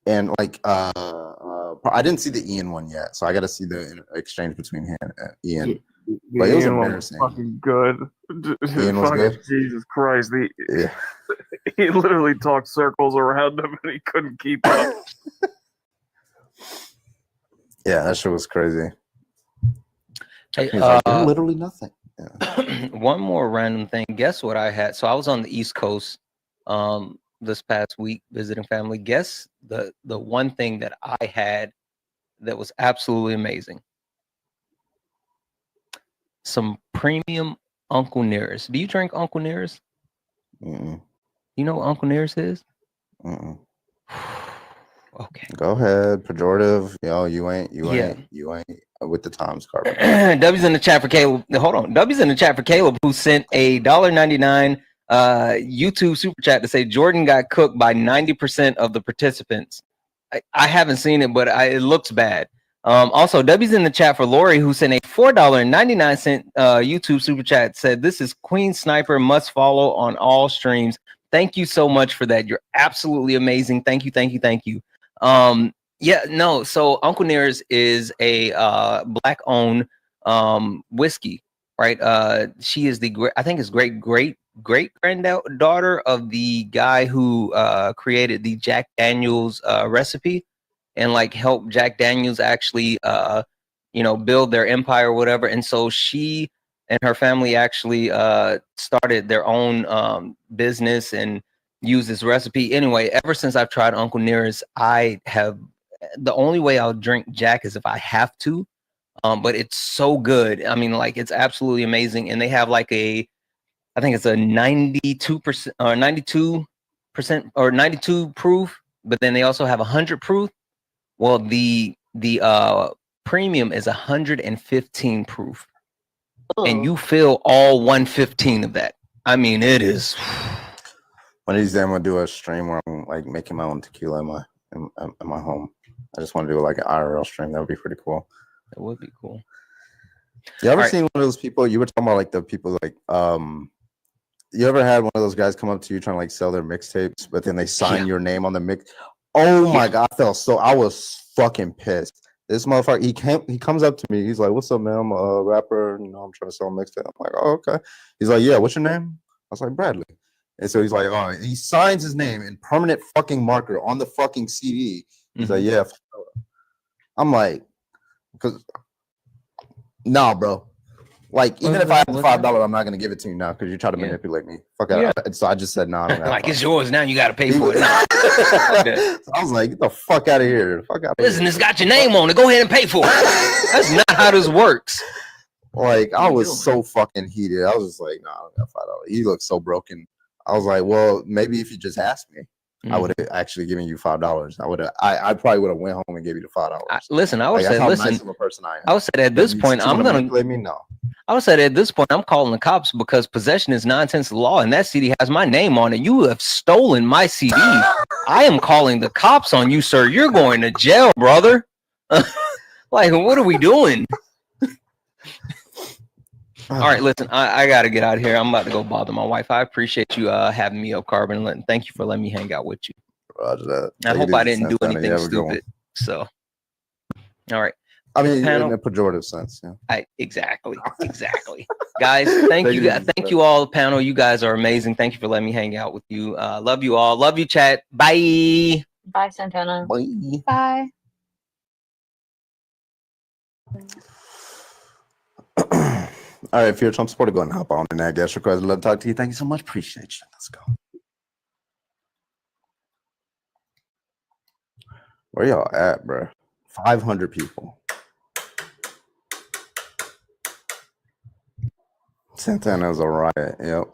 and like I didn't see the Ian one yet, so I got to see the exchange between him and Ian. But it was embarrassing. Fucking good. Ian was good. Jesus Christ, he literally talked circles around him and he couldn't keep up. Yeah, that shit was crazy. Hey, He's like, literally nothing. Yeah. One more random thing. Guess what I had? So I was on the East Coast this past week visiting family. Guess the one thing that I had that was absolutely amazing. Some premium Uncle Nearest. Do you drink Uncle Nearest? Mm-mm. You know what Uncle Nearest is? Mm-mm. Okay. Go ahead. Pejorative. Yo, you ain't with the times, Karbon. W's in the chat for Caleb. Hold on. W's in the chat for Caleb, who sent a $1.99 YouTube super chat to say Jordan got cooked by 90% of the participants. I haven't seen it, but it looks bad. Also, W's in the chat for Lori, who sent a $4.99 YouTube super chat. Said, "This is Queen Sniper. Must follow on all streams." Thank you so much for that. You're absolutely amazing. Thank you, thank you, thank you. Yeah, no. So Uncle Nearest is a black-owned whiskey, right? She is I think it's great granddaughter of the guy who created the Jack Daniels recipe, and like helped Jack Daniels actually build their empire or whatever. And so she and her family actually started their own business and used this recipe. Anyway, ever since I've tried Uncle Nearest, the only way I'll drink Jack is if I have to. But it's so good. I mean, like, it's absolutely amazing. And they have like I think it's a 92% or 92% or 92 proof, but then they also have 100 proof. Well, the premium is 115 proof, and you feel all 115 of that. I mean, it is. One of these days, I'm gonna do a stream where I'm like making my own tequila in my home. I just want to do like an IRL stream. That would be pretty cool. That would be cool. You ever seen one of those people? You were talking about like the people like you ever had one of those guys come up to you trying to like sell their mixtapes, but then they sign your name on the mix? Oh my god, I was fucking pissed. This motherfucker, he comes up to me. He's like, "What's up, man? I'm a rapper. You know, I'm trying to sell a mixtape." I'm like, "Oh, okay." He's like, "Yeah, what's your name?" I was like, "Bradley." And so he's like, "Oh," he signs his name in permanent fucking marker on the fucking CD. He's like, "Yeah." I'm like, because nah, bro. Like, even if I have the $5, I'm not gonna give it to you now because you try to manipulate me. Fuck it. Yeah. So I just said, "No, nah, like it's yours now. You got to pay for it." So I was like, "Get the fuck out of here! Fuck out!" Listen, it's got your name on it. Go ahead and pay for it. That's not how this works. Like, I was so fucking heated. I was just like, "No, I don't got $5." He looked so broken. I was like, "Well, maybe if you just asked me, I would have actually given you $5. I probably would have went home and gave you the $5." Listen, I would say, listen, nice of a person I am. I would say at this point, I'm gonna let me know. I would say at this point, I'm calling the cops because possession is 9/10 of the law, and that CD has my name on it. You have stolen my CD. I am calling the cops on you, sir. You're going to jail, brother. Like, what are we doing? All right, listen, I got to get out of here. I'm about to go bother my wife. I appreciate you having me up, Karbon, and thank you for letting me hang out with you. Roger that. I hope I didn't do anything stupid. So, all right. I mean, in a pejorative sense. Yeah. Exactly. Guys, thank you all, the panel. You guys are amazing. Thank you for letting me hang out with you. Love you all. Love you, chat. Bye. Bye, Santana. Bye. Bye. All right, if you're a Trump supporter, go ahead and hop on in that guest request. Love to talk to you. Thank you so much. Appreciate you. Let's go. Where y'all at, bro? 500 people. Santana's a riot. Yep.